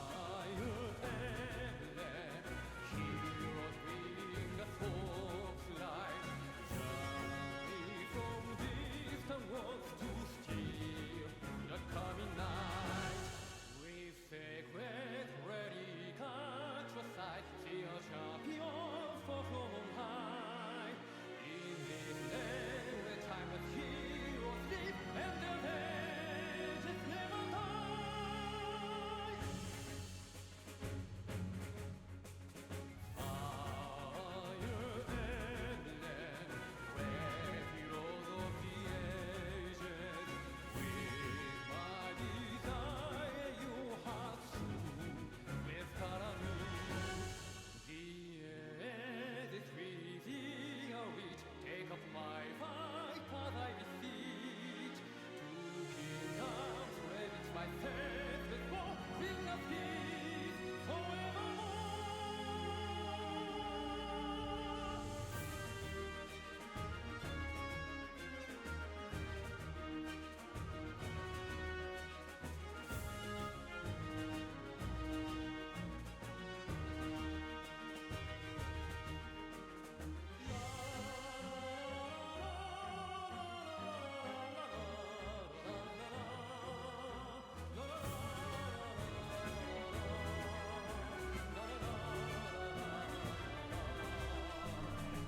Fire emblem,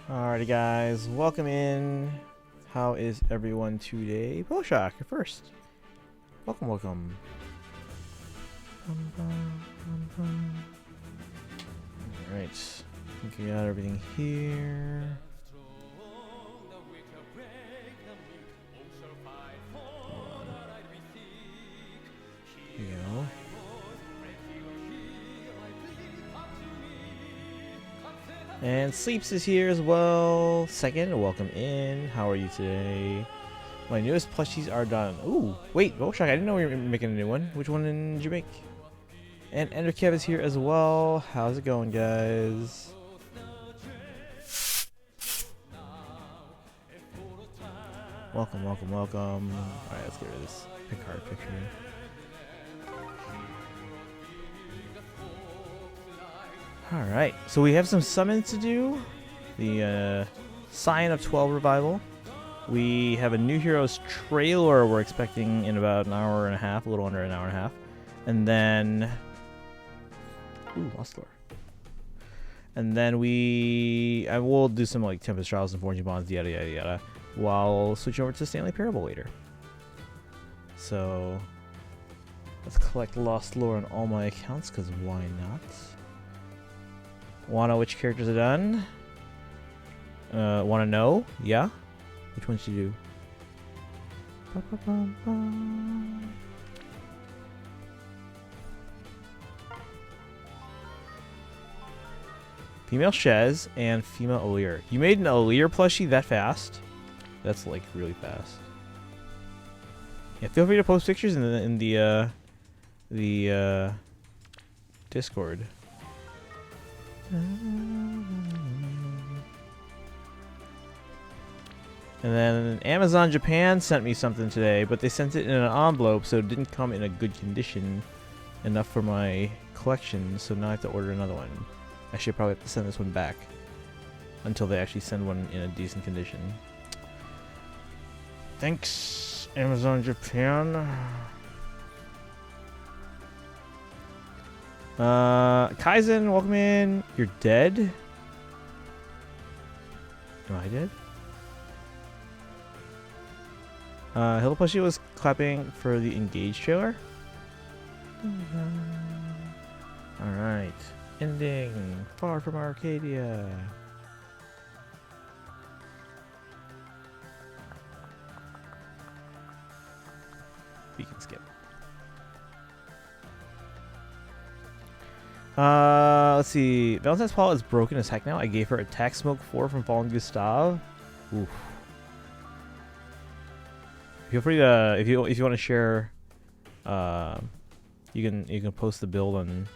Alrighty guys, welcome in. How is everyone today? Boshock, you're first. Welcome, welcome. Alright, I think we got everything here. Here we go. And Sleeps is here as well. Second, welcome in. How are you today? My newest plushies are done. Ooh, wait, Boshock, I didn't know we were making a new one. Which one did you make? And Enderkev is here as well. How's it going, guys? Welcome, welcome, welcome. Alright, let's get rid of this Picard picture. Alright, so we have some summons to do. The Scion of 12 revival. We have a New Heroes trailer we're expecting in about an hour and a half, a little under an hour and a half. And then... Ooh, Lost Lore. And then I will do some like Tempest Trials and Forging Bonds, yada yada yada, while switching over to Stanley Parable later. So... let's collect Lost Lore on all my accounts, because why not? Wanna know which characters are done? Wanna know? Yeah? Which ones should you do? Female Shez and female Alir. You made an Alir plushie that fast? That's like really fast. Yeah, feel free to post pictures in the Discord. And then Amazon Japan sent me something today, but they sent it in an envelope, so it didn't come in a good condition enough for my collection, so now I have to order another one. I should probably have to send this one back until they actually send one in a decent condition. Thanks, Amazon Japan. Kaizen, welcome in. You're dead? Am I dead? Hilda Plushie was clapping for the Engage trailer. Alright. Ending. Far from Arcadia. We can skip. Let's see. Valentine's Paul is broken as heck now. I gave her Attack Smoke 4 from Fallen Gustav. Oof. Feel free to if you want to share, you can post the build on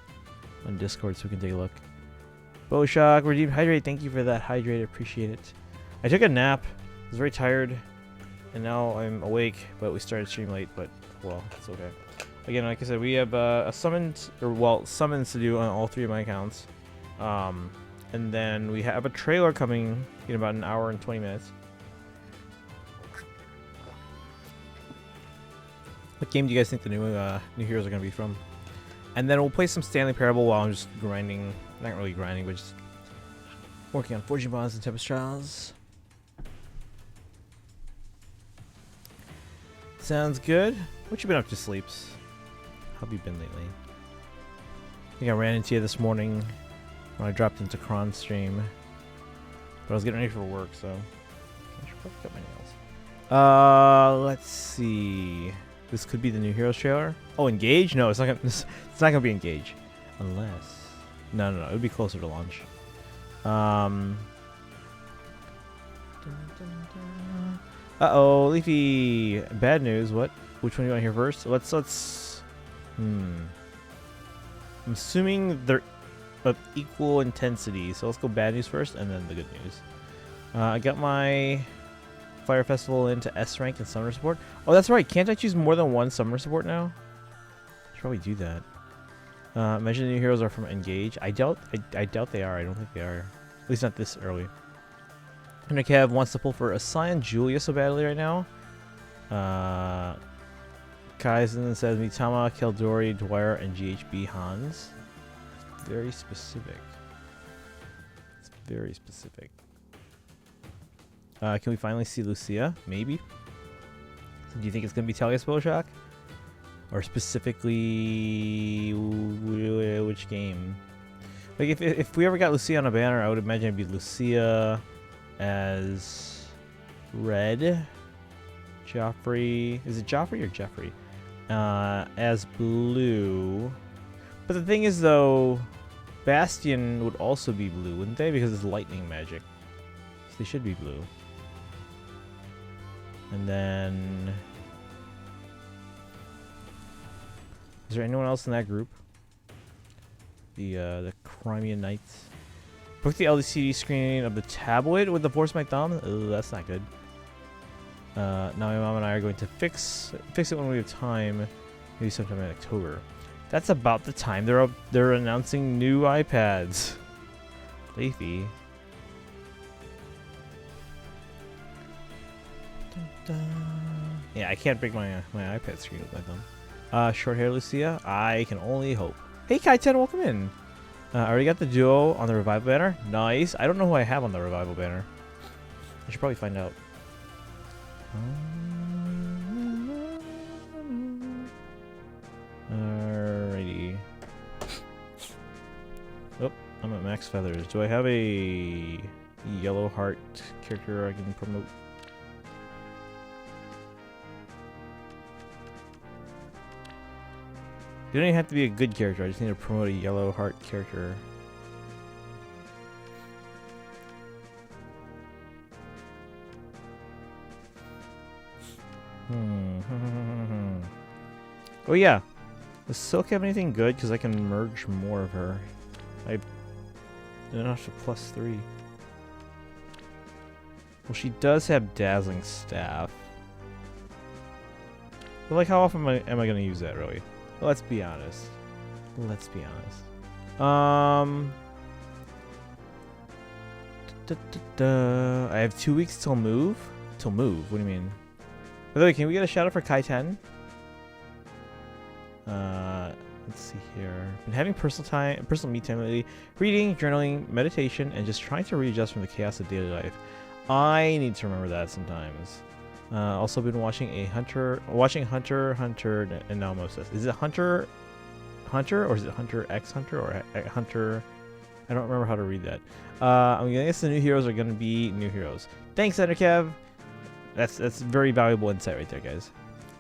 Discord so we can take a look. Boshock, redeemed hydrate. Thank you for that hydrate. Appreciate it. I took a nap. I was very tired, and now I'm awake. But we started stream late. But well, it's okay. Again, like I said, we have summons to do on all three of my accounts, and then we have a trailer coming in about an hour and 20 minutes. What game do you guys think the new heroes are going to be from? And then we'll play some Stanley Parable while I'm just grinding. Not really grinding, but just working on Forging Bonds and Tempest Trials. Sounds good. What you been up to, Sleeps? How have you been lately? I think I ran into you this morning when I dropped into Kron's stream. But I was getting ready for work, so I should probably cut my nails. Let's see. This could be the new Heroes trailer. Oh, Engage? No, it's not gonna be Engage, unless no, it would be closer to launch. Uh-oh, Leafy. Bad news. What? Which one do you want to hear first? Let's. I'm assuming they're of equal intensity, so let's go bad news first, and then the good news. I got my Fire Festival into S rank and summoner support. Oh, that's right. Can't I choose more than one summoner support now? I should probably do that. Imagine the new heroes are from Engage. I doubt they are. I don't think they are. At least not this early. Kev wants to pull for Assign Julia so badly right now. Kaizen says Mitama, Keldori, Dwyer, and GHB Hans. It's very specific. It's very specific. Can we finally see Lucia? Maybe. Do you think it's gonna be Talia's Bowshock? Or specifically, which game? Like, if we ever got Lucia on a banner, I would imagine it'd be Lucia as Red. Joffrey. Is it Joffrey or Jeffrey? As blue. But the thing is, though, Bastion would also be blue, wouldn't they? Because it's lightning magic. So they should be blue. And then... Is there anyone else in that group? The Crimean Knights. Book the LCD screening of the tablet with the Force My Thumb? Ugh, that's not good. Now my mom and I are going to fix it when we have time. Maybe sometime in October. That's about the time they're announcing new iPads. Leafy. Yeah, I can't break my iPad screen with my thumb. Short hair Lucia. I can only hope. Hey Kai10, welcome in. I already got the duo on the revival banner. Nice. I don't know who I have on the revival banner. I should probably find out. Alrighty. Oh, I'm at max feathers. Do I have a yellow heart character I can promote? You don't even have to be a good character. I just need to promote a yellow heart character. Oh yeah. Does Silk have anything good? Because I can merge more of her. I don't have to +3. Well, she does have Dazzling Staff. But like, how often am I going to use that, really? Let's be honest. Let's be honest. I have 2 weeks till move. Till move? What do you mean? By the way, can we get a shout out for Kai10? Let's see here. Been having personal me time lately. Reading, journaling, meditation, and just trying to readjust from the chaos of daily life. I need to remember that sometimes. Also been watching Hunter and now I'm obsessed. Is it Hunter or is it Hunter X Hunter or Hunter? I don't remember how to read that. I'm guess the new heroes are gonna be new heroes. Thanks, Enderkev. That's very valuable insight right there, guys.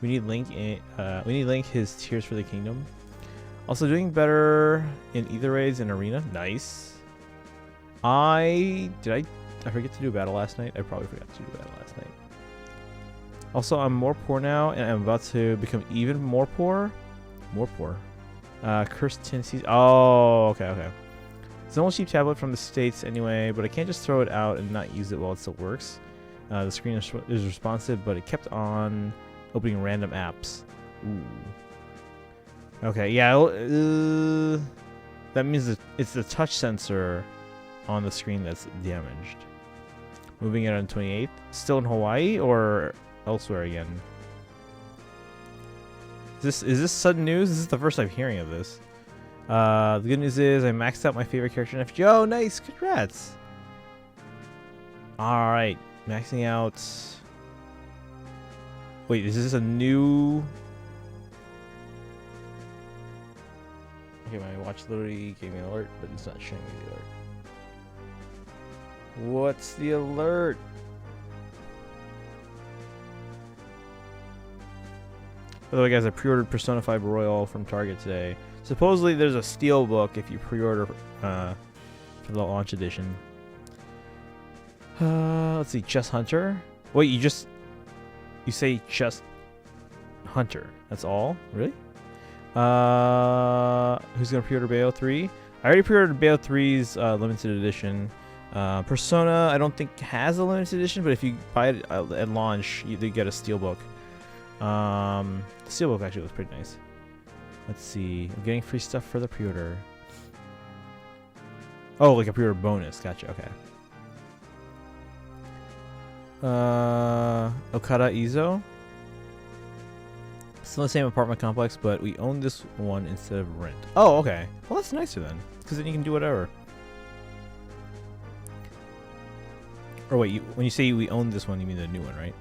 We need Link. We need Link his Tears for the Kingdom. Also doing better in either raids and arena. Nice. I forget to do battle last night. I probably forgot to do battle last night. Also, I'm more poor now, and I'm about to become even more poor. More poor. Cursed Tendencies. Oh, okay. It's an old cheap tablet from the States anyway, but I can't just throw it out and not use it while it still works. The screen is responsive, but it kept on opening random apps. Ooh. Okay, yeah. That means it's the touch sensor on the screen that's damaged. Moving it on 28th. Still in Hawaii or elsewhere again? Is this sudden news? This is the first I'm hearing of this. The good news is I maxed out my favorite character in FEH. Oh, nice! Congrats! Alright. Maxing out... Wait, is this a new... Okay, my watch literally gave me an alert, but it's not showing me the alert. What's the alert? By the way, guys, I pre-ordered Persona 5 Royal from Target today. Supposedly, there's a steelbook if you pre-order for the launch edition. Let's see, Chess Hunter. Wait, you say Chess Hunter? That's all? Really? Who's gonna pre-order Bayo 3? I already pre-ordered Bayo 3's limited edition. Persona, I don't think has a limited edition, but if you buy it at launch, you get a steelbook. The steelbook actually looks pretty nice. Let's see. I'm getting free stuff for the pre-order. Oh, like a pre-order bonus. Gotcha. Okay. Okada Izo. Still in the same apartment complex, but we own this one instead of rent. Oh, okay. Well, that's nicer then, because then you can do whatever. Or wait, when you say we own this one, you mean the new one, right?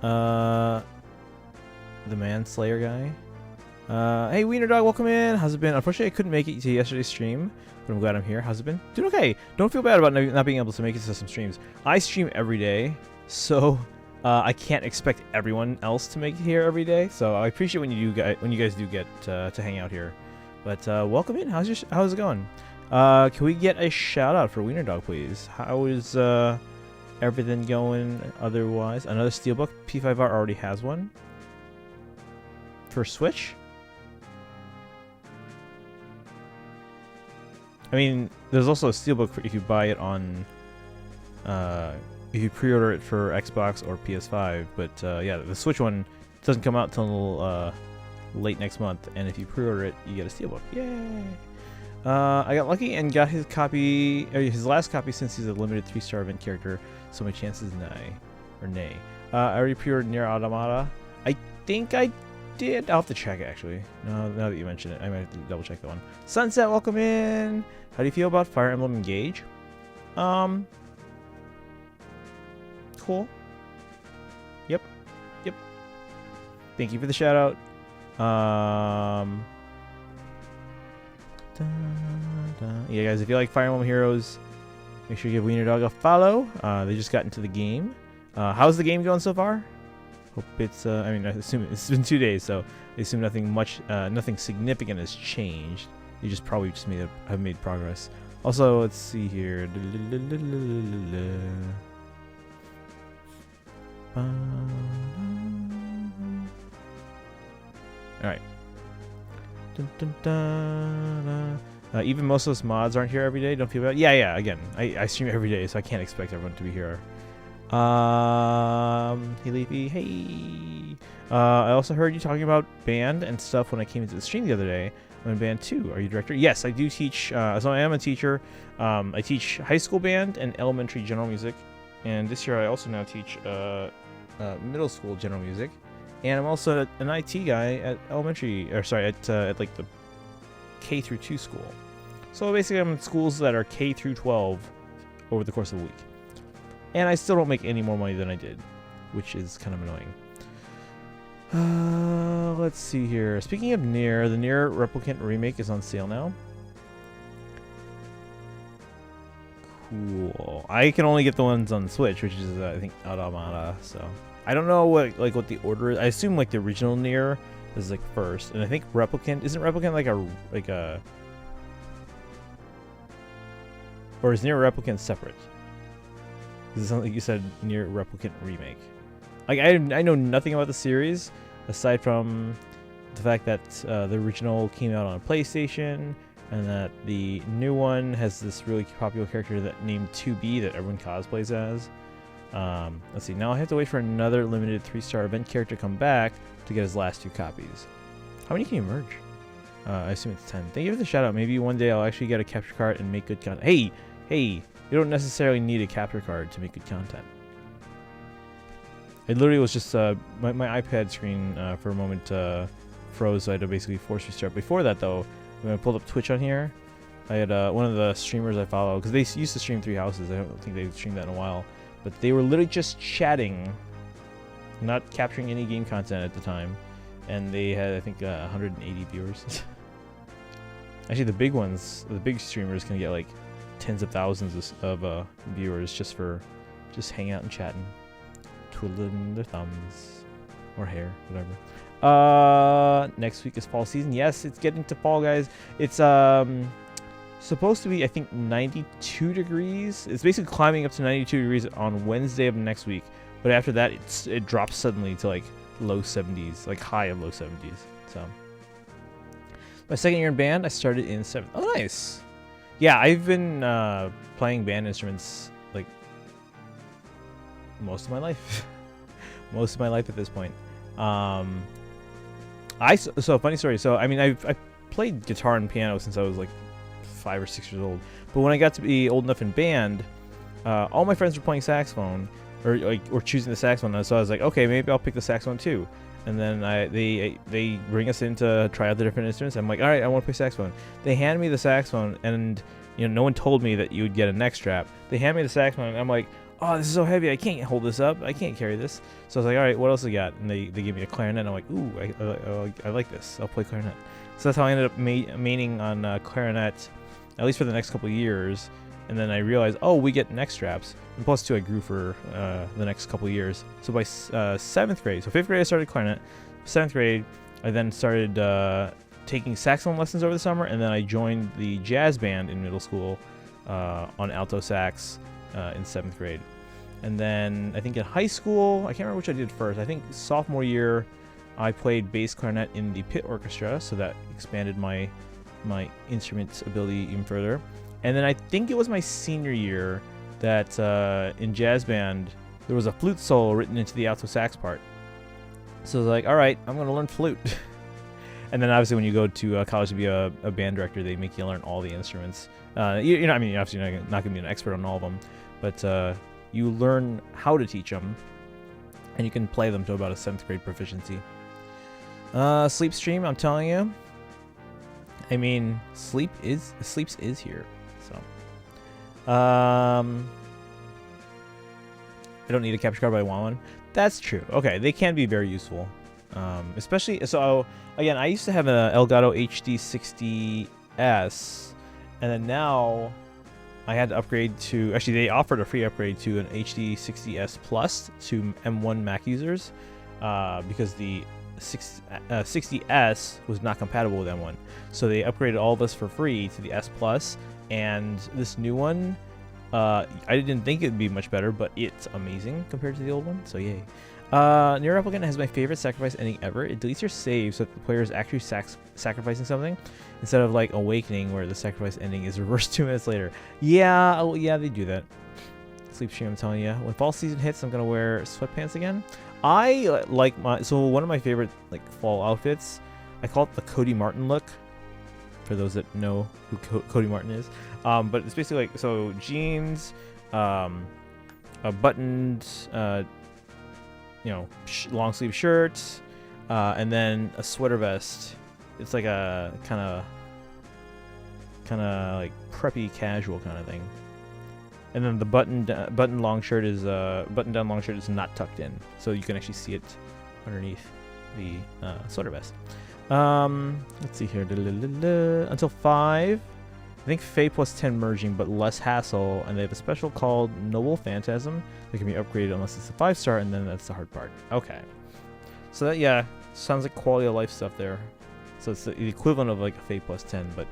The Manslayer guy. Hey, Wiener Dog, welcome in. How's it been? Unfortunately, I couldn't make it to yesterday's stream, but I'm glad I'm here. How's it been? Doing okay. Don't feel bad about not being able to make it to some streams. I stream every day, so I can't expect everyone else to make it here every day. So I appreciate when you guys do get to hang out here. But welcome in. How's it going? Can we get a shout out for Wiener Dog, please? How is everything going otherwise? Another Steelbook. P5R already has one. For Switch? I mean, there's also a Steelbook if you buy it on, if you pre-order it for Xbox or PS5. But yeah, the Switch one doesn't come out till late next month, and if you pre-order it, you get a Steelbook. Yay! I got lucky and got his copy, or his last copy, since he's a limited 3-star event character. So my chances nay. I already pre-ordered Nier Automata. I think I did. I'll have to check it, actually. No, now that you mention it, I might have to double check that one. Sunset, welcome in. How do you feel about Fire Emblem Engage? Cool. Yep. Thank you for the shout out. Yeah, guys, if you like Fire Emblem Heroes, make sure you give Wiener Dog a follow. They just got into the game. How's the game going so far? Hope it's, I mean, I assume it's been 2 days, so I assume nothing significant has changed. You just probably have made progress. Also, let's see here. Alright. Even most of those mods aren't here every day. Don't feel bad. Yeah. Again, I stream every day, so I can't expect everyone to be here. Hey Leafy, hey. I also heard you talking about band and stuff when I came into the stream the other day. I'm in band too. Are you director? Yes, I do teach. So I am a teacher. I teach high school band and elementary general music, and this year I also now teach middle school general music. And I'm also an IT guy at elementary, or sorry, at like the K through 2 school. So basically, I'm in schools that are K through 12 over the course of the week. And I still don't make any more money than I did, which is kind of annoying. Let's see here. Speaking of Nier, the Nier Replicant remake is on sale now. Cool. I can only get the ones on Switch, which is I think Automata. So I don't know what the order is. I assume like the original Nier is like first, and I think Replicant isn't Replicant like a or is Nier Replicant separate? Because it sounds like you said Nier Replicant remake. Like I know nothing about the series aside from the fact that the original came out on a PlayStation, and that the new one has this really popular character named 2B that everyone cosplays as. Let's see. Now I have to wait for another limited 3-star event character to come back to get his last 2 copies. How many can you merge? I assume it's 10. Thank you for the shout out. Maybe one day I'll actually get a capture card and make good content. Hey, you don't necessarily need a capture card to make good content. It literally was just my iPad screen for a moment froze, so I had to basically force restart. Before that, though, when I pulled up Twitch on here, I had one of the streamers I follow, because they used to stream 3 houses. I don't think they've streamed that in a while. But they were literally just chatting, not capturing any game content at the time. And they had, I think, 180 viewers. Actually, the big ones, the big streamers can get like tens of thousands of viewers just hanging out and chatting, twiddling their thumbs or hair, whatever. Next week is fall season. Yes, it's getting to fall, guys. It's supposed to be, I think, 92 degrees. It's basically climbing up to 92 degrees on Wednesday of next week. But after that, it drops suddenly to like low 70s, like high of low 70s. So my second year in band, I started in 7th. Oh, nice. Yeah, I've been playing band instruments like most of my life. Most of my life at this point. So funny story. So I mean, I played guitar and piano since I was like 5 or 6 years old. But when I got to be old enough in band, all my friends were playing saxophone or choosing the saxophone. So I was like, okay, maybe I'll pick the saxophone too. And then they bring us in to try out the different instruments. I'm like, all right, I want to play saxophone. They hand me the saxophone, and no one told me that you would get a neck strap. They hand me the saxophone, and I'm like, oh, this is so heavy. I can't hold this up. I can't carry this. So I was like, all right, what else I got? And they gave me a clarinet. And I'm like, ooh, I like this. I'll play clarinet. So that's how I ended up maining on clarinet, at least for the next couple of years. And then I realized, oh, we get neck straps. And plus 2, I grew for the next couple of years. So by 7th grade, so 5th grade I started clarinet. 7th grade, I then started taking saxophone lessons over the summer. And then I joined the jazz band in middle school on alto sax in 7th grade. And then I think in high school, I can't remember which I did first. I think sophomore year, I played bass clarinet in the pit orchestra. So that expanded my instrument ability even further. And then I think it was my senior year that in jazz band, there was a flute solo written into the alto sax part. So I was like, all right, I'm going to learn flute. And then obviously when you go to college to be a band director, they make you learn all the instruments. You know, I mean, obviously you're not going to be an expert on all of them, but you learn how to teach them, and you can play them to about a 7th grade proficiency. Sleep stream, I'm telling you. I mean, sleeps is here. So, I don't need a capture card, but I want one. That's true. Okay, they can be very useful. Especially, so again, I used to have an Elgato HD60S, and then now I had to upgrade to, actually they offered a free upgrade to an HD60S Plus to M1 Mac users, because the 60S was not compatible with M1. So they upgraded all of us for free to the S Plus, and this new one, I didn't think it'd be much better, but it's amazing compared to the old one, so yay. Near Replicant has my favorite sacrifice ending ever. It deletes your save so that the player is actually sacrificing something, instead of like Awakening where the sacrifice ending is reversed 2 minutes later. Yeah, oh, yeah, they do that. Sleep stream, I'm telling you. When fall season hits, I'm gonna wear sweatpants again. I like one of my favorite like fall outfits, I call it the Cody Martin look, for those that know who Cody Martin is. But it's basically like, so jeans, a buttoned, long sleeve shirt, and then a sweater vest. It's like a kind of like preppy casual kind of thing. And then the button down long shirt is not tucked in, so you can actually see it underneath the sweater vest. Let's see here. Until 5. I think FEH plus 10 merging, but less hassle, and they have a special called Noble Phantasm that can be upgraded unless it's a 5-star, and then that's the hard part. Okay. So that, yeah, sounds like quality of life stuff there. So it's the equivalent of like a FEH plus 10, but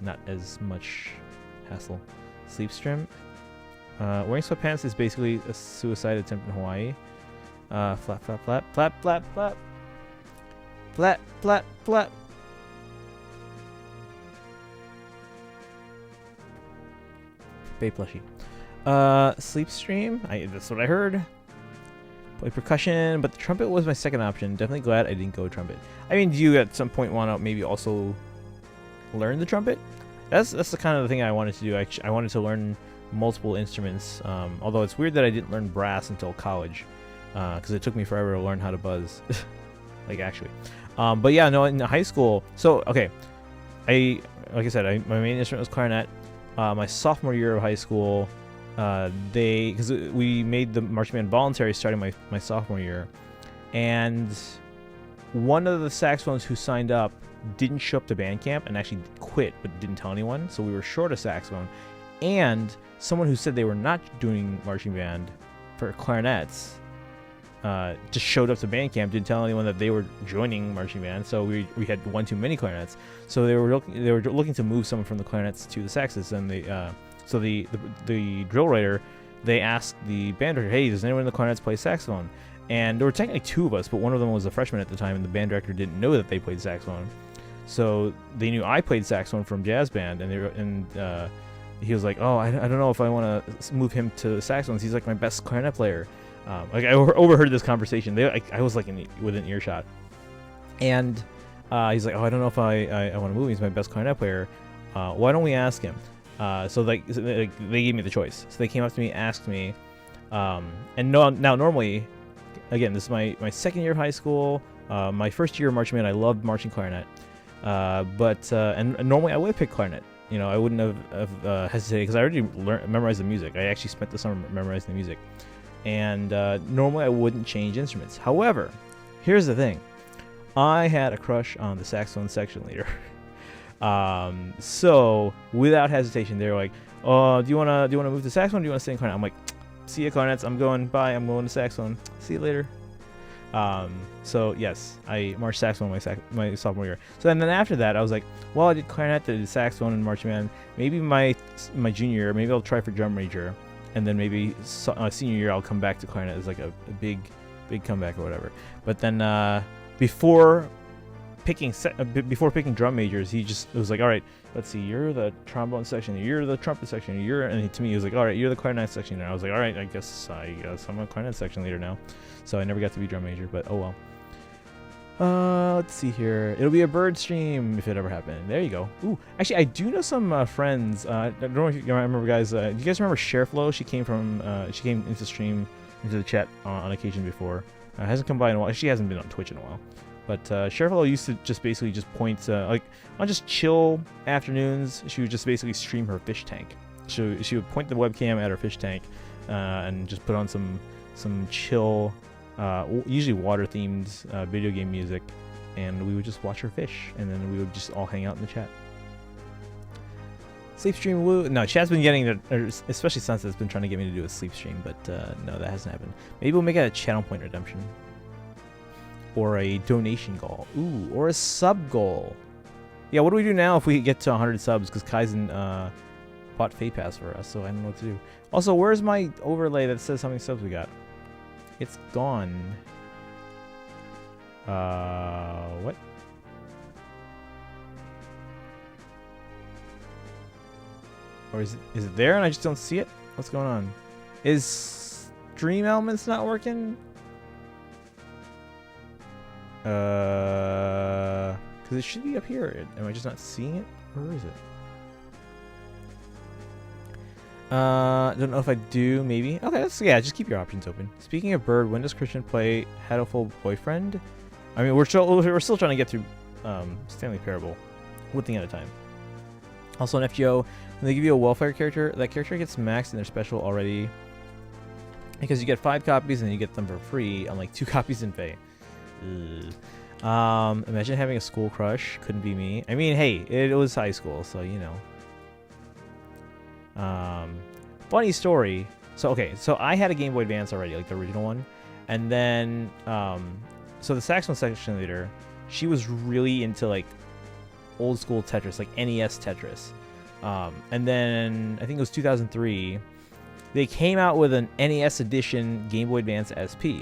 not as much hassle. Sleep stream. Wearing sweatpants is basically a suicide attempt in Hawaii. Flap, flap, flap, flap, flap, flap. Flap, flap, flap. Bay plushie. Sleep stream. That's what I heard. Play percussion, but the trumpet was my second option. Definitely glad I didn't go trumpet. I mean, do you at some point want to maybe also learn the trumpet? That's the kind of the thing I wanted to do. I wanted to learn multiple instruments. Although it's weird that I didn't learn brass until college, because it took me forever to learn how to buzz. Like actually. But yeah, no, in high school. So okay, like I said, my main instrument was clarinet. My sophomore year of high school, because we made the marching band voluntary starting my sophomore year, and one of the saxophones who signed up didn't show up to band camp and actually quit but didn't tell anyone, so we were short a saxophone. And someone who said they were not doing marching band for clarinets just showed up to band camp, didn't tell anyone that they were joining marching band, so we had one too many clarinets. So they were looking to move someone from the clarinets to the saxes, and so the drill writer, they asked the band director, hey, does anyone in the clarinets play saxophone? And there were technically 2 of us, but one of them was a freshman at the time, and the band director didn't know that they played saxophone. So they knew I played saxophone from jazz band, and he was like, oh, I don't know if I want to move him to saxophones. He's like my best clarinet player. Like I overheard this conversation. I was like within earshot, and he's like, oh, I don't know if I want to move him. He's my best clarinet player. Why don't we ask him? So they gave me the choice. So they came up to me, asked me, and now normally, again, this is my second year of high school. My first year of marching band, I loved marching clarinet, but normally I would pick clarinet. you know, I wouldn't have hesitated because I already memorized the music. I actually spent the summer memorizing the music. And normally I wouldn't change instruments. However, here's the thing. I had a crush on the saxophone section leader. So without hesitation, they were like, "Oh, do you wanna move to saxophone? Or do you wanna stay in clarinet?" I'm like, "See ya, clarinets. I'm going. Bye. I'm going to saxophone. See you later." So yes, I marched saxophone my sophomore year. So then after that, I was like, well, I did clarinet, I did saxophone and marching band. Maybe my junior year, maybe I'll try for drum major, and then maybe senior year I'll come back to clarinet as like a big comeback or whatever. But then before picking drum majors, he just was like, all right, let's see, you're the trombone section, you're the trumpet section, and to me he was like, all right, you're the clarinet section. And I was like, all right, I guess I'm a clarinet section leader now. So I never got to be drum major, but oh well. Let's see here. It'll be a bird stream if it ever happened. There you go. Ooh, actually, I do know some friends. I don't know if you remember, guys. Do you guys remember Shareflow? She came into the chat on occasion before. Hasn't come by in a while. She hasn't been on Twitch in a while. But Shareflow used to just basically just point like on just chill afternoons. She would just basically stream her fish tank. She would point the webcam at her fish tank and just put on some chill, usually water-themed video game music, and we would just watch her fish, and then we would just all hang out in the chat. Sleep stream, woo. No, chat's been getting it, especially Sunset's been trying to get me to do a sleep stream, but no, that hasn't happened. Maybe we'll make it a channel point redemption. Or a donation goal. Ooh, or a sub goal. Yeah, what do we do now if we get to 100 subs? Because Kaizen bought Fate Pass for us, so I don't know what to do. Also, where's my overlay that says how many subs we got? It's gone. What? Or is it there and I just don't see it? What's going on? Is Stream Elements not working? Because it should be up here. Am I just not seeing it? Where is it? Don't know if I do. Maybe. Okay, yeah. Just keep your options open. Speaking of Bird, when does Christian play Hatoful Boyfriend? I mean, we're still trying to get through Stanley Parable, one thing at a time. Also, in FGO, when they give you a welfare character, that character gets maxed in their special already, because you get 5 copies and you get them for free, unlike 2 copies in Fae. Imagine having a school crush. Couldn't be me. I mean, hey, it was high school, so you know. Funny story. So I had a Game Boy Advance already, like the original one, and then so the saxophone section leader, she was really into like old school Tetris, like NES Tetris, and then I think it was 2003, they came out with an NES edition Game Boy Advance SP.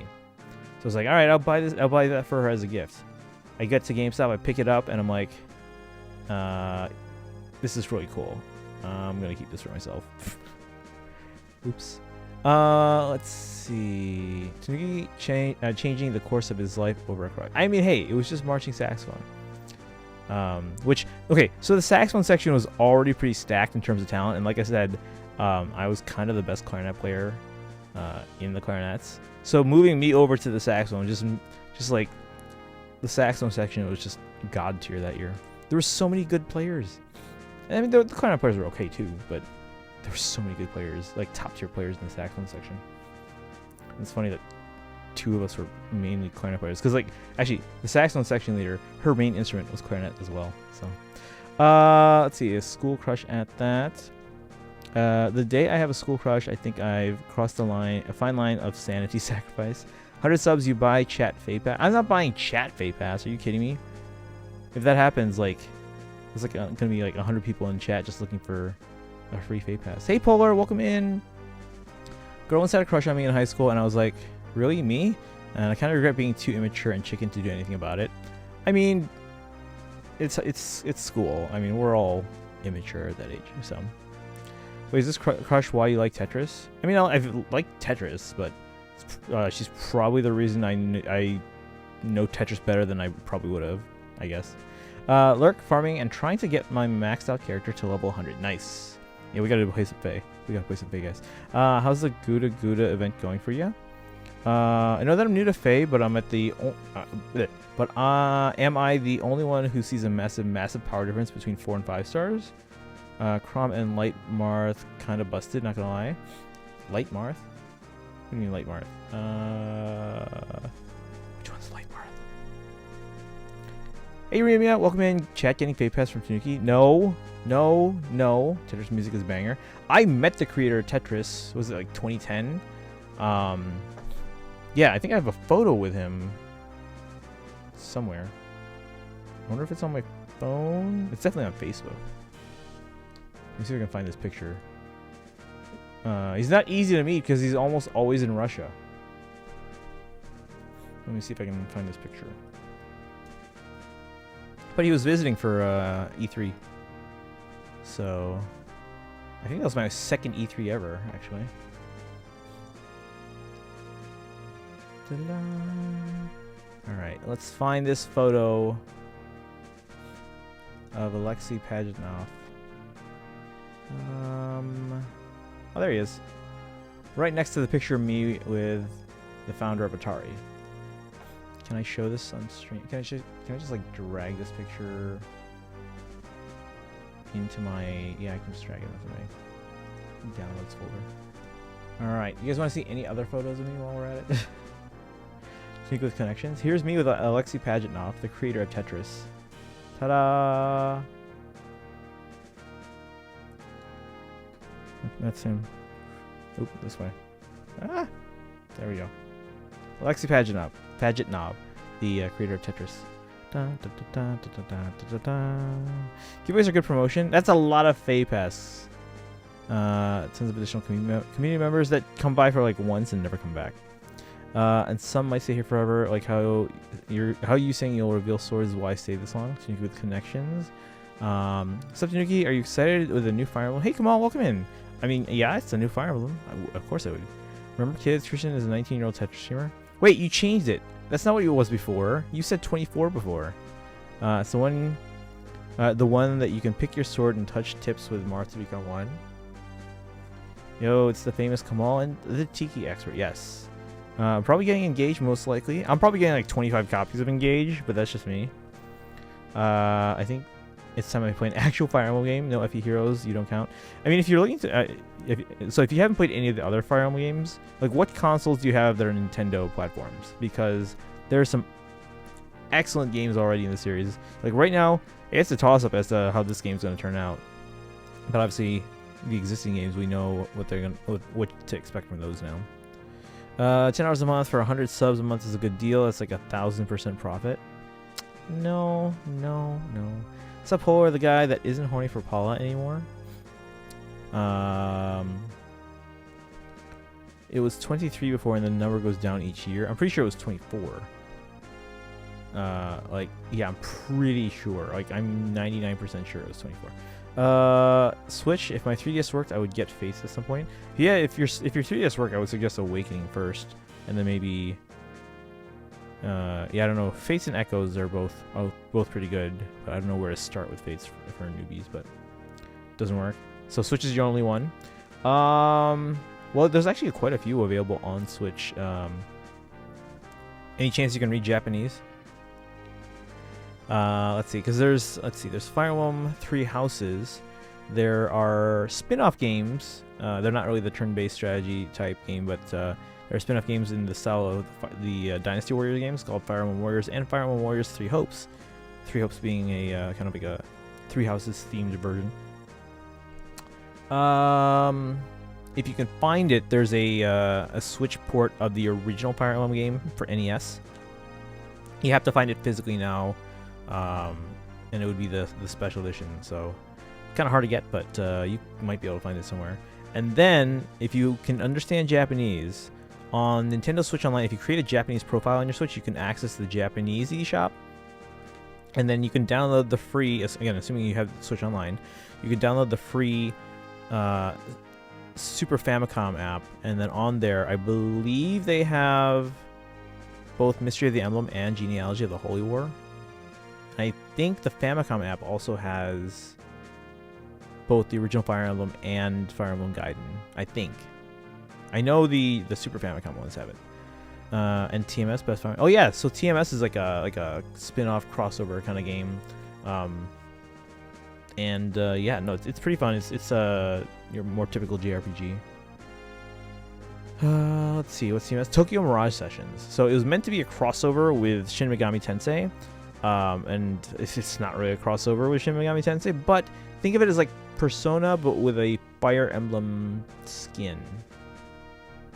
So I was like, all right, I'll buy that for her as a gift. I get to GameStop, I pick it up, and I'm like, this is really cool. I'm gonna keep this for myself. Oops. Let's see. Tanuki changing the course of his life over a crush. I mean, hey, it was just marching saxophone. So the saxophone section was already pretty stacked in terms of talent, and like I said, I was kind of the best clarinet player in the clarinets. So moving me over to the saxophone, just like the saxophone section, was just god tier that year. There were so many good players. I mean, the clarinet players were okay too, but there were so many good players, like top tier players in the saxophone section. And it's funny that 2 of us were mainly clarinet players, because like actually the saxophone section leader, her main instrument was clarinet as well. So let's see, a school crush at that. The day I have a school crush, I think I've crossed a fine line of sanity sacrifice. 100 subs, you buy chat Fate Pass. I'm not buying chat Fate Pass. Are you kidding me? If that happens, like, there's like gonna be like 100 people in chat just looking for a free Fate Pass. Hey Polar, welcome in. Girl once had a crush on me in high school, and I was like, really, me? And I kind of regret being too immature and chicken to do anything about it. I mean, it's school. I mean, we're all immature at that age, so. Wait, is this crush why you like Tetris? I mean, I like Tetris, but she's probably the reason I know Tetris better than I probably would have, I guess. Lurk, farming, and trying to get my maxed out character to level 100. Nice. Yeah, we gotta play some Fae. Guys. How's the Gouda Gouda event going for you? I know that I'm new to Fae, but I'm at the... am I the only one who sees a massive power difference between 4 and 5 stars? Crom and Light Marth kind of busted, not gonna lie. Light Marth? What do you mean Light Marth? Which one's Light Marth? Hey Rearmed, welcome in. Chat getting Fate Pass from Tanuki. No. Tetris music is a banger. I met the creator of Tetris. Was it like 2010? Yeah, I think I have a photo with him somewhere. I wonder if it's on my phone. It's definitely on Facebook. Let me see if I can find this picture. He's not easy to meet because he's almost always in Russia. Let me see if I can find this picture. But he was visiting for E3. So, I think that was my second E3 ever, actually. Alright, let's find this photo of Alexei Pajitnov. Oh, there he is. Right next to the picture of me with the founder of Atari. Can I show this on stream? Can I just like drag this picture into my... Yeah, I can just drag it into my downloads folder. Alright, you guys want to see any other photos of me while we're at it? Speak with connections. Here's me with Alexei Pajitnov, the creator of Tetris. Ta-da! That's him. Oop, this way. Ah! There we go. Alexei Pajitnov, the creator of Tetris. Giveaways are good promotion. That's a lot of Fate Pass. Tons of additional community members that come by for like once and never come back. And some might stay here forever. Like how you saying you'll reveal swords is why I stayed this long. Tanuki with connections. Sup Tanuki, are you excited with a new Fire Emblem? Hey, come on, welcome in. I mean, yeah, it's a new Fire Emblem. Of course I would. Remember, kids, Christian is a 19-year-old Tetris streamer. Wait, you changed it. That's not what it was before. You said 24 before. It's the one that you can pick your sword and touch tips with Marth to become one. Yo, it's the famous Kamal and the Tiki expert. Yes. Probably getting Engaged, most likely. I'm probably getting like 25 copies of Engage, but that's just me. I think it's time I play an actual Fire Emblem game. No FE Heroes, you don't count. I mean, if you're looking to... if you haven't played any of the other Fire Emblem games, like what consoles do you have that are Nintendo platforms? Because there are some excellent games already in the series. Like right now, it's a toss-up as to how this game's going to turn out. But obviously, the existing games, we know what what to expect from those now. 10 hours a month for 100 subs a month is a good deal. That's like 1,000% profit. No. Sup, Polar, the guy that isn't horny for Paula anymore. It was 23 before, and the number goes down each year. I'm pretty sure it was 24. Like, yeah, I'm pretty sure. Like, I'm 99% sure it was 24. Switch. If my 3DS worked, I would get Fates at some point. Yeah, if your 3DS worked, I would suggest Awakening first, and then maybe. Yeah, I don't know. Fates and Echoes are both pretty good, but I don't know where to start with Fates for newbies, but it doesn't work. So Switch is your only one. Well, there's actually quite a few available on Switch. Any chance you can read Japanese? Let's see, because there's Fire Emblem Three Houses. There are spin-off games. They're not really the turn-based strategy type game, but there are spin-off games in the style of the Dynasty Warriors games called Fire Emblem Warriors and Fire Emblem Warriors Three Hopes. Three Hopes being a kind of like a Three Houses themed version. If you can find it, there's a Switch port of the original Fire Emblem game for NES. You have to find it physically now, and it would be the special edition. So kind of hard to get, but you might be able to find it somewhere. And then, if you can understand Japanese, on Nintendo Switch Online, if you create a Japanese profile on your Switch, you can access the Japanese eShop. And then you can download the free, again, assuming you have Switch Online, you can download the free Super Famicom app. And then on there, I believe they have both Mystery of the Emblem and Genealogy of the Holy War. I think the Famicom app also has both the original Fire Emblem and Fire Emblem Gaiden, I think. I know the Super Famicom ones have it. And TMS Best Fire. Oh yeah, so TMS is like a spin-off crossover kind of game. And yeah, no, it's pretty fun. It's your more typical JRPG. Let's see, what's the Tokyo Mirage Sessions. So it was meant to be a crossover with Shin Megami Tensei, and it's not really a crossover with Shin Megami Tensei, but think of it as like Persona, but with a Fire Emblem skin.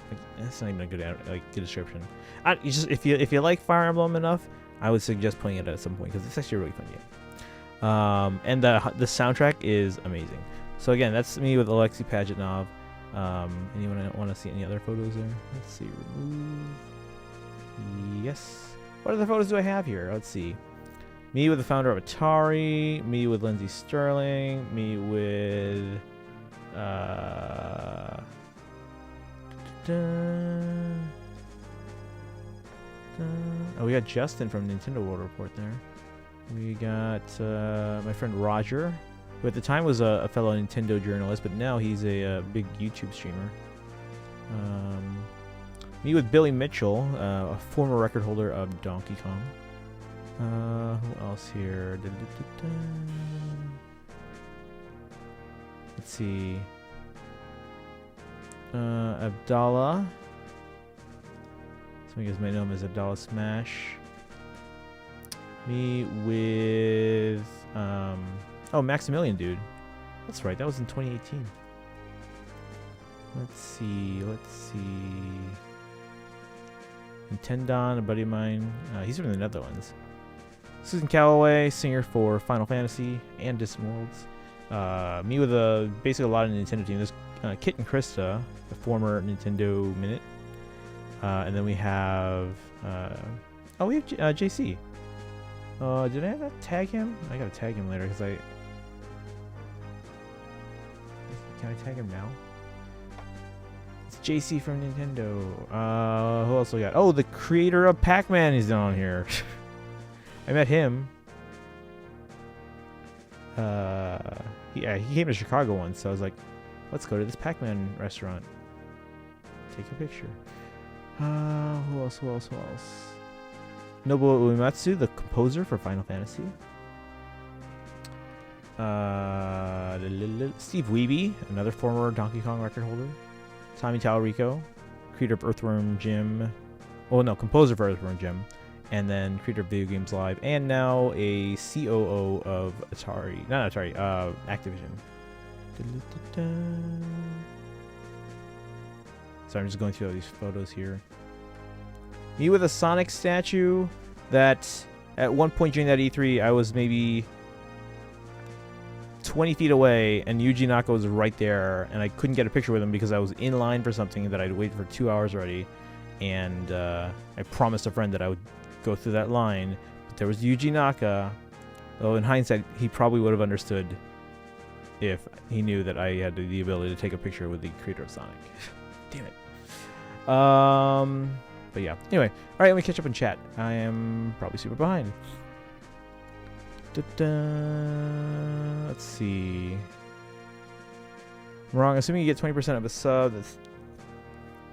Like, that's not even a good description. You just if you like Fire Emblem enough, I would suggest playing it at some point because it's actually a really fun game. And the soundtrack is amazing. So again, that's me with Alexei Pajitnov. Anyone want to see any other photos there? Let's see. Remove. Yes. What other photos do I have here? Let's see. Me with the founder of Atari. Me with Lindsay Sterling. Me with. Oh, we got Justin from Nintendo World Report there. We got my friend Roger, who at the time was a fellow Nintendo journalist, but now he's a big YouTube streamer. Me with Billy Mitchell, a former record holder of Donkey Kong. Who else here? Let's see. Abdallah. Some of you guys might know him as Abdallah Smash. Me with oh, Maximilian dude. That's right, that was in 2018. Let's see. Nintendon, a buddy of mine. He's from the Netherlands. Susan Calloway, singer for Final Fantasy and Distant Worlds. Me with basically a lot of Nintendo team. There's Kit and Krista, the former Nintendo Minute. And then we have we have JC. Did I have to tag him? I gotta tag him later because can I tag him now? It's JC from Nintendo. Who else we got? Oh, the creator of Pac-Man is down here. I met him. He came to Chicago once, so I was like, let's go to this Pac-Man restaurant. Take a picture. Who else? Nobuo Uematsu, the composer for Final Fantasy. Steve Wiebe, another former Donkey Kong record holder. Tommy Tallarico, creator of Earthworm Jim. Oh no, composer for Earthworm Jim. And then creator of Video Games Live. And now a COO of Atari. Not Atari, Activision. So I'm just going through all these photos here. Me with a Sonic statue that at one point during that E3 I was maybe 20 feet away and Yuji Naka was right there and I couldn't get a picture with him because I was in line for something that I'd waited for 2 hours already, and I promised a friend that I would go through that line, but there was Yuji Naka. Though in hindsight he probably would have understood if he knew that I had the ability to take a picture with the creator of Sonic. Damn it. But yeah. Anyway, all right, let me catch up in chat. I am probably super behind. Let's see. I'm wrong. Assuming you get 20% of a sub, that's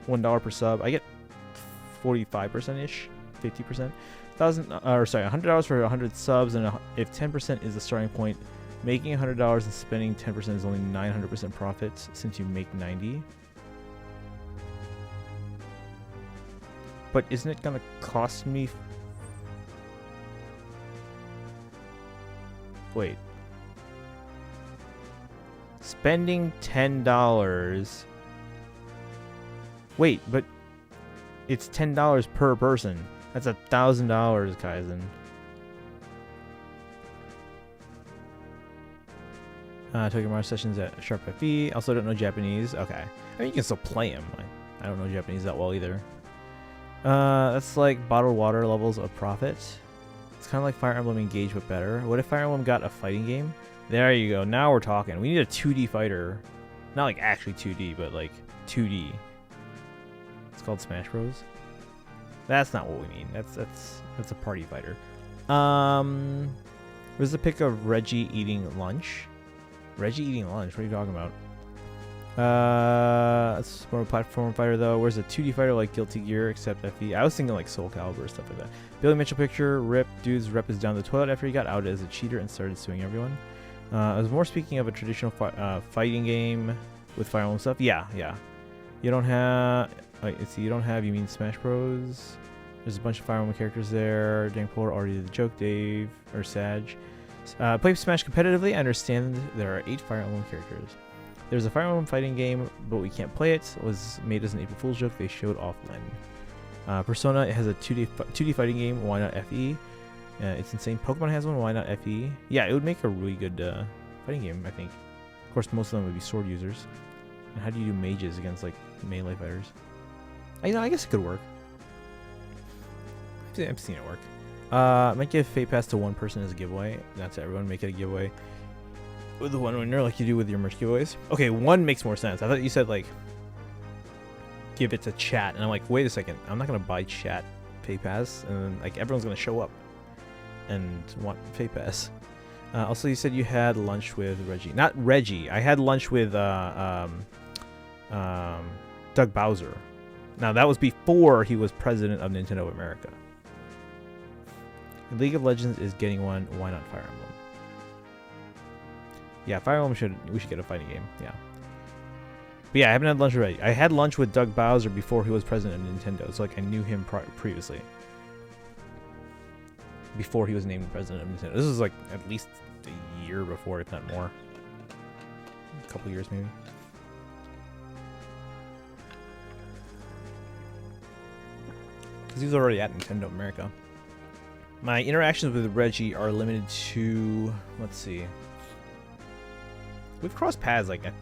$1 per sub. I get 45%-ish, 50%. $100 for 100 subs, and if 10% is the starting point, making $100 and spending 10% is only 900% profit since you make 90. But isn't it gonna cost me? Wait. Spending $10. Wait, but it's $10 per person. That's $1,000, Kaizen. Tokyo Mirage sessions at Sharp FE. Also don't know Japanese. Okay. I mean, you can still play them. I don't know Japanese that well either. That's like bottled water levels of profit. It's kind of like Fire Emblem Engage, but better. What if Fire Emblem got a fighting game? There you go. Now we're talking. We need a 2D fighter. Not like actually 2D, but like 2D. It's called Smash Bros. That's not what we mean. That's a party fighter. Where's the pic of Reggie eating lunch? Reggie eating lunch? What are you talking about? It's more of a platform fighter though. Where's a 2D fighter like Guilty Gear except FE? I was thinking like Soul Calibur, stuff like that. Billy Mitchell picture. Rip. Dude's rep is down the toilet after he got outed as a cheater and started suing everyone. I was more speaking of a traditional fighting game with Fire Emblem stuff. Yeah. You don't have... you don't have... You mean Smash Bros? There's a bunch of Fire Emblem characters there. Dang Polar already did the joke, Dave. Or Sag. Play Smash competitively. I understand there are 8 Fire Emblem characters. There's a Fire Emblem fighting game, but we can't play it. It was made as an April Fool's joke they showed offline. Persona has a 2D fighting game. Why not FE? It's insane. Pokemon has one. Why not FE? Yeah, it would make a really good fighting game, I think. Of course, most of them would be sword users. And how do you do mages against like melee fighters? I guess it could work. I've seen it work. Might give Fate Pass to one person as a giveaway. Not to everyone. Make it a giveaway with the one winner, like you do with your merch giveaways. Okay, one makes more sense. I thought you said like give it to chat, and I'm like, wait a second. I'm not gonna buy chat Fate Pass, and then like everyone's gonna show up and want Fate Pass. Also, you said you had lunch with Reggie. Not Reggie. I had lunch with Doug Bowser. Now, that was before he was president of Nintendo of America. League of Legends is getting one. Why not Fire Emblem? Yeah, Fire Emblem we should get a fighting game. Yeah. But yeah, I haven't had lunch with Reggie. I had lunch with Doug Bowser before he was president of Nintendo. So like I knew him previously. Before he was named president of Nintendo. This was like at least a year before, if not more. A couple years maybe. Because he was already at Nintendo America. My interactions with Reggie are limited to, let's see. We've crossed paths like at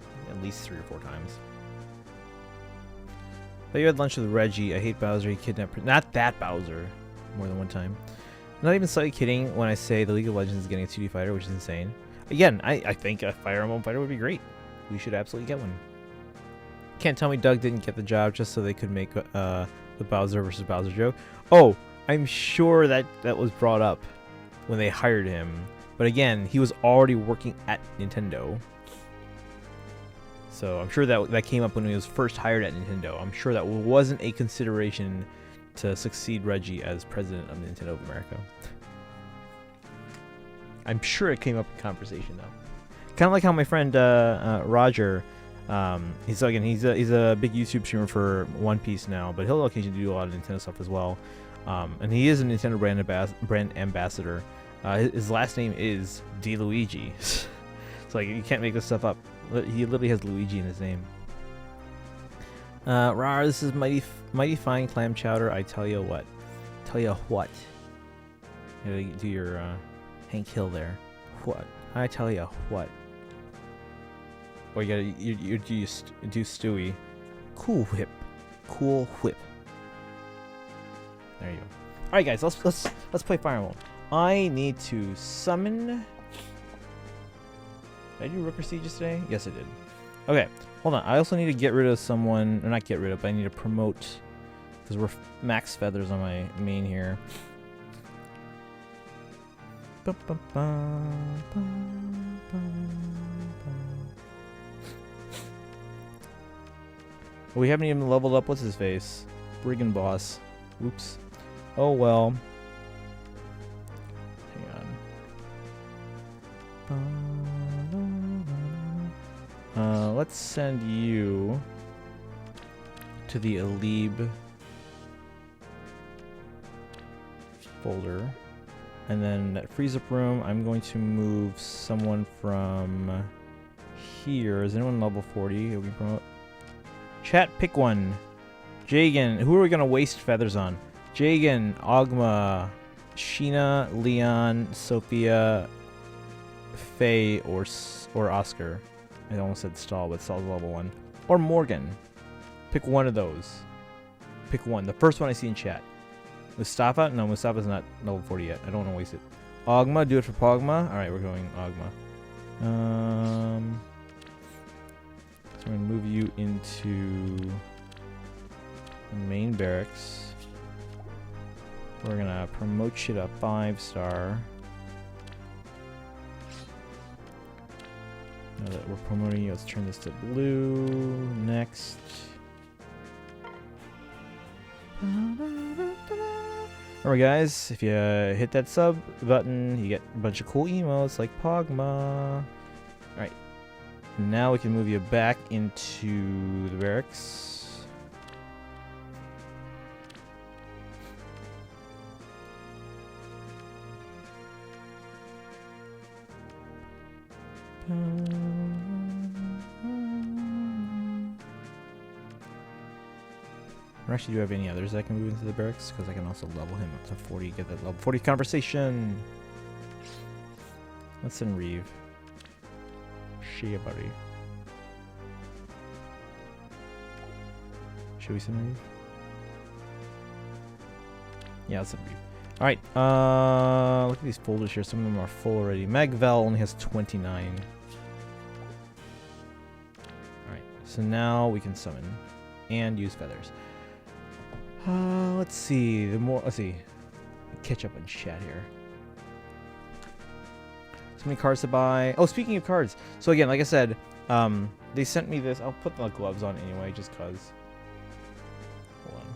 least 3 or 4 times. But you had lunch with Reggie. I hate Bowser. He kidnapped... Not that Bowser. More than one time. I'm not even slightly kidding when I say the League of Legends is getting a 2D fighter, which is insane. Again, I think a Fire Emblem fighter would be great. We should absolutely get one. Can't tell me Doug didn't get the job just so they could make the Bowser versus Bowser joke. Oh, I'm sure that was brought up when they hired him. But again, he was already working at Nintendo. So I'm sure that came up when he was first hired at Nintendo. I'm sure that wasn't a consideration to succeed Reggie as president of Nintendo of America. I'm sure it came up in conversation though. Kind of like how my friend Roger, he's a big YouTube streamer for One Piece now, but he'll occasionally do a lot of Nintendo stuff as well. And he is a Nintendo brand ambassador. His last name is DLuigi. It's like you can't make this stuff up. He literally has Luigi in his name. Rar, this is mighty fine clam chowder. I tell you what. You gotta do your Hank Hill there. What? I tell you what. Or you do Stewie. Cool Whip. There you go. All right, guys. Let's play Fire Emblem. I need to summon. Did I do Rooker Siege today? Yes, I did. Okay. Hold on, I also need to get rid of someone, or not get rid of, but I need to promote, because we're max feathers on my main here. We haven't even leveled up, what's his face? Brigand Boss. Oops. Oh well. Hang on. Let's send you to the Alib folder. And then that freeze up room, I'm going to move someone from here. Is anyone level 40 that we can promote? Chat, pick one. Jagan. Who are we going to waste feathers on? Jagan, Ogma, Sheena, Leon, Sophia, Faye, or Oscar. I almost said Stall, but Stall's level 1. Or Morgan. Pick one of those. Pick one. The first one I see in chat. Mustafa? No, Mustafa's not level 40 yet. I don't want to waste it. Ogma, do it for Pogma. Alright, we're going Ogma. So I'm going to move you into the main barracks. We're going to promote you to 5-star. Now that we're promoting you, let's turn this to blue. Next. Alright guys, if you hit that sub button, you get a bunch of cool emotes like Pogma. Alright, now we can move you back into the barracks. Or actually, do I have any others that I can move into the barracks? Because I can also level him up to 40, get that level 40 conversation. Let's send Reeve. Shia buddy. Should we send Reeve? Yeah, let's send Reeve. Alright, look at these folders here. Some of them are full already. Magvel only has 29. Alright, so now we can summon and use feathers. Let's see. Let's see. Catch up on chat here. So many cards to buy. Oh, speaking of cards. So again, like I said, they sent me this. I'll put the gloves on anyway, just cause. Hold on.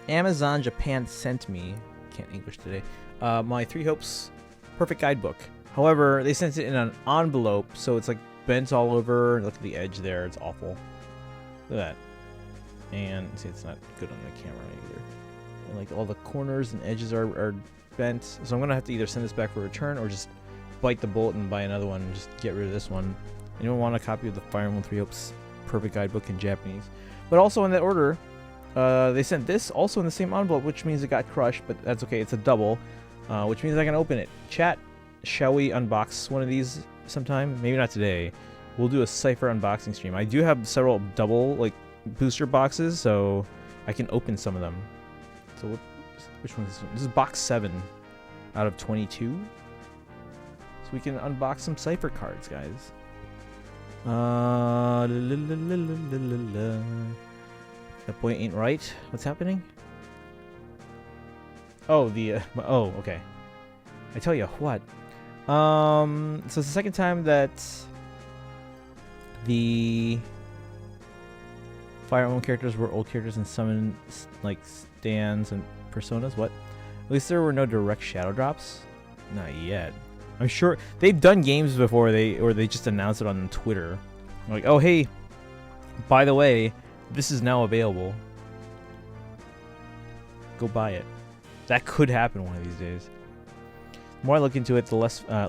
Amazon Japan sent me. Can't English today. My Three Hopes Perfect Guidebook. However, they sent it in an envelope, so it's like bent all over. Look at the edge there. It's awful. Look at that. And see, it's not good on the camera either. And like all the corners and edges are bent. So I'm gonna have to either send this back for return or just bite the bullet and buy another one and just get rid of this one. Anyone want a copy of the Fire Emblem Three Hopes Perfect Guidebook in Japanese? But also in that order, they sent this also in the same envelope, which means it got crushed, but that's okay. It's a double, which means I can open it. Chat, shall we unbox one of these sometime? Maybe not today. We'll do a Cypher unboxing stream. I do have several double like booster boxes, so I can open some of them. So which one is this one? This is box 7 out of 22. So we can unbox some Cypher cards, guys. That boy ain't right. What's happening? Oh, oh, okay. I tell you what. So it's the second time that the Fire Emblem characters were old characters and summoned like stands and personas. What? At least there were no direct shadow drops. Not yet. I'm sure they've done games before they just announced it on Twitter. Like, oh hey, by the way, this is now available. Go buy it. That could happen one of these days. The more I look into it, the less the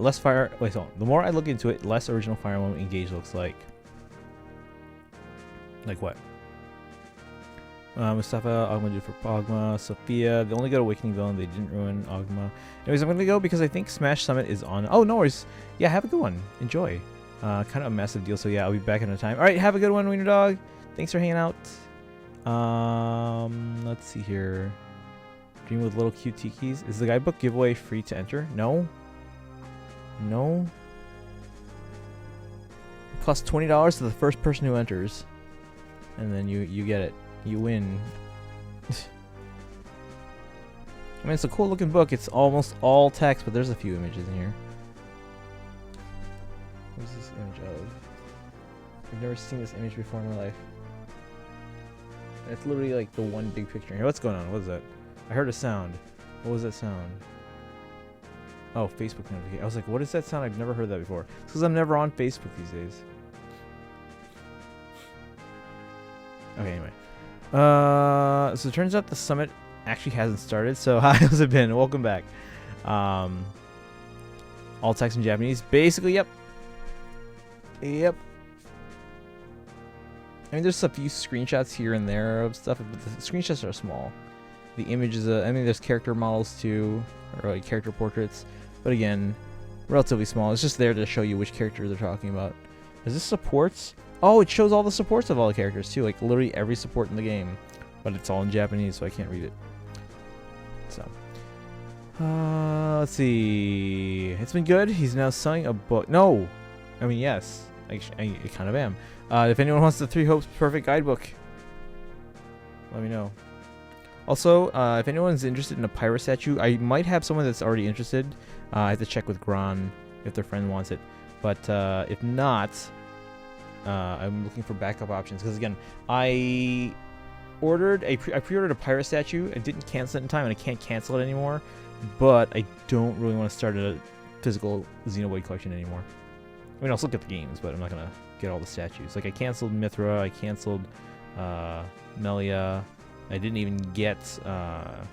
more I look into it, less original Fire Emblem Engage looks like. Like what? Mustafa, Ogma did for Pogma, Sophia. They only got Awakening Villain. They didn't ruin Ogma. Anyways, I'm going to go because I think Smash Summit is on. Oh, no worries. Yeah, have a good one. Enjoy. Kind of a massive deal, so yeah, I'll be back in a time. All right, have a good one, Wiener Dog. Thanks for hanging out. Let's see here. Dream with little cute tikis. Is the guidebook giveaway free to enter? No. No. It costs $20 to the first person who enters. And then you get it. You win. I mean, it's a cool looking book. It's almost all text, but there's a few images in here. What is this image of? I've never seen this image before in my life. It's literally like the one big picture here. What's going on? What is that? I heard a sound. What was that sound? Oh, Facebook notification. I was like, what is that sound? I've never heard that before. It's because I'm never on Facebook these days. Okay, anyway. So it turns out the summit actually hasn't started. So hi, how's it been? Welcome back. All text in Japanese. Basically, yep. Yep. I mean, there's a few screenshots here and there of stuff, but the screenshots are small. The images, I mean, there's character models too, or like character portraits. But again, relatively small. It's just there to show you which character they're talking about. Is this supports? Oh, it shows all the supports of all the characters too, like literally every support in the game. But it's all in Japanese, so I can't read it. So, let's see. It's been good. He's now selling a book. No, I mean yes, I kind of am. If anyone wants the Three Hopes Perfect Guidebook, let me know. Also, if anyone's interested in a pirate statue, I might have someone that's already interested. I have to check with Gran if their friend wants it. But if not, I'm looking for backup options. Because again, I pre-ordered a pirate statue. I didn't cancel it in time, and I can't cancel it anymore. But I don't really want to start a physical Xenoblade collection anymore. I mean, I'll still get the games, but I'm not gonna get all the statues. Like I canceled Mithra, I canceled Melia. I didn't even get well,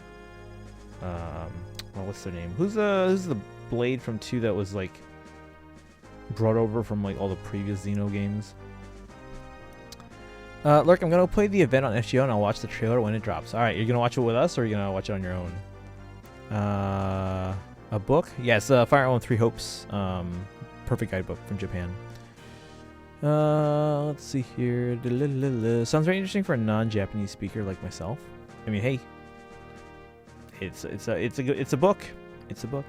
what's their name? Who's the blade from 2 that was like brought over from like all the previous Xeno games? Lurk, I'm gonna play the event on FGO and I'll watch the trailer when it drops. All right, you're gonna watch it with us, or you're gonna watch it on your own? A book? Yes, Fire Emblem Three Hopes. Perfect guidebook from Japan. Let's see here. Sounds very interesting for a non-Japanese speaker like myself. I mean, hey, it's a book. It's a book.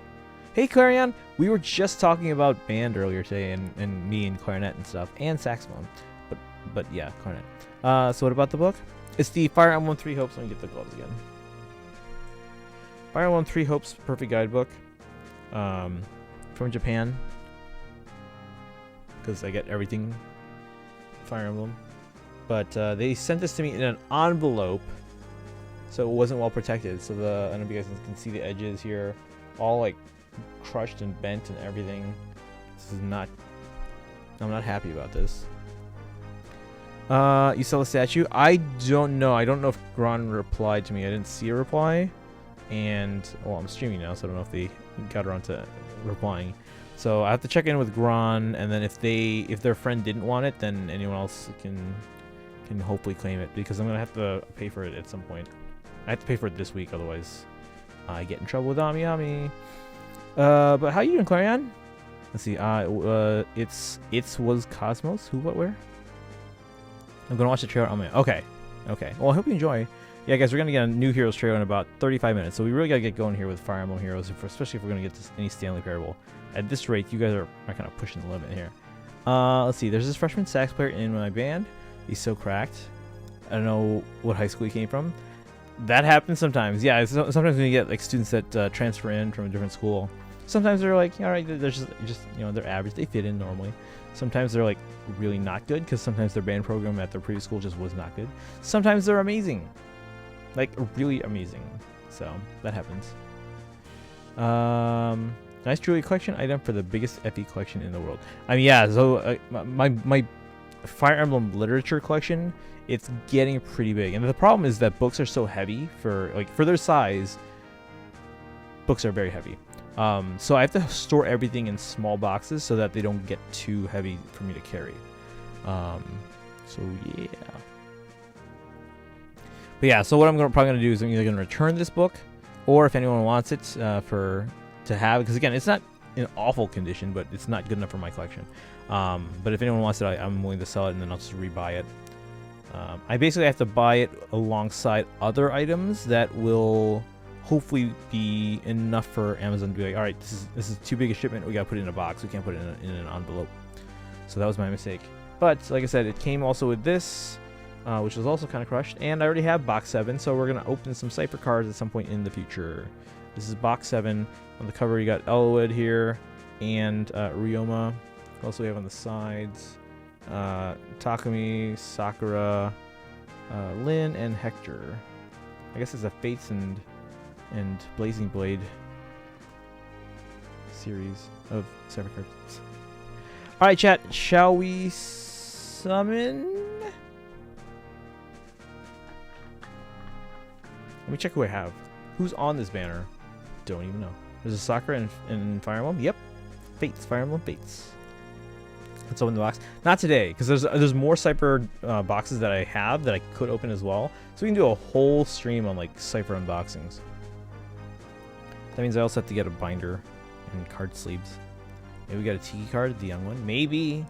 Hey, Clarion, we were just talking about band earlier today, and me and clarinet and stuff, and saxophone. But yeah, clarinet. So what about the book? It's the Fire Emblem Three Hopes. Let me get the gloves again. Fire Emblem Three Hopes Perfect Guidebook, from Japan. Because I get everything Fire Emblem. But they sent this to me in an envelope, so it wasn't well protected. So I don't know if you guys can see the edges here, all like crushed and bent and everything. This is not. I'm not happy about this. You sell a statue? I don't know. I don't know if Gron replied to me. I didn't see a reply. And well, I'm streaming now, so I don't know if they got around to replying. So I have to check in with Gron, and then if their friend didn't want it, then anyone else can hopefully claim it, because I'm gonna have to pay for it at some point. I have to pay for it this week, otherwise I get in trouble with Ami. But how you doing, Clarion? Let's see. It was Cosmos. Who, what, where? I'm gonna watch the trailer on my. Okay. Well, I hope you enjoy. Yeah, guys, we're gonna get a new Heroes trailer in about 35 minutes, so we really gotta get going here with Fire Emblem Heroes, especially if we're gonna get any Stanley parable. At this rate, you guys are kind of pushing the limit here. Let's see. There's this freshman sax player in my band. He's so cracked. I don't know what high school he came from. That happens sometimes. Yeah, sometimes when you get like students that transfer in from a different school, sometimes they're like, all right, they're just they're average. They fit in normally. Sometimes they're like really not good, because sometimes their band program at their previous school just was not good. Sometimes they're amazing, like really amazing. So that happens. Nice jewelry collection item for the biggest FE collection in the world. I mean, yeah. So my Fire Emblem literature collection, it's getting pretty big, and the problem is that books are so heavy for their size. Books are very heavy. So I have to store everything in small boxes so that they don't get too heavy for me to carry. So yeah. But yeah, so what I'm probably gonna do is I'm either gonna return this book, or if anyone wants it to have, because again, it's not in awful condition, but it's not good enough for my collection. But if anyone wants it, I'm willing to sell it, and then I'll just rebuy it. I basically have to buy it alongside other items that will hopefully be enough for Amazon to be like, all right, this is too big a shipment. We gotta put it in a box. We can't put it in an envelope. So that was my mistake. But like I said, it came also with this, which was also kind of crushed, and I already have box 7, so we're gonna open some Cypher cards at some point in the future. This is box 7. On the cover, you got Elwood here and Ryoma. Also, we have on the sides Takumi, Sakura, Lin, and Hector. I guess it's a Fates and Blazing Blade series of Cypher cards. All right, chat. Shall we summon? Let me check who I have. Who's on this banner? Don't even know. There's a Sakura in Fire Emblem. Yep. Fates. Fire Emblem Fates. Let's open the box. Not today, because there's more Cypher boxes that I have that I could open as well. So we can do a whole stream on like Cypher unboxings. That means I also have to get a binder and card sleeves. Maybe we got a Tiki card, the young one. Maybe.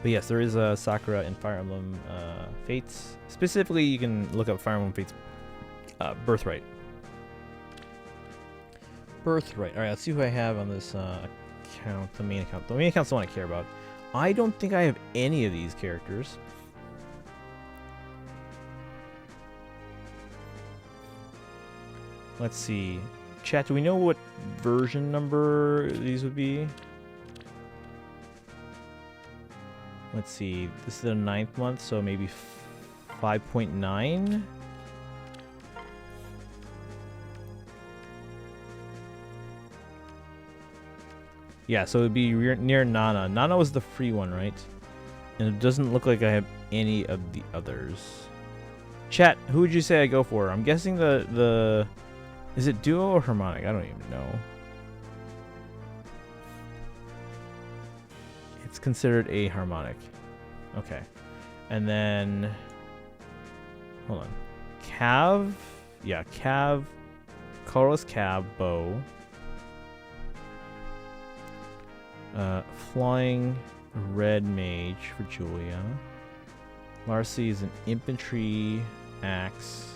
But yes, there is a Sakura in Fire Emblem Fates. Specifically, you can look up Fire Emblem Fates Birthright. All right, let's see who I have on this account, the main account. The main account's the one I care about. I don't think I have any of these characters. Let's see. Chat, do we know what version number these would be? Let's see. This is the 9th month, so maybe 5.9. Yeah, so it would be near Nana. Nana was the free one, right? And it doesn't look like I have any of the others. Chat, who would you say I go for? I'm guessing the... Is it duo or harmonic? I don't even know. It's considered a harmonic. Okay. And then... Hold on. Cav? Yeah, Cav. Colorless Cav, bow. Flying red mage for Julia. Larcy is an infantry axe.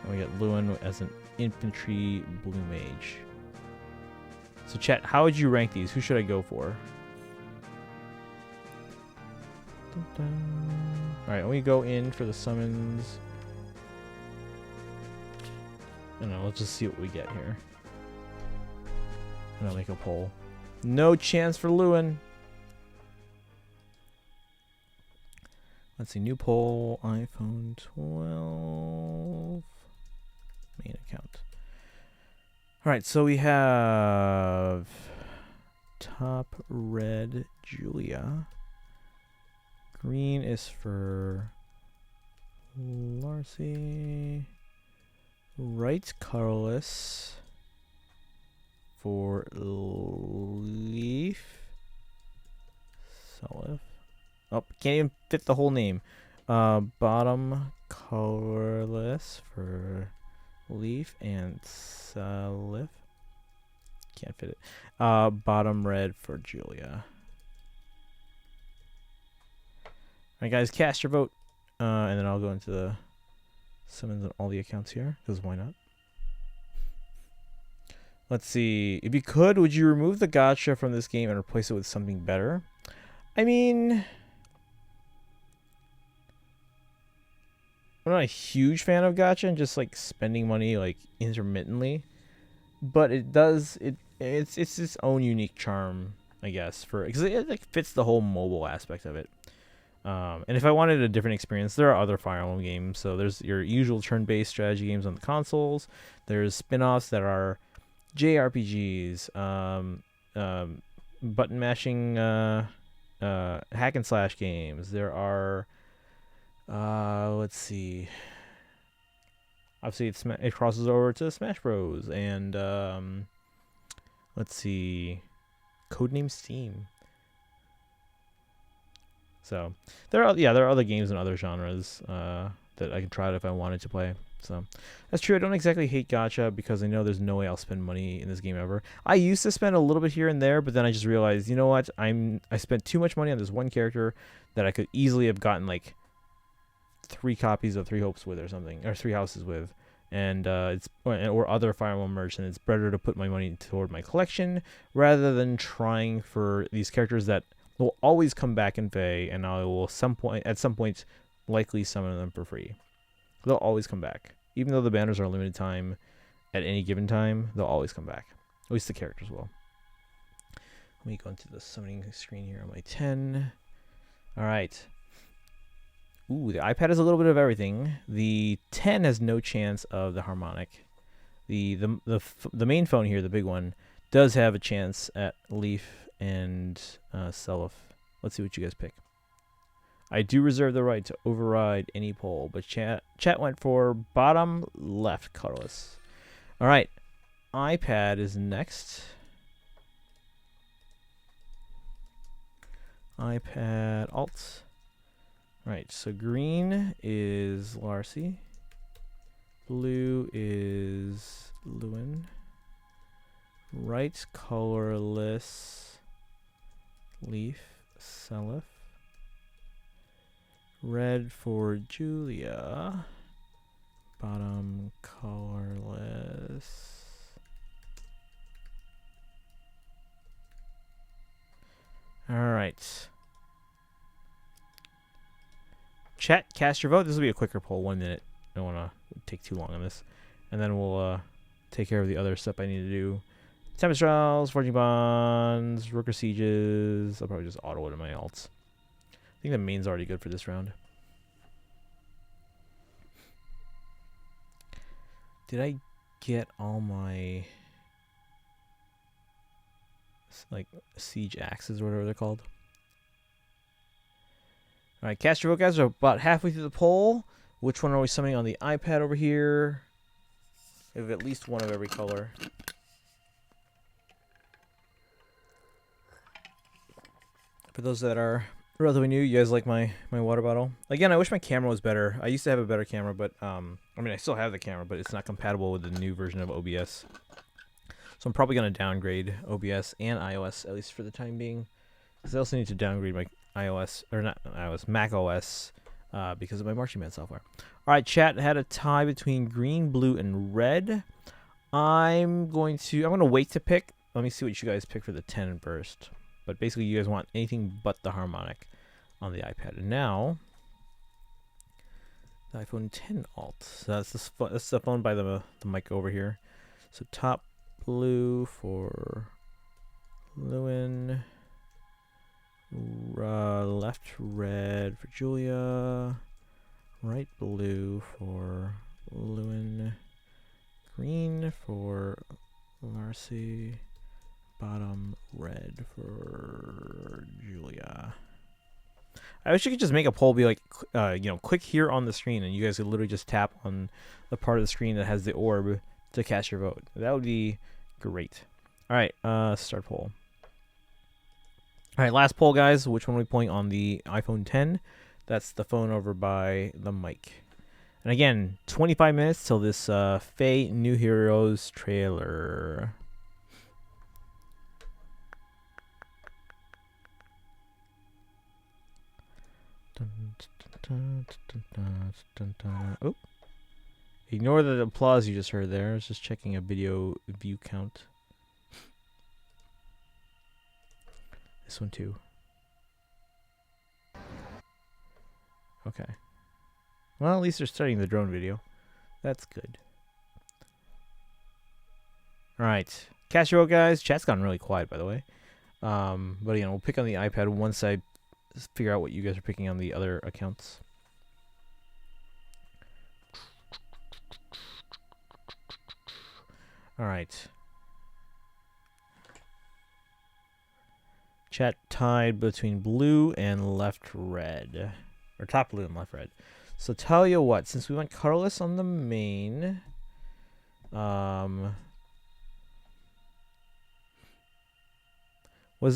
And we got Lewin as an infantry blue mage. So chat, how would you rank these? Who should I go for? Alright, we go in for the summons. I don't know, let's just see what we get here. And I'll make a poll. No chance for Lewin. Let's see, new poll, iPhone 12. Main account. Alright, so we have top red Julia. Green is for Larcy. Right colorless for Leaf. Salif. Oh, can't even fit the whole name. Bottom colorless for Leaf and Salif. Can't fit it. Bottom red for Julia. Alright guys, cast your vote. And then I'll go into the summons on all the accounts here, because why not? Let's see. If you could, would you remove the gacha from this game and replace it with something better? I mean, I'm not a huge fan of gacha and just like spending money like intermittently, but it does it's its own unique charm, I guess, for because it like fits the whole mobile aspect of it. And if I wanted a different experience, there are other Fire Emblem games. So there's your usual turn-based strategy games on the consoles. There's spin-offs that are JRPGs, button mashing, hack and slash games. There are, let's see. Obviously, it crosses over to Smash Bros. And let's see, Codename Steam. So there are other games in other genres that I can try it if I wanted to play. So that's true. I don't exactly hate gacha because I know there's no way I'll spend money in this game ever. I used to spend a little bit here and there, but then I just realized, you know what? I spent too much money on this one character that I could easily have gotten like 3 copies of 3 Hopes with or something, or 3 Houses with, and or other Fire Emblem merch, and it's better to put my money toward my collection rather than trying for these characters that will always come back in Fae, and I will at some point likely summon them for free. They'll always come back. Even though the banners are limited time at any given time, they'll always come back. At least the characters will. Let me go into the summoning screen here on my 10. Alright. Ooh, the iPad has a little bit of everything. The 10 has no chance of the harmonic. The main phone here, the big one, does have a chance at Leaf and Self. Let's see what you guys pick. I do reserve the right to override any poll, but chat went for bottom left colorless. All right, iPad is next. iPad alt. Right, so green is Larcy. Blue is Lewin. Right colorless Leaf, Self. Red for Julia. Bottom colorless. Alright. Chat, cast your vote. This will be a quicker poll, 1 minute. I don't want to take too long on this. And then we'll take care of the other stuff I need to do. Tempest Trials, Forging Bonds, Rooker Sieges. I'll probably just auto it in my alts. think the main's already good for this round. Did I get all my like siege axes or whatever they're called? All right, cast your vote, guys. We're about halfway through the poll. Which one are we summoning on the iPad over here? We have at least one of every color. For those that are relatively new, you guys like my water bottle. Again, I wish my camera was better. I used to have a better camera, but I mean, I still have the camera, but it's not compatible with the new version of OBS. So I'm probably going to downgrade OBS and iOS, at least for the time being. Because I also need to downgrade my iOS, or not iOS, Mac OS, because of my marching band software. All right, chat had a tie between green, blue, and red. I'm going to wait to pick. Let me see what you guys pick for the 10 first. But basically, you guys want anything but the harmonic on the iPad. And now, the iPhone 10 alt. So that's the phone by the mic over here. So top blue for Lewin. Left red for Julia. Right blue for Lewin. Green for Larcy. Bottom red for Julia. I wish you could just make a poll be like, click here on the screen, and you guys could literally just tap on the part of the screen that has the orb to cast your vote. That would be great. All right, start poll. All right, last poll, guys. Which one are we pulling on the iPhone 10? That's the phone over by the mic. And again, 25 minutes till this FEH New Heroes trailer. Oh, ignore the applause you just heard there. I was just checking a video view count. This one too. Okay. Well, at least they're starting the drone video. That's good. All right, cast your vote, guys. Chat's gotten really quiet, by the way. But we'll pick on the iPad once I figure out what you guys are picking on the other accounts. All right. Chat tied between blue and left red. Or top blue and left red. So tell you what, since we went colorless on the main, was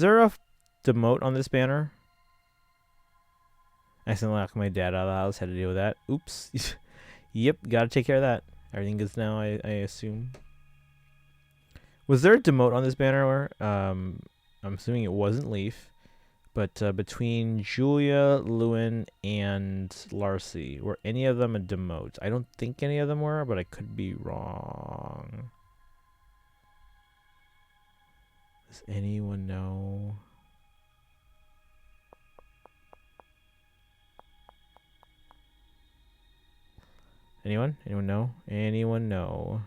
there a demote on this banner? I accidentally locked my dad out of the house. Had to deal with that. Oops. Yep, gotta take care of that. Everything good now, I assume. Was there a demote on this banner? I'm assuming it wasn't Leaf. But between Julia, Lewin, and Larcy, were any of them a demote? I don't think any of them were, but I could be wrong. Does anyone know? Anyone? Anyone know? Anyone know?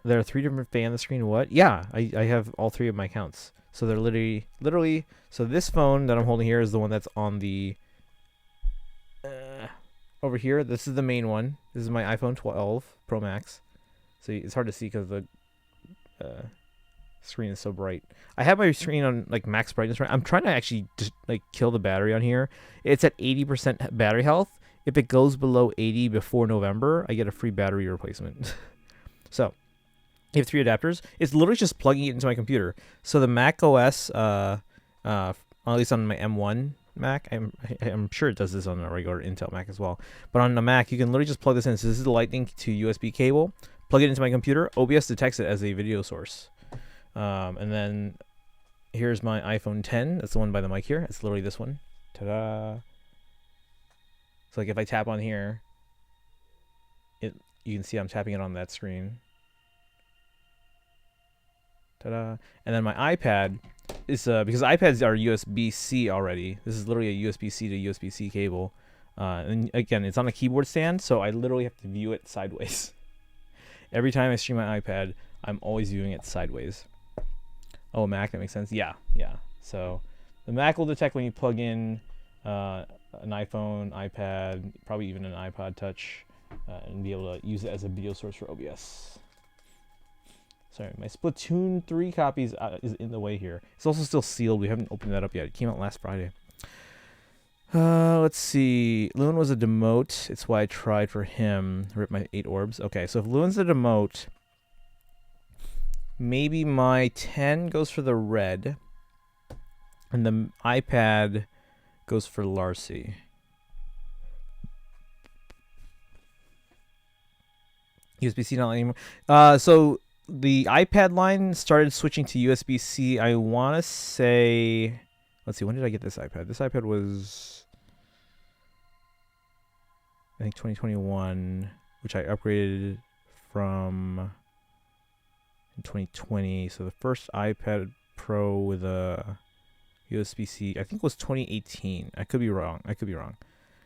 There are 3 different FEH on the screen. What? Yeah, I have all 3 of my accounts. So they're literally. So this phone that I'm holding here is the one that's on the over here. This is the main one. This is my iPhone 12 Pro Max. So it's hard to see because the screen is so bright. I have my screen on like max brightness. Right. I'm trying to actually just like kill the battery on here. It's at 80% battery health. If it goes below 80 before November, I get a free battery replacement. So, you have 3 adapters. It's literally just plugging it into my computer. So the Mac OS, at least on my M1 Mac, I'm sure it does this on a regular Intel Mac as well. But on the Mac, you can literally just plug this in. So this is the Lightning to USB cable. Plug it into my computer. OBS detects it as a video source. And then here's my iPhone 10. That's the one by the mic here. It's literally this one. Ta-da! So like if I tap on here, you can see I'm tapping it on that screen. Ta-da. And then my iPad is, because iPads are USB-C already. This is literally a USB-C to USB-C cable. And again, it's on a keyboard stand, so I literally have to view it sideways. Every time I stream my iPad, I'm always viewing it sideways. Oh, Mac, that makes sense. Yeah. So the Mac will detect when you plug in an iPhone, iPad, probably even an iPod Touch, and be able to use it as a video source for OBS. Sorry, my Splatoon 3 copies is in the way here. It's also still sealed. We haven't opened that up yet. It came out last Friday. Let's see. Lewin was a demote. It's why I tried for him. Rip my 8 orbs. Okay, so if Lewin's a demote, maybe my 10 goes for the red, and the iPad goes for Larcy. USB-C not anymore. So the iPad line started switching to USB-C. I want to say, let's see, when did I get this iPad? This iPad was, I think, 2021, which I upgraded from in 2020. So the first iPad Pro with a USB-C, I think, was 2018. I could be wrong.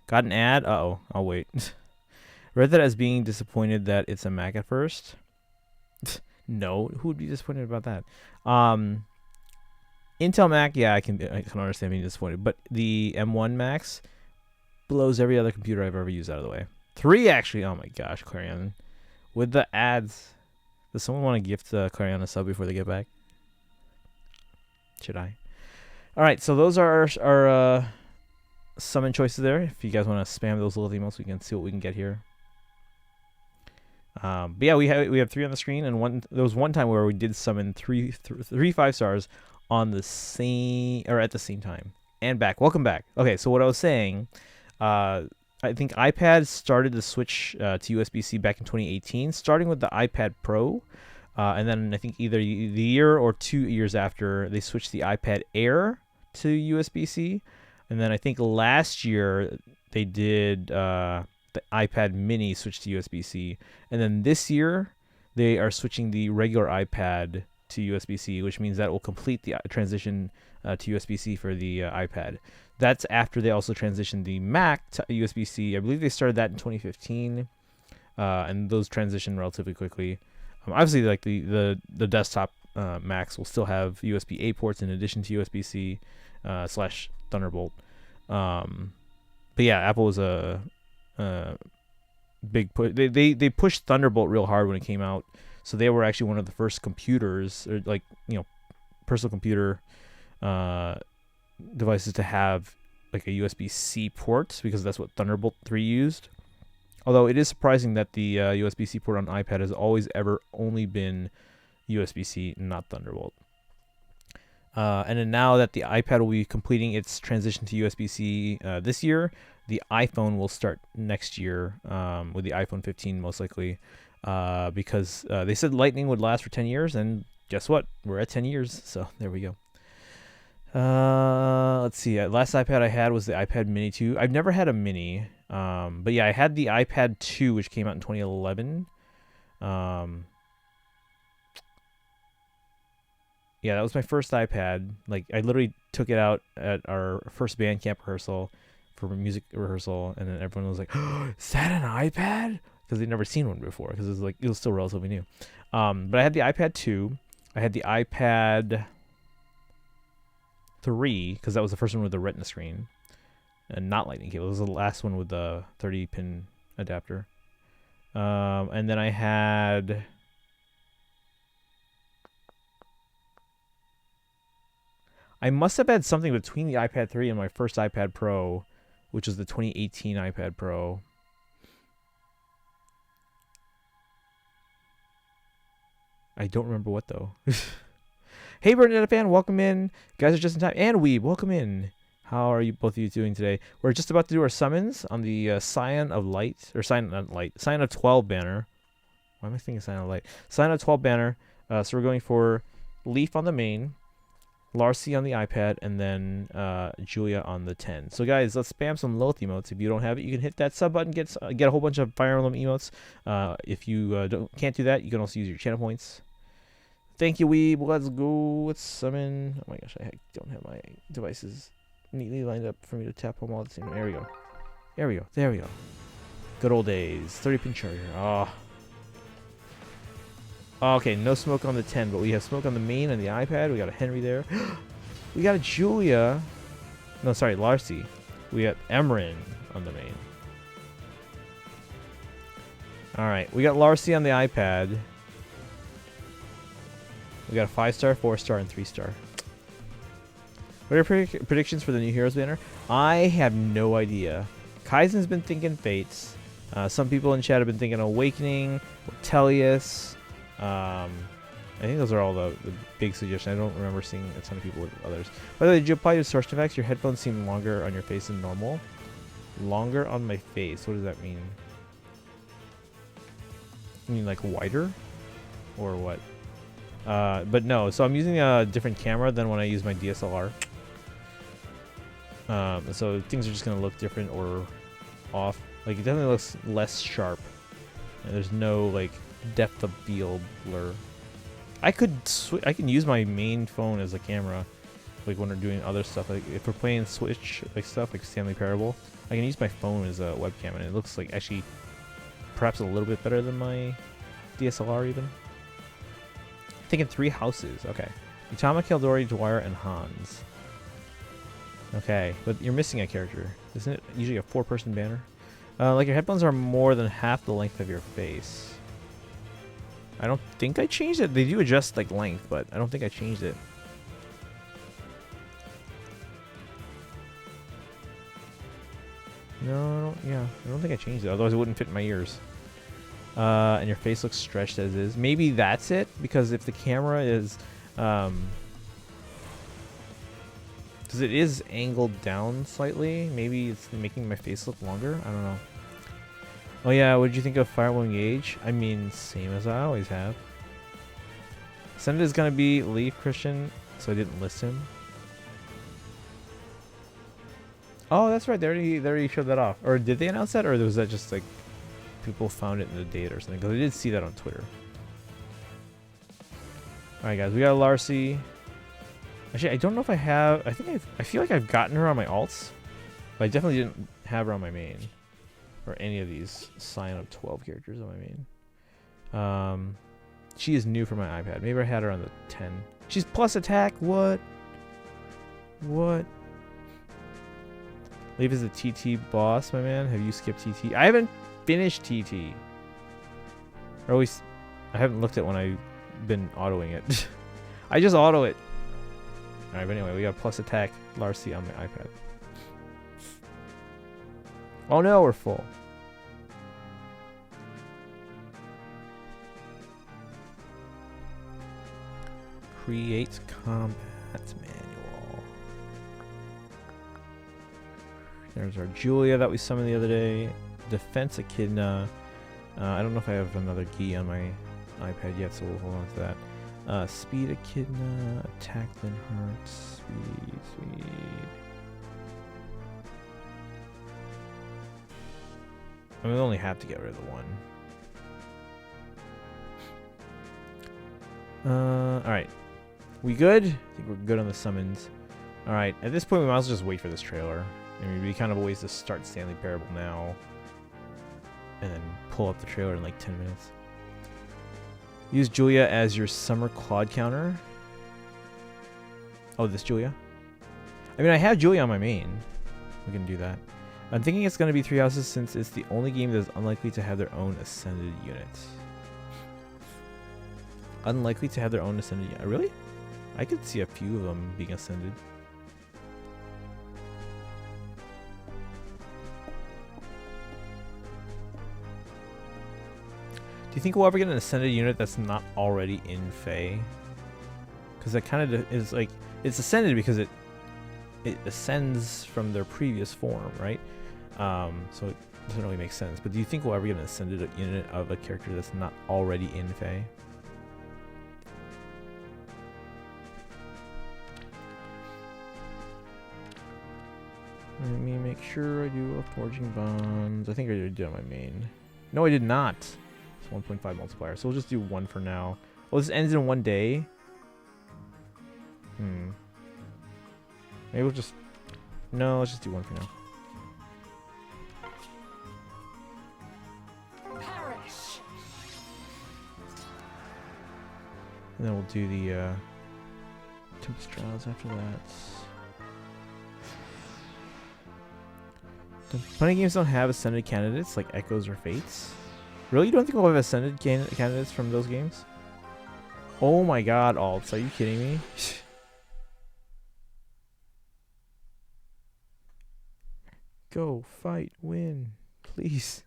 Got an ad? Uh-oh. I'll wait. Read that as being disappointed that it's a Mac at first. No, who would be disappointed about that? Intel Mac, yeah, I can understand being disappointed, but the M1 Max blows every other computer I've ever used out of the way. 3 actually. Oh my gosh, Clarion, with the ads. Does someone want to gift Clarion a sub before they get back? Should I? All right, so those are our summon choices there. If you guys want to spam those little emails, we can see what we can get here. But yeah, we have 3 on the screen, and there was one time where we did summon three 5-stars on the same at the same time. And back, welcome back. Okay, so what I was saying, I think iPad started to switch to USB-C back in 2018, starting with the iPad Pro, and then I think either the year or 2 years after they switched the iPad Air to USB-C, and then I think last year they did the iPad Mini switch to USB-C, and then this year they are switching the regular iPad to USB-C, which means that will complete the transition to USB-C for the iPad. That's after they also transitioned the Mac to USB-C. I believe they started that in 2015, and those transition relatively quickly. Obviously, like the desktop Macs will still have USB-A ports in addition to USB-C / Thunderbolt. But yeah, Apple was a big push. They pushed Thunderbolt real hard when it came out, so they were actually one of the first computers, or personal computer devices to have like a USB-C port, because that's what Thunderbolt 3 used. Although it is surprising that the USB-C port on iPad has always ever only been USB-C, not Thunderbolt. And then now that the iPad will be completing its transition to USB-C this year, the iPhone will start next year with the iPhone 15 most likely, because they said Lightning would last for 10 years, and guess what? We're at 10 years, so there we go. Let's see. Last iPad I had was the iPad Mini 2. I've never had a Mini, but yeah, I had the iPad 2, which came out in 2011. Yeah, that was my first iPad. Like, I literally took it out at our first band camp rehearsal for music rehearsal, and then everyone was like, oh, is that an iPad? Because they'd never seen one before, because it was still relatively new. But I had the iPad 2. I had the iPad 3, because that was the first one with the Retina screen and not lightning cable. It was the last one with the 30-pin adapter. And then I had... I must have had something between the iPad 3 and my first iPad Pro, which was the 2018 iPad Pro. I don't remember what, though. Hey, Bernadette fan, welcome in. You guys are just in time. And Weeb, welcome in. How are you both of you doing today? We're just about to do our summons on the Scion of 12 banner. Why am I thinking Scion of Light? Scion of 12 banner. So we're going for Leaf on the main, Larcy on the iPad, and then Julia on the 10. So guys, let's spam some Lilith emotes. If you don't have it, you can hit that sub button, get a whole bunch of Fire Emblem emotes. If you can't do that, you can also use your channel points. Thank you, Weeb. Let's go. Let's summon. Oh my gosh, I don't have my devices neatly lined up for me to tap home all the same. There we go. There we go. There we go. Good old days. 30-pin charger. Oh. Oh, okay, no smoke on the 10, but we have smoke on the main and the iPad. We got a Henry there. We got a Julia. No, sorry, Larcy. We got Emran on the main. Alright, we got Larcy on the iPad. We got a 5-star, 4-star, and 3-star. What are your predictions for the new Heroes banner? I have no idea. Kaizen's been thinking Fates. Some people in chat have been thinking Awakening, or Tellius. I think those are all the big suggestions. I don't remember seeing a ton of people with others. By the way, did you apply your source effects? Your headphones seem longer on your face than normal. Longer on my face. What does that mean? You mean like wider? Or what? But no, so I'm using a different camera than when I use my DSLR. So things are just going to look different or off. Like, it definitely looks less sharp. And there's no, like, depth of field blur. I can use my main phone as a camera, like when we're doing other stuff. Like if we're playing Switch like stuff, like Stanley Parable, I can use my phone as a webcam, and it looks like actually perhaps a little bit better than my DSLR even. Thinking 3 houses. Okay, Utama, Kaldori, Dwyer, and Hans. Okay, but you're missing a character. Isn't it usually a 4-person banner? Like your headphones are more than half the length of your face. I don't think I changed it. They do adjust like length, but I don't think I changed it. No, I don't think I changed it. Otherwise, it wouldn't fit in my ears. And your face looks stretched as is. Maybe that's it, because if the camera is, because it is angled down slightly, maybe it's making my face look longer. I don't know. Oh yeah, what did you think of Firewall Engage? I mean, same as I always have. Senate is gonna be Leaf Christian, so I didn't list him. Oh, that's right. They already showed that off. Or did they announce that, or was that just like people found it in the data or something? Because I did see that on Twitter. All right, guys, we got a Larcy. Actually, I don't know if I have. I feel like I've gotten her on my alts, but I definitely didn't have her on my main. Or any of these sign up 12 characters on my main. She is new for my iPad. Maybe I had her on the 10. She's plus attack. What? Leave is a TT boss, my man. Have you skipped TT? I haven't finished TT. Or always, I haven't looked at when I've been autoing it. I just auto it. All right, but anyway, we got plus attack Larcy on my iPad. Oh no, we're full. Create combat manual. There's our Julia that we summoned the other day. Defense Echidna. I don't know if I have another Gi on my iPad yet, so we'll hold on to that. Speed Echidna. Attack Linhart. Speed. I mean, we only have to get rid of the one. Alright. We good? I think we're good on the summons. Alright, at this point we might as well just wait for this trailer. I mean, it'd be kind of a waste to start Stanley Parable now. And then pull up the trailer in like 10 minutes. Use Julia as your summer quad counter. Oh, this Julia? I mean, I have Julia on my main. We can do that. I'm thinking it's going to be 3 houses since it's the only game that is unlikely to have their own ascended units. Unlikely to have their own ascended unit. Really? I could see a few of them being ascended. Do you think we'll ever get an ascended unit that's not already in Fae? Because that kind of is like, it's ascended because it ascends from their previous form, right? So it doesn't really make sense. But do you think we'll ever get an ascended unit of a character that's not already in Fae? Let me make sure I do a Forging Bonds. I think I did it on my main. No, I did not. It's 1.5 multiplier. So we'll just do 1 for now. Well, this ends in 1 day. Maybe we'll just... No, let's just do 1 for now. And then we'll do the Tempest Trials after that. Funny games don't have ascended candidates like Echoes or Fates. Really? You don't think we'll have ascended candidates from those games? Oh my god, Alts. Are you kidding me? Go, fight, win. Please.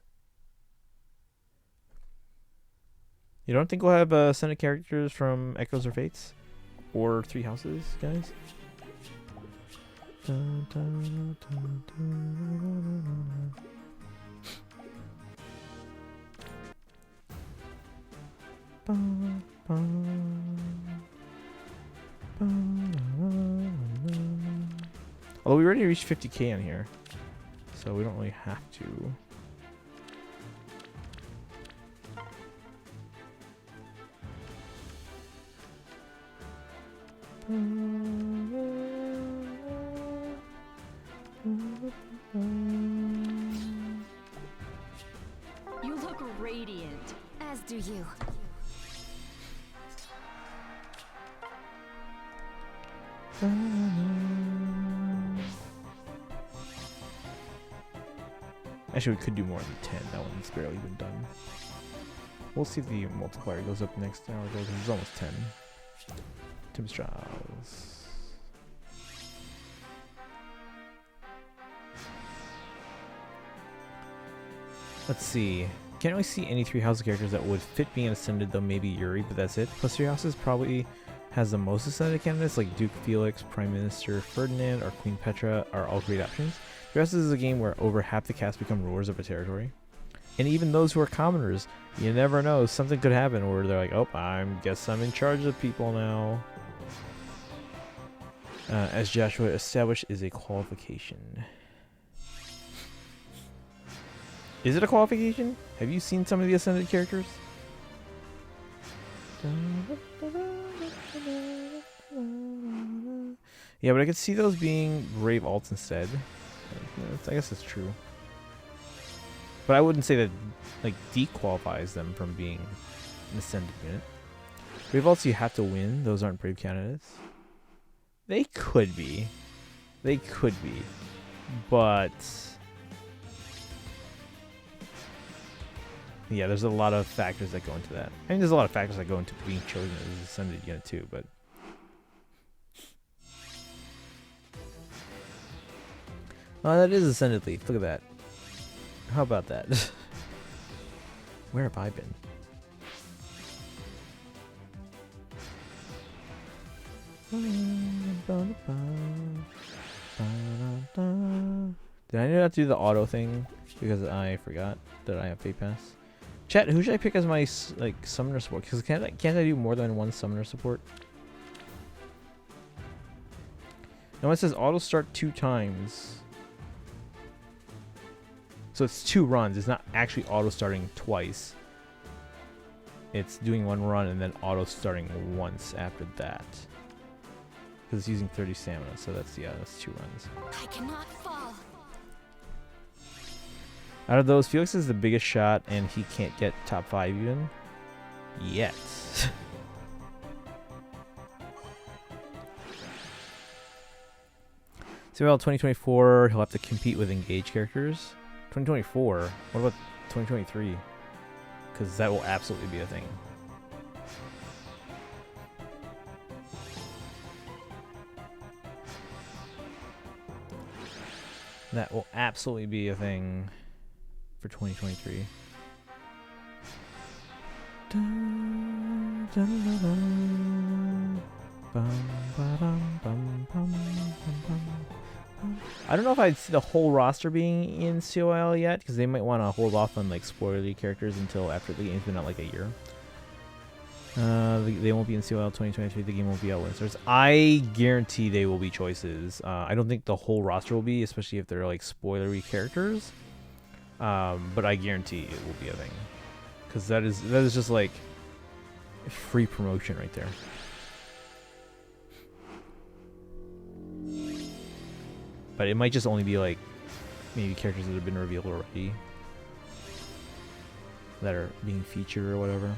You don't think we'll have ascended characters from Echoes or Fates? Or Three Houses, guys? Dun, dun, dun, dun, dun, dun. Although we already reached 50k on here, so we don't really have to. You look radiant. As do you. Actually, we could do more than 10. That one's barely been done. We'll see if the multiplier goes up next hour, because it's almost 10. Tempest Trials. Let's see. Can't really see any Three Houses characters that would fit being ascended, though maybe Yuri, but that's it. Plus Three Houses probably has the most ascended candidates, like Duke Felix, Prime Minister Ferdinand, or Queen Petra are all great options. Three Houses is a game where over half the cast become rulers of a territory. And even those who are commoners, you never know, something could happen where they're like, oh, guess I'm in charge of people now. As Joshua established, is a qualification. Is it a qualification? Have you seen some of the ascended characters? Yeah, but I could see those being brave alts instead. I guess that's true. But I wouldn't say that like dequalifies them from being an ascended unit. Brave alts you have to win. Those aren't brave candidates. They could be. They could be. But yeah, there's a lot of factors that go into that. I mean, there's a lot of factors that go into being chosen as an ascended unit too, but oh, that is Ascended Leaf. Look at that. How about that? Where have I been? Did I not do the auto thing because I forgot that I have Fate Pass? Chat, who should I pick as my like summoner support? Because can't I do more than one summoner support? No, it says auto start 2 times. So it's 2 runs. It's not actually auto starting twice. It's doing 1 run and then auto starting once after that. Because it's using 30 stamina, so that's 2 runs. I cannot fall. Out of those, Felix is the biggest shot, and he can't get top 5 even yet. So, well, 2024, he'll have to compete with engaged characters. 2024. What about 2023? Because that will absolutely be a thing. That will absolutely be a thing for 2023. I don't know if I'd see the whole roster being in COL yet, because they might want to hold off on like spoilery characters until after the game's been out like a year. They won't be in COL 2023. The game won't be out when it starts. I guarantee they will be choices. I don't think the whole roster will be, especially if they're like spoilery characters. But I guarantee it will be a thing, because that is just like free promotion right there. But it might just only be like maybe characters that have been revealed already that are being featured or whatever.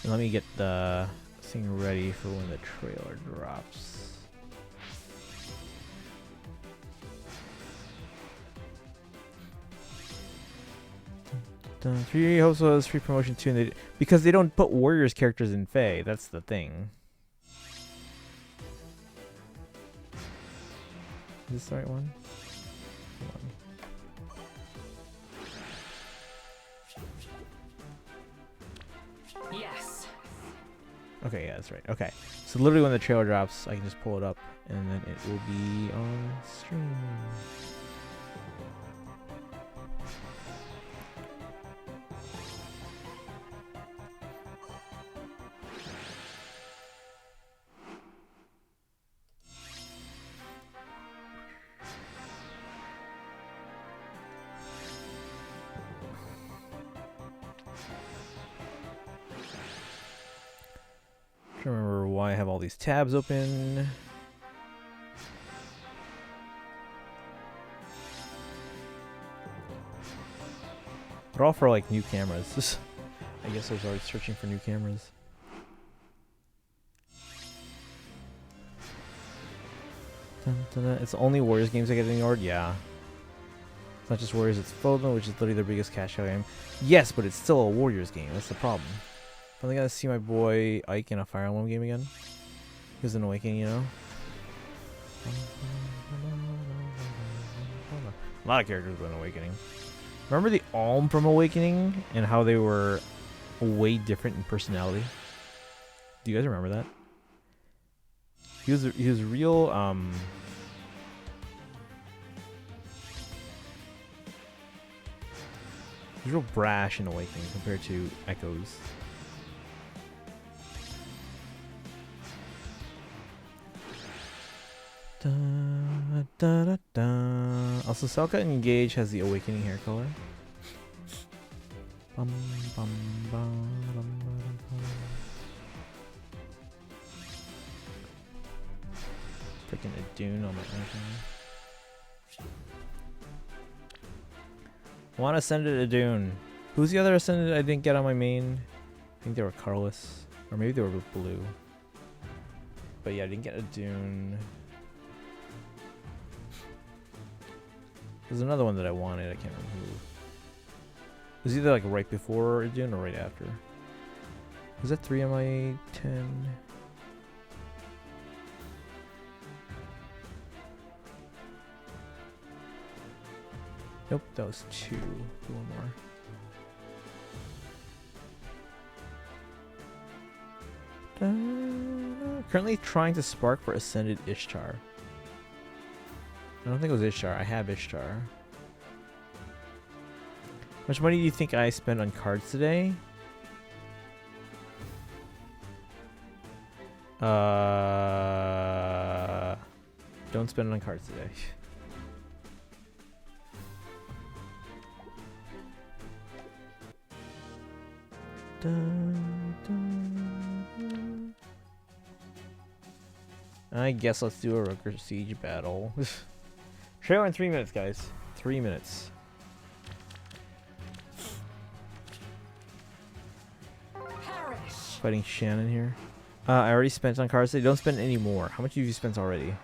And let me get the thing ready for when the trailer drops. Free also has free promotion too, and because they don't put Warriors characters in FEH. That's the thing. Is this the right one? Hold on. Yes. Okay, yeah, that's right. Okay, so literally when the trailer drops, I can just pull it up, and then it will be on stream. I don't remember why I have all these tabs open. They're all for like new cameras. I guess I was already searching for new cameras. Dun, dun, dun. It's only Warriors games I get ignored? Yeah. It's not just Warriors, it's Photon, which is literally their biggest cash out game. Yes, but it's still a Warriors game. That's the problem. Finally got to see my boy Ike in a Fire Emblem game again. He was an Awakening, you know? A lot of characters were in Awakening. Remember the Alm from Awakening and how they were way different in personality? Do you guys remember that? He was real he was real brash in Awakening compared to Echoes. Da, da, da, da. Also, Selka Engage has the Awakening hair color. Bum, bum, bum, bum, bum, bum. Freaking a Dune on my iPhone. I want to send it a Dune. Who's the other Ascended I didn't get on my main? I think they were Carlos. Or maybe they were with Blue. But yeah, I didn't get a Dune. There's another one that I wanted, I can't remember who. It was either like right before a Dune or right after. Was that 3 MIA 10? Nope, that was 2. Do one more. Currently trying to spark for Ascended Ishtar. I don't think it was Ishtar. I have Ishtar. How much money do you think I spent on cards today? Don't spend it on cards today. Dun, dun, dun. I guess let's do a Rooker Siege battle. Trailer in 3 minutes, guys. 3 minutes. Perish. Fighting Shannon here. I already spent on cards today. Don't spend any more. How much have you spent already?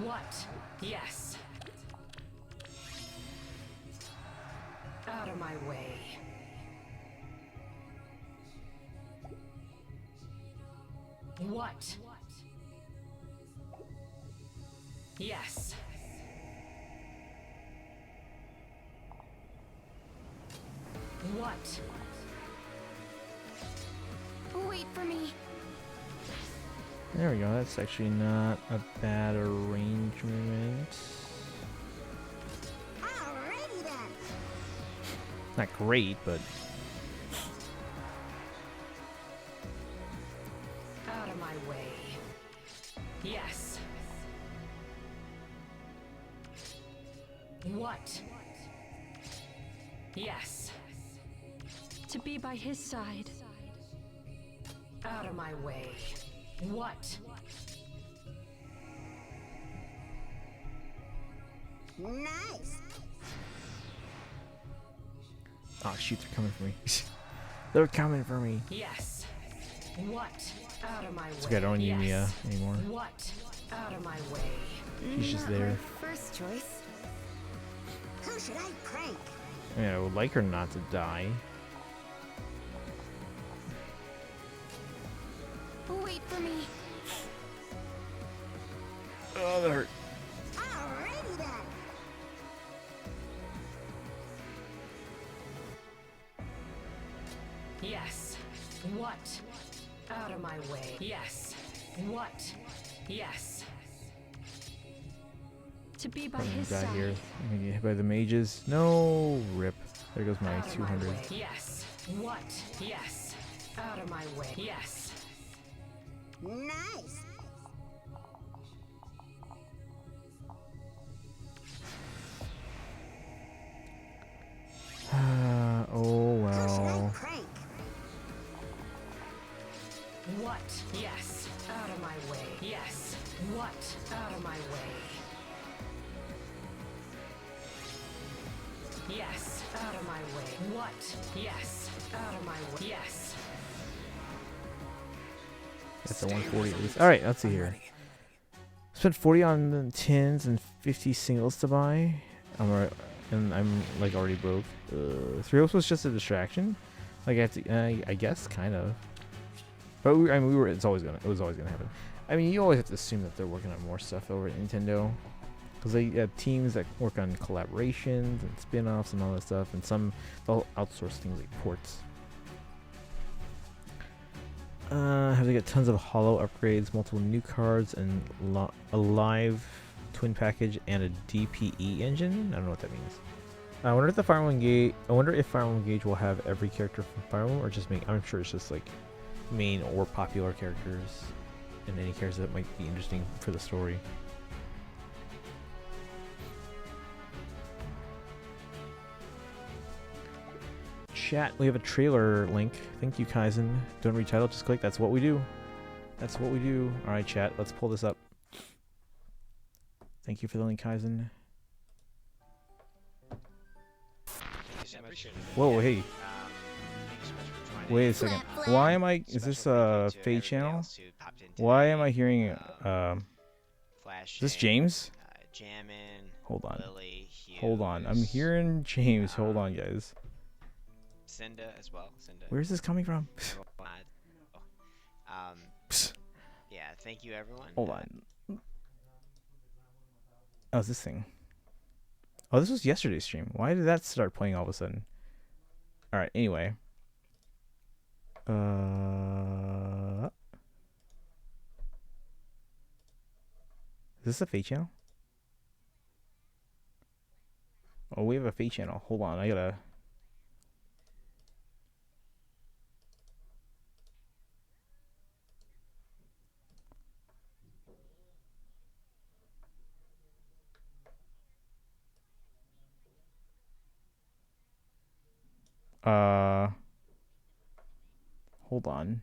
What? Yes. Out of my way. What? Yes. What? Wait for me. There we go. That's actually not a bad arrangement. Alrighty then. Not great, but Out of my way. Yes. What? Yes. To be by his side. Out of my way. What? Nice. Oh shoot, they're coming for me. They're coming for me. Yes. What? Out of my way. It's okay, I don't need Mia anymore. What? Out of my way. She's just Not there. my first choice. Who should I prank? I mean, I would like her not to die. Wait for me. Oh, that hurt. Alrighty then. Yes. What? Out of my way. Yes. What? Yes. To be by What his do we got side. here? I'm gonna get hit by the mages. No, rip. There goes my Out of 200. way. Yes. What? Yes. Out of my way. Yes. Nice. Oh Who should I well. prank? What? Yes. Out of my way. Yes. What? Out of my way. Yes. Out of my way. What? Yes. Out of my way. Yes. That's a 140 at least. Alright, let's see here. Spent 40 on the tins and 50 singles to buy. And I'm like already broke. Three hopes was just a distraction. Like I had to, I guess kind of. But I mean, it was always gonna happen. I mean, you always have to assume that they're working on more stuff over at Nintendo, because they have teams that work on collaborations and spin-offs and all that stuff, and some they'll outsource things like ports. Have to get tons of hollow upgrades, multiple new cards, and a live twin package and a DPE engine. I don't know what that means. I wonder if the Fire Emblem Engage. I wonder if Fire Emblem Engage will have every character from Fire Emblem, or just make. I'm sure it's just like main or popular characters, and any characters that might be interesting for the story. Chat, we have a trailer link. Thank you, Kaizen. Don't read title, just click. That's what we do. That's what we do. All right, chat, let's pull this up. Thank you for the link, Kaizen. Whoa, hey. Wait a second. Why am I? Is this a Fade channel? Why am I hearing? Is this James? Hold on. Hold on. I'm hearing James. Hold on, guys. Cinda as well. Cinda. Where's this coming from? Yeah, thank you everyone. Hold on. Oh, it's this thing. Oh, this was yesterday's stream. Why did that start playing all of a sudden? Alright, anyway. Is this a Fate channel? Oh, we have a Fate channel. Hold on, I gotta... Hold on.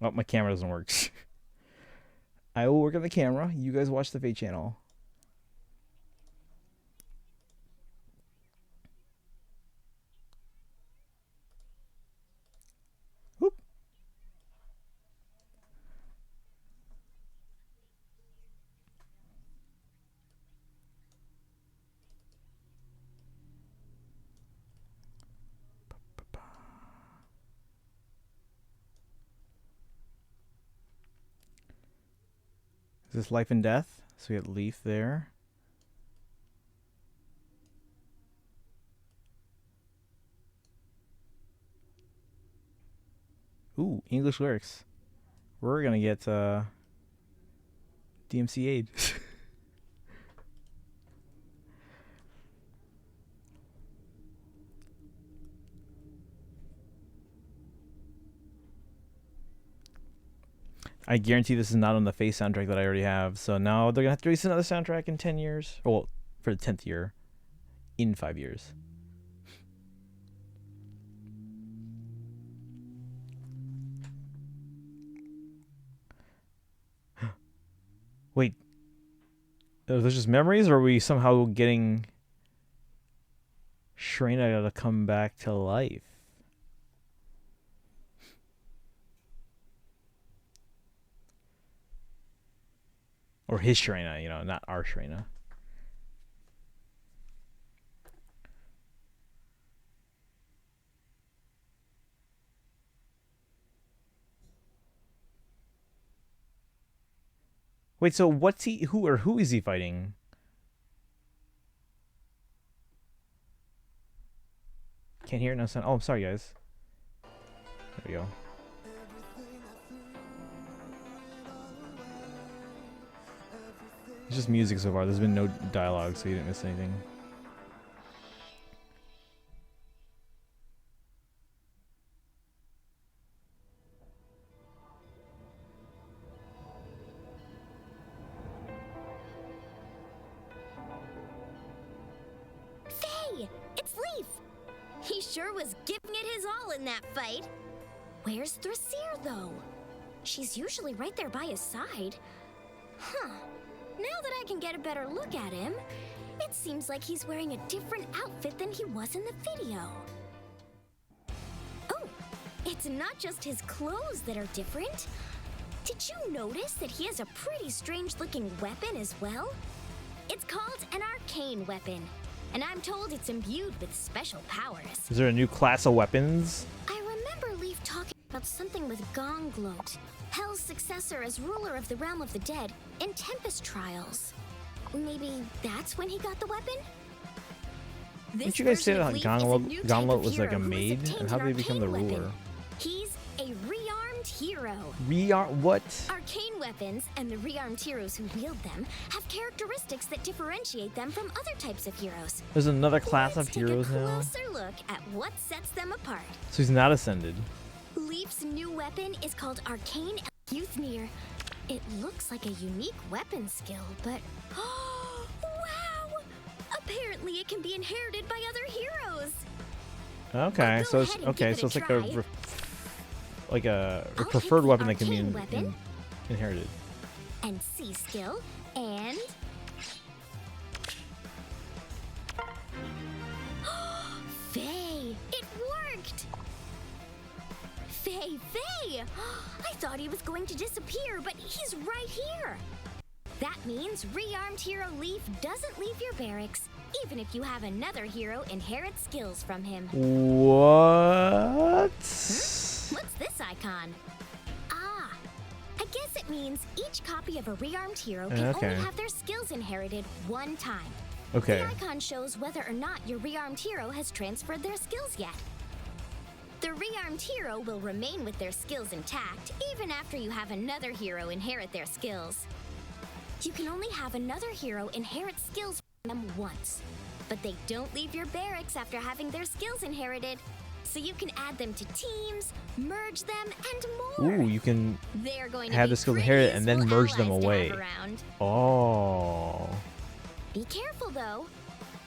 Oh, my camera doesn't work. I will work on the camera. You guys watch the Fate channel. Whoop. Is this life and death? So we got Leaf there. Ooh, English lyrics. We're gonna get DMCA'd. I guarantee this is not on the Face soundtrack that I already have. So now they're gonna have to release another soundtrack in 10 years. Well, for the 10th year, in 5 years. Wait. Are those just memories, or are we somehow getting Shrena to come back to life? Or his Shrena, you know, not our Shrena. Wait, so what's he? Who is he fighting? Can't hear it, no sound. Oh, I'm sorry, guys. There we go. It's just music so far. There's been no dialogue, so you didn't miss anything. Faye! It's Leaf! He sure was giving it his all in that fight. Where's Thrasir, though? She's usually right there by his side. Huh. Now that I can get a better look at him, it seems like he's wearing a different outfit than he was in the video. Oh, it's not just his clothes that are different. Did you notice that he has a pretty strange-looking weapon as well? It's called an Arcane Weapon, and I'm told it's imbued with special powers. Is there a new class of weapons? I remember Leaf talking about something with Gonglot, Hell's successor as ruler of the Realm of the Dead, in Tempest Trials. Maybe that's when he got the weapon? Didn't you guys say that Gonglot was like a maid? And how did he become the ruler? He's a rearmed hero. What? Arcane weapons and the rearmed heroes who wield them have characteristics that differentiate them from other types of heroes. There's another class Let's of heroes take a now? closer look at what sets them apart. So he's not ascended. Leaf's new weapon is called Arcane Youthmere. It looks like a unique weapon skill, but wow! Apparently it can be inherited by other heroes. Okay, so it's like a preferred weapon that can be inherited. And C skill and Faye! It worked! Faye! I thought he was going to disappear, but he's right here! That means rearmed hero Leaf doesn't leave your barracks, even if you have another hero inherit skills from him. What? What's this icon? Ah, I guess it means each copy of a rearmed hero can only have their skills inherited one time. Okay. The icon shows whether or not your rearmed hero has transferred their skills yet. The rearmed hero will remain with their skills intact even after you have another hero inherit their skills. You can only have another hero inherit skills from them once, but they don't leave your barracks after having their skills inherited, so you can add them to teams, merge them, and more. Ooh, you can They're going to have be the skills pretty inherited and then useful merge them allies to away. have around. Oh. Be careful, though.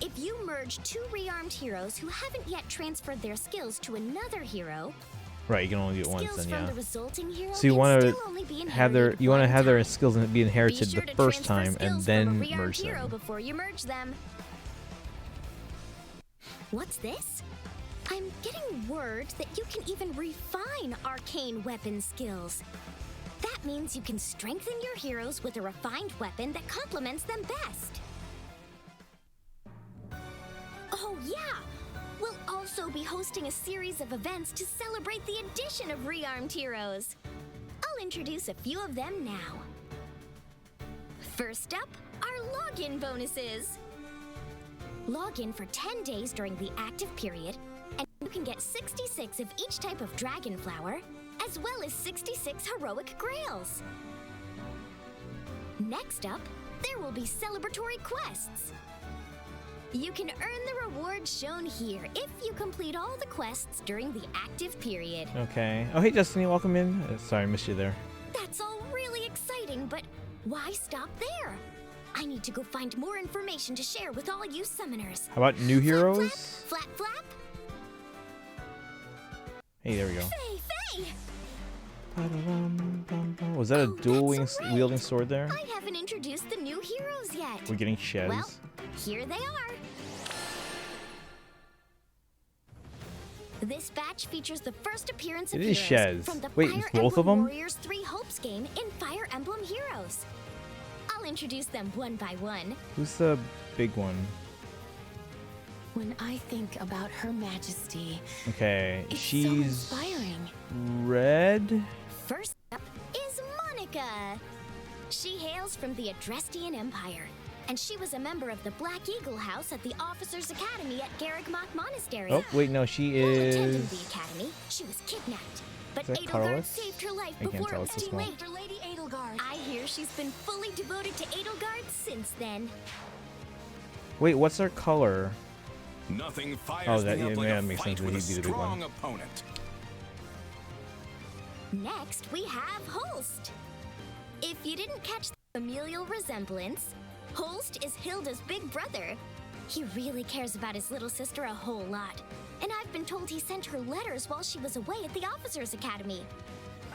If you merge two rearmed heroes who haven't yet transferred their skills to another hero, Right, you can only do it once skills then, from yeah. the resulting hero So you can want still to only be have their inherited one time. skills be inherited Be sure the to first transfer time and skills then from a rearmed merge hero them. before you merge them. What's this? I'm getting word that you can even refine arcane weapon skills. That means you can strengthen your heroes with a refined weapon that complements them best. Oh yeah! We'll also be hosting a series of events to celebrate the addition of rearmed heroes. I'll introduce a few of them now. First up, our login bonuses. Log in for 10 days during the active period, and you can get 66 of each type of dragon flower, as well as 66 heroic grails. Next up, there will be celebratory quests. You can earn the rewards shown here if you complete all the quests during the active period. Okay. Oh, hey, Destiny, welcome in. Sorry, I missed you there. That's all really exciting, but why stop there? I need to go find more information to share with all you summoners. How about new heroes? Flap, flap, flap. Hey, there we go. Faye! Was that a Oh, dual that's right. wielding sword there? I haven't introduced We're getting Shez. Well, here they are. This batch features the first appearance of It is heroes Shez. from the Wait, Fire it's both of Emblem them? Warriors 3 Hopes game in Fire Emblem Heroes. I'll introduce them one by one. Who's the big one? When I think about Her Majesty, Okay, it's so she's inspiring. red. First up is Monica. She hails from the Adrestian Empire, and she was a member of the Black Eagle House at the Officers' Academy at Garrigmok Monastery. Oh, wait, no, she While attending is. the academy, she was kidnapped, but Is that Edelgard Carlos? saved her life I can't before tell, it it's was so too small. late. For Lady Edelgard. I hear she's been fully devoted to Edelgard since then. Wait, what's her color? Nothing fires Oh, that- me up yeah, like that a makes fight sense, with a he'd be the big one. strong opponent. Next, we have Holst. If you didn't catch the familial resemblance, Holst is Hilda's big brother. He really cares about his little sister a whole lot, and I've been told he sent her letters while she was away at the Officers' Academy.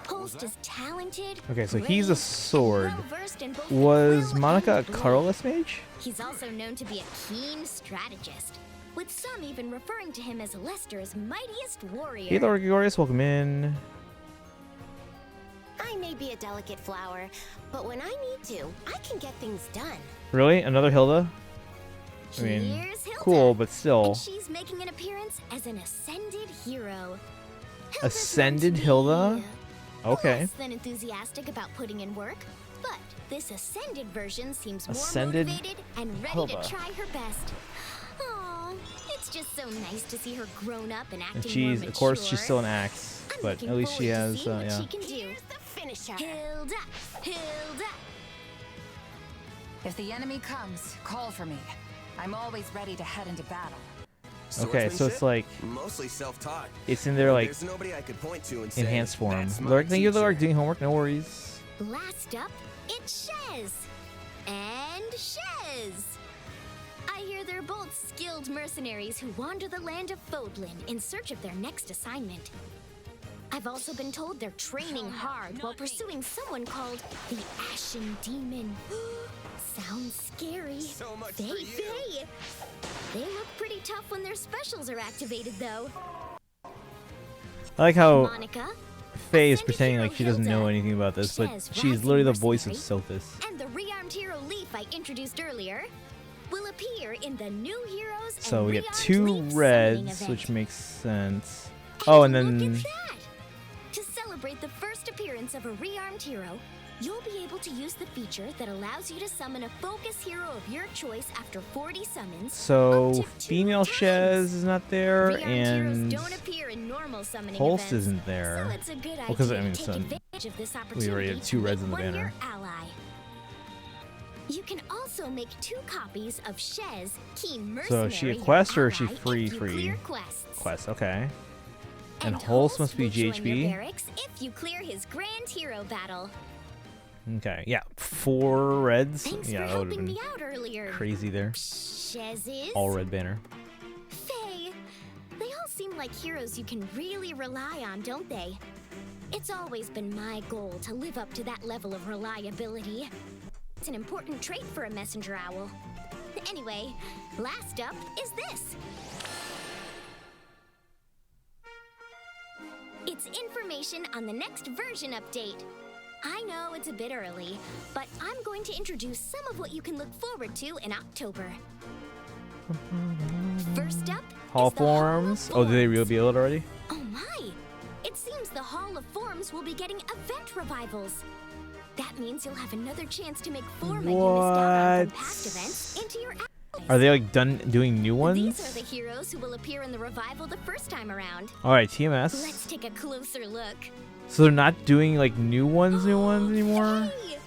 Holst is talented. Okay, so he's a brave, sword. and well-versed in both Was quill Monica a and blade. colorless mage? He's also known to be a keen strategist, with some even referring to him as Lester's mightiest warrior. Hey, Lord Gregorius, welcome in. I may be a delicate flower, but when I need to, I can get things done. Really? Another Hilda? I mean, Here's Hilda, cool, but still. and she's making an appearance as an ascended hero. Hilda's Ascended meant to be Hilda? Okay. less than enthusiastic about putting in work, but this ascended version seems more Ascended motivated and ready Hilda. to try her best. Aww, it's just so nice to see her grown up and acting And more she's, mature. of course, she's still an axe, I'm but looking at least she forward to has, seeing what yeah. she can do. Here's the finisher. Hilda, Hilda. If the enemy comes, call for me. I'm always ready to head into battle. Okay, so it's like, mostly self-taught. it's in their, like, There's nobody I could point to and say, enhanced form. "That's my Lord, thank you, Lord, teacher." doing homework, no worries. Last up, it's Shez. And Shez. I hear they're both skilled mercenaries who wander the land of Fodlan in search of their next assignment. I've also been told they're training hard while pursuing someone called the Ashen Demon. Sounds scary. So much Faye, for you. Faye. They look pretty tough when their specials are activated, though. I like how Monica, Faye is ascended pretending hero like she doesn't know Hilda, anything about this, but Shez, she's rising literally the voice of mercenary, Sophis. and the rearmed hero Leaf I introduced earlier will appear in the new heroes So and we get Rearmed 2 Leaf summoning reds, event. which makes sense. Oh, and look then at that! To celebrate the first appearance of a rearmed hero, you'll be able to use the feature that allows you to summon a focus hero of your choice after 40 summons. so up to 2 female times. Shez is not there, Rearmed and heroes don't appear in normal summoning Holst events, isn't there. so it's a good Well, 'cause, idea I mean, to take son, advantage of this opportunity. we already have 2 to reds make in the one banner. your ally. You can also make 2 copies of Shez, Keen So Mercenary. is she a your quest or is she ally, free if you free? clear quests. Quest, okay. And Holst Holst must be will join your GHB. barracks if you clear his Grand Hero battle. Okay, yeah, 4 reds. Thanks Yeah, for that would have helping been me out earlier. crazy there. Shez is. All red banner. Faye, they all seem like heroes you can really rely on, don't they? It's always been my goal to live up to that level of reliability. It's an important trait for a messenger owl. Anyway, last up is this. It's information on the next version update. I know it's a bit early, but I'm going to introduce some of what you can look forward to in October. First up, Hall is the Hall of forms. Oh, did they Forms. reveal it already? Oh my! It seems the Hall of Forms will be getting event revivals. That means you'll have another chance to make form that you missed out on from past What? events into your allies. Are they like done doing new These are ones? the heroes who will appear in the revival the first time around. All right, TMS. Let's take a closer look. So they're not doing like new ones anymore? Yay!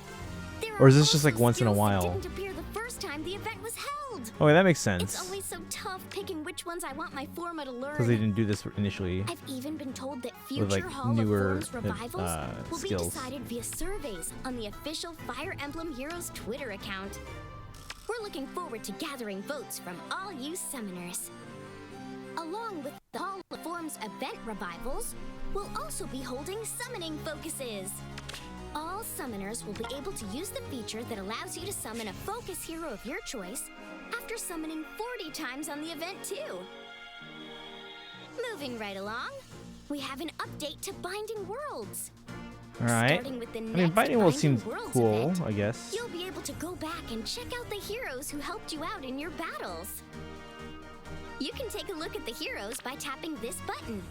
There Or is are this just, like, also once in a skills that while? Didn't appear the first time the event was held. Okay, that makes It's sense. always so tough picking which ones I want my forma to learn. Because they didn't do this initially. I've even been told that future With, like, Hall newer, of Forms revivals will be skills. decided via surveys on the official Fire Emblem Heroes Twitter account. We're looking forward to gathering votes from all you summoners. Along with the Hall of Forms event revivals, we'll also be holding summoning focuses. All summoners will be able to use the feature that allows you to summon a focus hero of your choice after summoning 40 times on the event too. Moving right along, we have an update to Binding Worlds. Alright. Starting with the I mean, next Binding Worlds seems Worlds cool, event, I guess. you'll be able to go back and check out the heroes who helped you out in your battles. You can take a look at the heroes by tapping this button.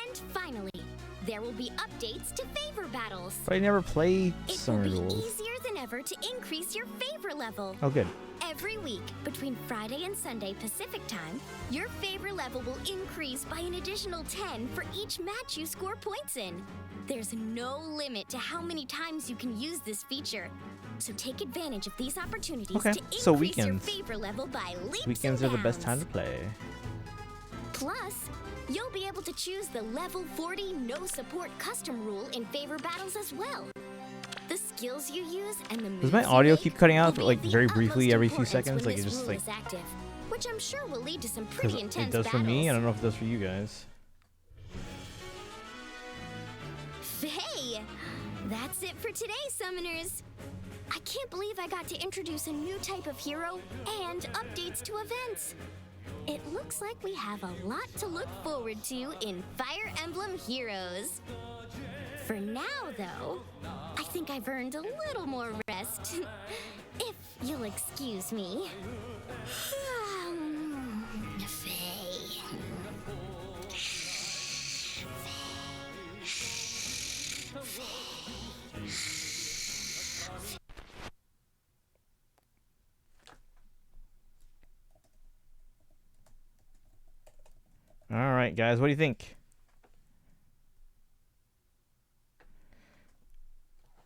And finally, there will be updates to favor battles. But I never played It will Summer be Duels. easier than ever to increase your favor level. Oh, good. Every week, between Friday and Sunday Pacific Time, your favor level will increase by an additional 10 for each match you score points in. There's no limit to how many times you can use this feature. So take advantage of these opportunities Okay, to increase so your weekends. favor level by leaps Weekends and are the best time bounds. to play. Plus, you'll be able to choose the level 40 no support custom rule in favor battles as well. The skills you use and the moves Does my you audio make keep cutting will out be for, like, of the very briefly utmost every few importance seconds? when Like, it this just, rule like- is active, which I'm sure will lead to some Because pretty intense it does for me. I battles. don't know if it does for you guys. Hey, that's it for today, summoners. I can't believe I got to introduce a new type of hero and updates to events. It looks like we have a lot to look forward to in Fire Emblem Heroes. For now, though, I think I've earned a little more rest. If you'll excuse me. Faye. All right, guys, what do you think?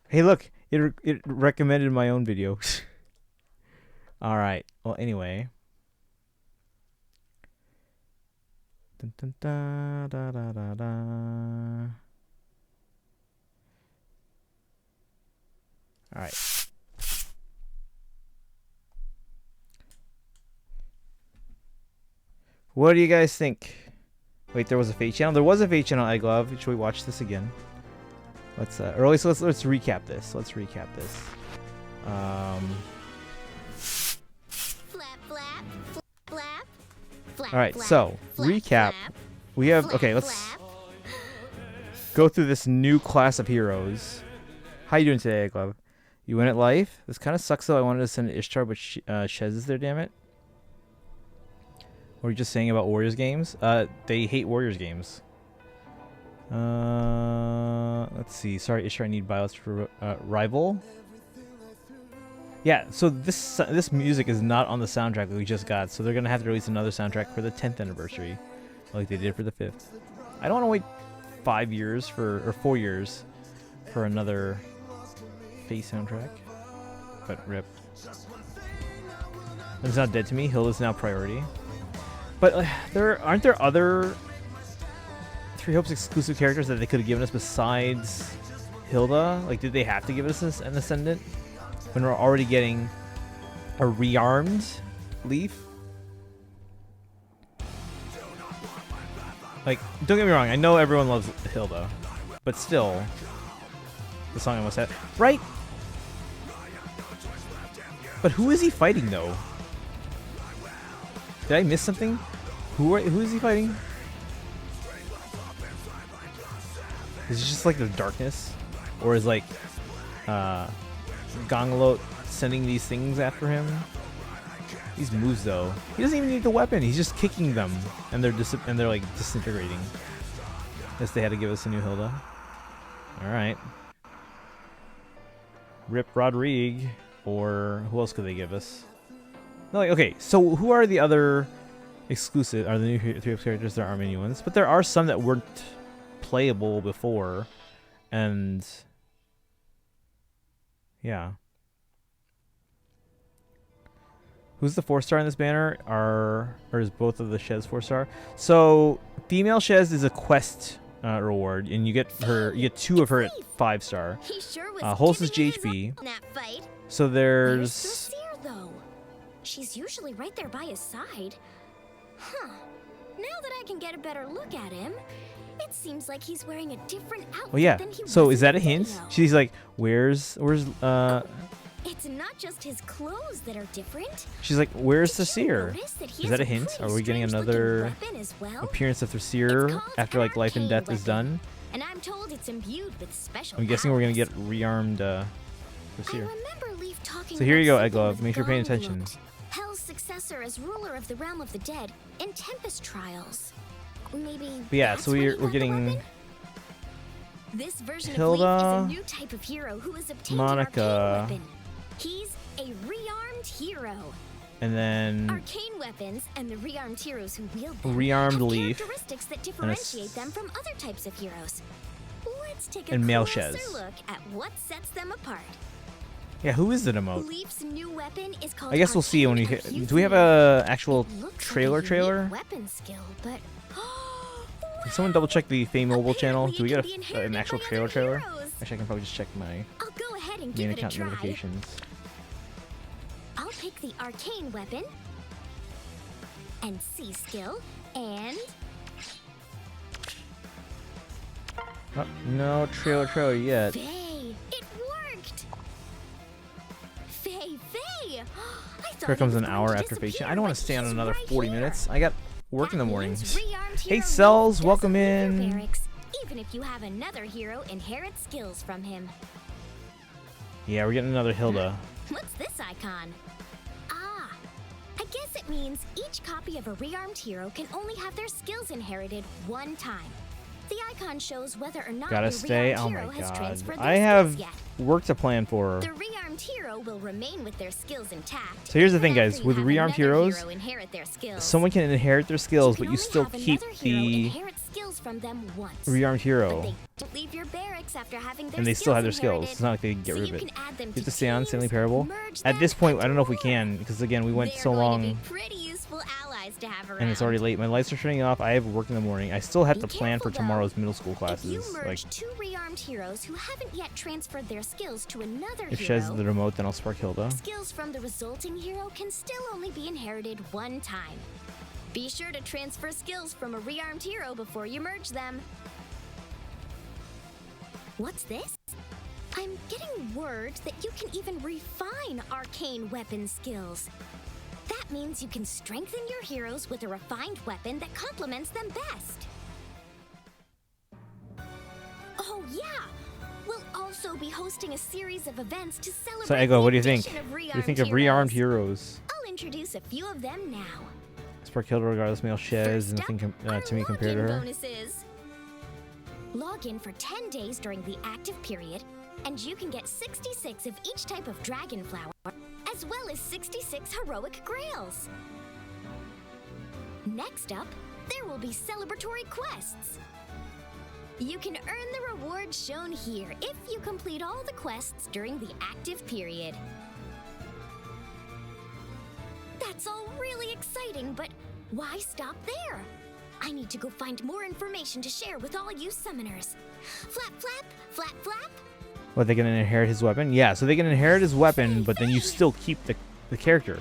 Hey, look, it recommended my own video. All right. Well, anyway. Dun, dun, da, da, da, da, da. All right. What do you guys think? Wait, there was a FEH channel. There was a FEH channel. I glove. Should we watch this again? Let's or at least let's recap this. Let's recap this. Flap, flap, flap, flap. Flap, All right. flap, So flap, recap. flap, We have flap, okay. Let's flap. go through this new class of heroes. How you doing today, Glove? You win at life. This kind of sucks though. I wanted to send Ishtar, but Shez is there. Damn it. What were you just saying about Warriors games? They hate Warriors games. Let's see. Sorry, Ishtar, I need bios for rival. Yeah, so this music is not on the soundtrack that we just got, so they're gonna have to release another soundtrack for the 10th anniversary, like they did for the 5th. I don't want to wait 5 years or 4 years for another Face soundtrack, but rip. It's not dead to me. Hill is now priority. But aren't there other Three Hopes exclusive characters that they could have given us besides Hilda? Like, did they have to give us an Ascendant when we're already getting a Rearmed Leaf? Like, don't get me wrong, I know everyone loves Hilda, but still, the song I must have. Right? But who is he fighting, though? Did I miss something? Who is he fighting? Is it just like the darkness? Or is like Gonglot sending these things after him? These moves though. He doesn't even need the weapon, he's just kicking them and they're like disintegrating. Guess they had to give us a new Hilda. Alright. Rip Rodrigue. Or who else could they give us? No, like, okay, so who are the other exclusive, are the new Three Hopes characters? There aren't many ones, but there are some that weren't playable before, and yeah. Who's the 4-star in this banner? Or is both of the Shez 4-star? So female Shez is a quest reward, and you get 2 of her at 5-star. He sure was Holz is giving it his GHB. all in that fight. So Where's there's Sincere, though? She's usually right there by his side. Huh. Now that I can get a better look at him, It seems like he's wearing a different outfit Oh yeah. than he So was is in that a the hint? video. She's like, where's It's not just his clothes that are different. she's like, where's the Did you seer? notice that he Is has that a hint? pretty Are we getting strange-looking another weapon as well? appearance of the It's seer called after like life and Arcane death is Weapon, done? and I'm told it's imbued with special I'm guessing we're gonna powers. get rearmed the I seer. remember Leaf talking So here you about go, something Egglove. with Make sure you're paying Gong attention. looked. Hell's successor as ruler of the realm of the dead in Tempest Trials. Maybe. But yeah, that's so where he we're got the getting weapon? This version Hilda, of Leaf is a new type of hero who has obtained Monica. an arcane weapon. He's a rearmed hero. and then Arcane weapons and the rearmed heroes who wield them Rearmed have Leaf characteristics that differentiate them from other types of heroes. Let's take a and Male closer Shez. look at what sets them apart. yeah, who is the emote? Leaf's new weapon is called I guess we'll see when we Arcane hit. Do we have a actual trailer? weapon skill, but Can someone double check the Fame Mobile channel? Do we get Apparently it can be an actual inherited by trailer? other heroes. Actually, I can probably just check my I'll go ahead and main give it a account try. notifications. I'll pick the arcane weapon and C skill and Oh, no trailer yet. Faye. It worked. Faye. I thought Here it comes was an going hour to after disappear, Fate. I don't want but to stay on he's another right 40 here. minutes. I got work in the That morning. means rearmed Hey, hero Cells, doesn't welcome leave your in. barracks, even if you have another hero inherit skills from him. Yeah, we're getting another Hilda. What's this icon? Ah, I guess it means each copy of a rearmed hero can only have their skills inherited one time. The icon shows whether or not Gotta your stay. rearmed Oh hero my has god. transferred their I have skills yet. work to plan for. The rearmed hero will remain with their skills intact. So here's the even thing, guys. after you With have rearmed another heroes, hero inherit their skills. someone can inherit their skills, but can you only still have keep another hero the inherit skills from them once. rearmed But hero. they don't leave your barracks after having their And they still have their skills. inherited. It's not like they can get So rid you of it. can add them You to have to stay on teams, Stanley Parable. merge At them, this point, and I don't know if we more. can, because again, we went They're so going long, to be pretty useful allies to have around. and it's already late. My lights are turning off. I have work in the morning. I still have Be to plan for careful, though. tomorrow's middle school If classes. you Like, merge two rearmed heroes who haven't yet transferred their skills to another if hero, Shez the remote, then I'll spark Hilda. skills from the resulting hero can still only be inherited one time. Be sure to transfer skills from a rearmed hero before you merge them. What's this? I'm getting word that you can even refine arcane weapon skills. That means you can strengthen your heroes with a refined weapon that complements them best. Oh yeah! We'll also be hosting a series of events to celebrate So, Ego, the what do you think? addition of What do you think of rearmed heroes? I'll introduce a few of them now. Spark Hilda regardless, male Shez, First nothing up, to me our compared to login her. bonuses. Log in for 10 days during the active period, and you can get 66 of each type of dragon flower, as well as 66 heroic grails. Next up, there will be celebratory quests. You can earn the rewards shown here if you complete all the quests during the active period. That's all really exciting, but why stop there? I need to go find more information to share with all you summoners. Flap, flap, flap, flap. What, they can inherit his weapon? Yeah, so they can inherit his weapon, but then you still keep the character.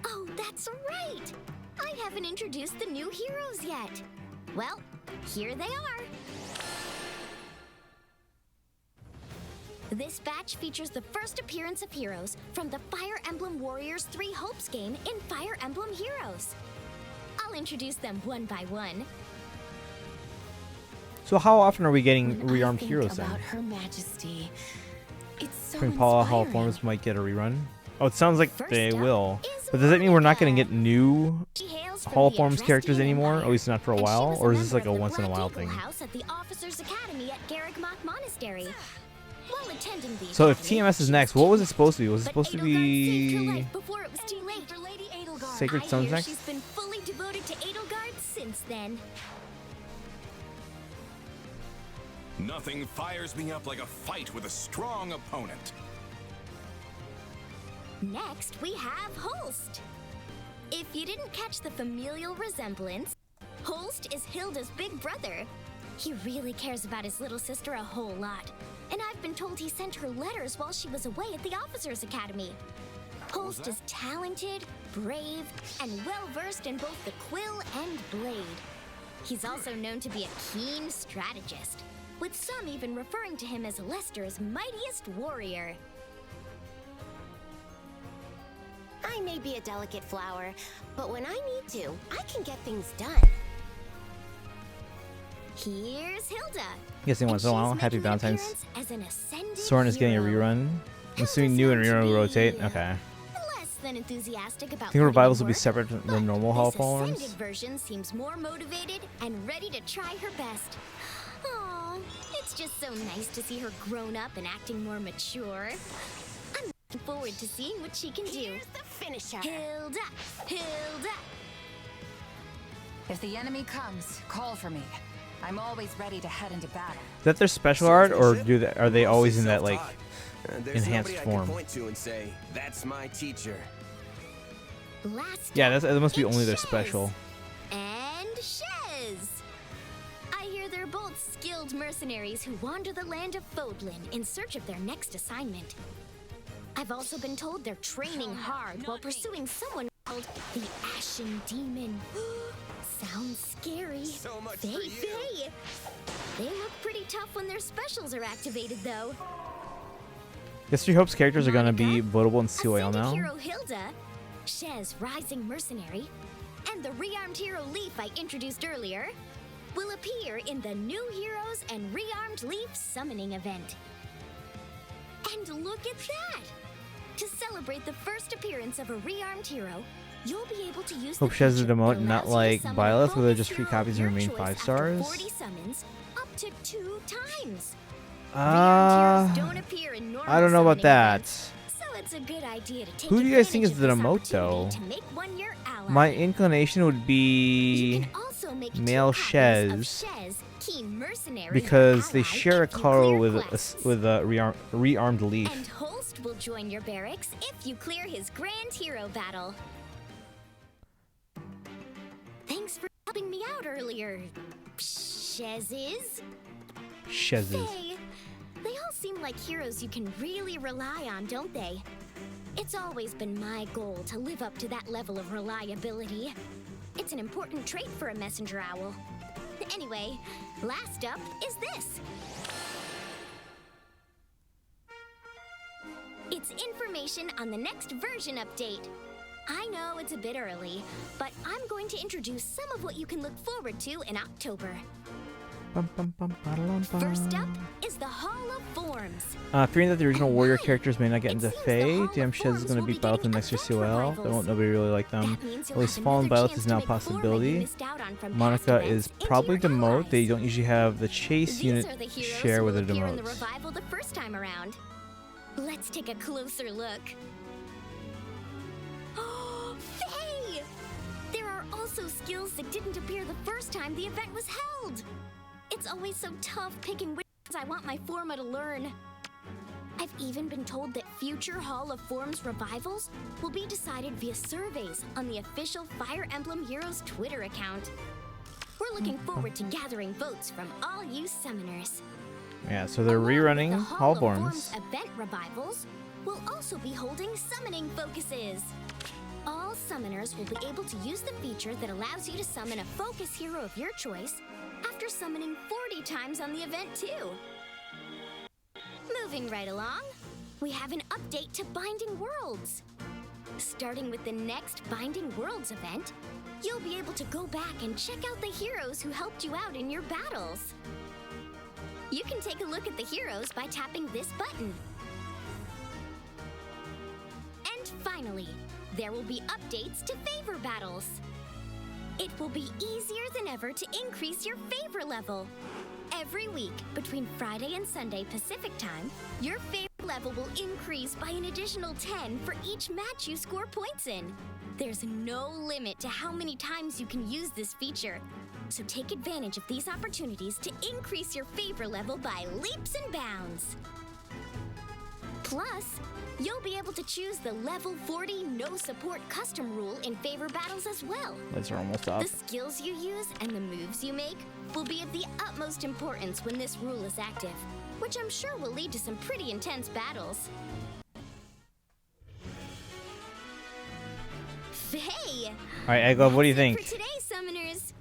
Oh, that's right. I haven't introduced the new heroes yet. Well, here they are. This batch features the first appearance of heroes from the Fire Emblem Warriors 3 Hopes game in Fire Emblem Heroes. I'll introduce them one by one. So how often are we getting When I rearmed think heroes then? about Her Majesty, it's so Spring Paula Hall inspiring. forms might get a rerun. Oh, it sounds like First they up will. is But does that mean we're not going to Monica. get new She hails from Hall the Forms Adrestian characters anymore? Empire, At least not for a and she while? was Or is this member like a of the once in a Black while Eagle thing? House at the Officers Academy at Garrigmach Monastery. While attending the So if academy, TMS is she next, was what was it killed, supposed to be? Was it but supposed to Edelgard saved her be life before it was too late. For Lady Edelgard. Sacred I Stones hear next? she's been fully devoted to Edelgard since then. Nothing fires me up like a fight with a strong opponent. Next, we have Holst. If you didn't catch the familial resemblance, Holst is Hilda's big brother. He really cares about his little sister a whole lot. And I've been told he sent her letters while she was away at the Officers Academy. Holst is talented, brave, and well-versed in both the quill and blade. He's also known to be a keen strategist, with some even referring to him as Lester's mightiest warrior. I may be a delicate flower, but when I need to, I can get things done. Here's Hilda. Guessing once in a while. Happy Valentine's. As an ascended Soren is getting a hero. rerun. I'm assuming new and rerun will rotate. Okay. Less than enthusiastic about I think revivals will putting be in separate work, from the normal but Hall of this ascended Forms. version seems more motivated and ready to try her best. Aww, it's just so nice to see her grown up and acting more mature. I'm looking forward to seeing what she can do. Here's the finisher. Hilda! Hilda! If the enemy comes, call for me. I'm always ready to head into battle. Is that their special art, or are they always in that like There's enhanced nobody I form? can point to and say, that's my teacher. Last Yeah, up, that must be it's only their Shez. special. And Shez! I hear they're both skilled mercenaries who wander the land of Fodlin in search of their next assignment. I've also been told they're training hard while pursuing someone called the Ashen Demon. Sounds scary. So much for They you. say. They look pretty tough when their specials are activated, though. Guess Three Hope's characters are gonna be Monica, votable in COL Ascended now. Hero Hilda, Shez Rising Mercenary, and the Rearmed Hero Leaf I introduced earlier will appear in the New Heroes and Rearmed Leaf Summoning event. And look at that! To celebrate the first appearance of a Rearmed hero, you'll be able to use Hope the Shez is a feature demote, that not allows you to like summon Byleth, a where they're focus just free hero copies of and your remain choice 5 after stars. 40 summons, up to 2 times. Uh, Rearmed heroes don't appear in normal I don't know about summoning that. events, so it's a good idea to take Who do you guys think advantage is the of this demote, though? opportunity to make one your ally. My inclination would You be can also make male 2 copies of Shez, Shez, keen mercenary, because they ally share a if you color clear with quests. rearmed leaf. And Holst will join your barracks if you clear his Grand Hero battle. Thanks for helping me out earlier, Shezes. Shezes. Hey, they all seem like heroes you can really rely on, don't they? It's always been my goal to live up to that level of reliability. It's an important trait for a messenger owl. Anyway, last up is this. It's information on the next version update. I know it's a bit early, but I'm going to introduce some of what you can look forward to in October. First up is the Hall of Forms. Fearing that the original And warrior my, characters may not get it into seems the Fae, Hall damn of Shez is Forms gonna will beat be Byleth in getting the next year's event COL. They revivals. won't nobody really like them. That means you'll At least have Fallen another Byleth chance is to now a make 4 men you possibility. missed out on from past Monica events is into probably your demote. allies. They don't usually have the chase These unit are the heroes share who with will the appear in the demotes. revival the first time around. Let's take a closer look. Faye! There are also skills that didn't appear the first time the event was held. It's always so tough picking which ones I want my Forma to learn. I've even been told that future Hall of Forms revivals will be decided via surveys on the official Fire Emblem Heroes Twitter account. We're looking forward to gathering votes from all you summoners. Yeah, so they're Along with rerunning the Hall of Forms. event revivals, we'll also be holding summoning focuses. All summoners will be able to use the feature that allows you to summon a focus hero of your choice after summoning 40 times on the event too. Moving right along, we have an update to Binding Worlds. Starting with the next Binding Worlds event, you'll be able to go back and check out the heroes who helped you out in your battles. You can take a look at the heroes by tapping this button. And finally, there will be updates to favor battles. It will be easier than ever to increase your favor level. Every week, between Friday and Sunday Pacific Time, your favor level will increase by an additional 10 for each match you score points in. There's no limit to how many times you can use this feature, so take advantage of these opportunities to increase your favor level by leaps and bounds. Plus, you'll be able to choose the level 40 no support custom rule in favor battles as well. Lights are almost up. The skills you use and the moves you make will be of the utmost importance when this rule is active, which I'm sure will lead to some pretty intense battles. Hey! Alright, Egglove, what do you That's it think? for today, summoners.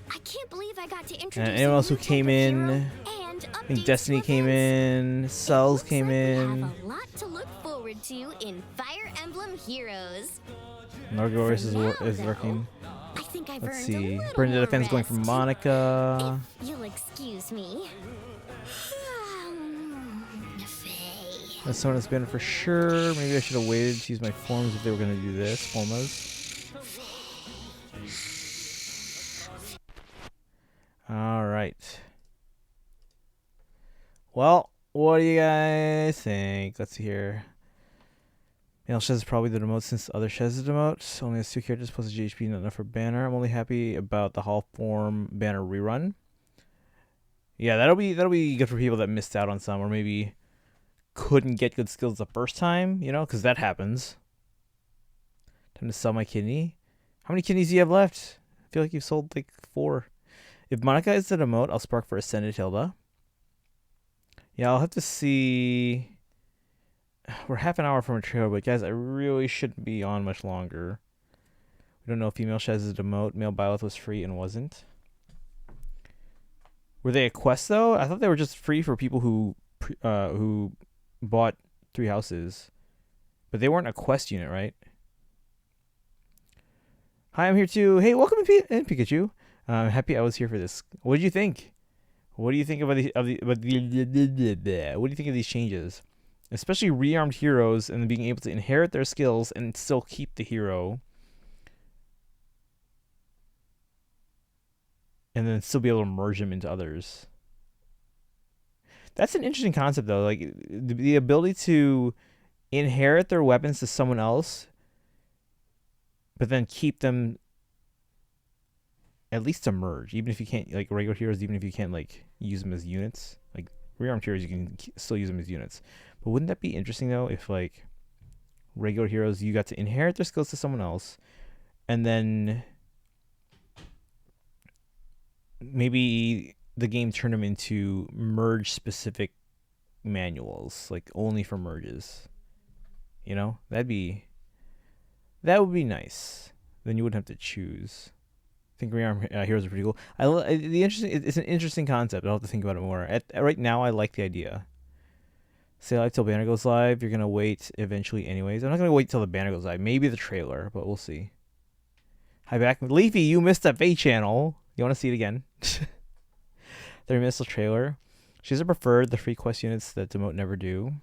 I can't believe I got to introduce And anyone else who came in? and I think Destiny came in. Cells came We in. have a lot to look forward to in Fire Emblem Heroes. Nargoris is Now, working. though, I think I've Let's earned see. a little Brenda more Defense going for rest. Monica. If you'll excuse me. Faye. That's someone that's been for sure. Maybe I should have waited to use my forms if they were going to do this. Formas. Alright. Well, what do you guys think? Let's see here. Male Shez is probably the demote since the other Shez is demote. Only has 2 characters plus a GHP, not enough for banner. I'm only happy about the Hall Form banner rerun. Yeah, that'll be good for people that missed out on some, or maybe couldn't get good skills the first time, you know, because that happens. Time to sell my kidney. How many kidneys do you have left? I feel like you've sold like 4. If Monica is the demote, I'll spark for Ascended Hilda. Yeah, I'll have to see. We're half an hour from a trailer, but guys, I really shouldn't be on much longer. We don't know if female Shez is a demote. Male Byleth was free and wasn't. Were they a quest though? I thought they were just free for people who bought 3 houses, but they weren't a quest unit, right? Hi, I'm here too. Hey, welcome in Pikachu. I'm happy I was here for this. What did you think? What do you think about what do you think of these changes? Especially rearmed heroes and being able to inherit their skills and still keep the hero. And then still be able to merge them into others. That's an interesting concept though. Like the ability to inherit their weapons to someone else, but then keep them at least to merge. Even if you can't, like regular heroes, even if you can't like use them as units. Like rearmed heroes, you can still use them as units. But wouldn't that be interesting though if like regular heroes, you got to inherit their skills to someone else, and then maybe the game turned them into merge specific manuals, like only for merges. You know, that would be nice. Then you wouldn't have to choose. I think rearmed heroes are pretty cool. It's an interesting concept. I'll have to think about it more. Right now, I like the idea. Stay live till banner goes live. You're gonna wait eventually, anyways. I'm not gonna wait till the banner goes live. Maybe the trailer, but we'll see. Hi back, Leafy. You missed that FEH channel. You want to see it again? The missile trailer. She's a preferred. The free quest units that demote never do.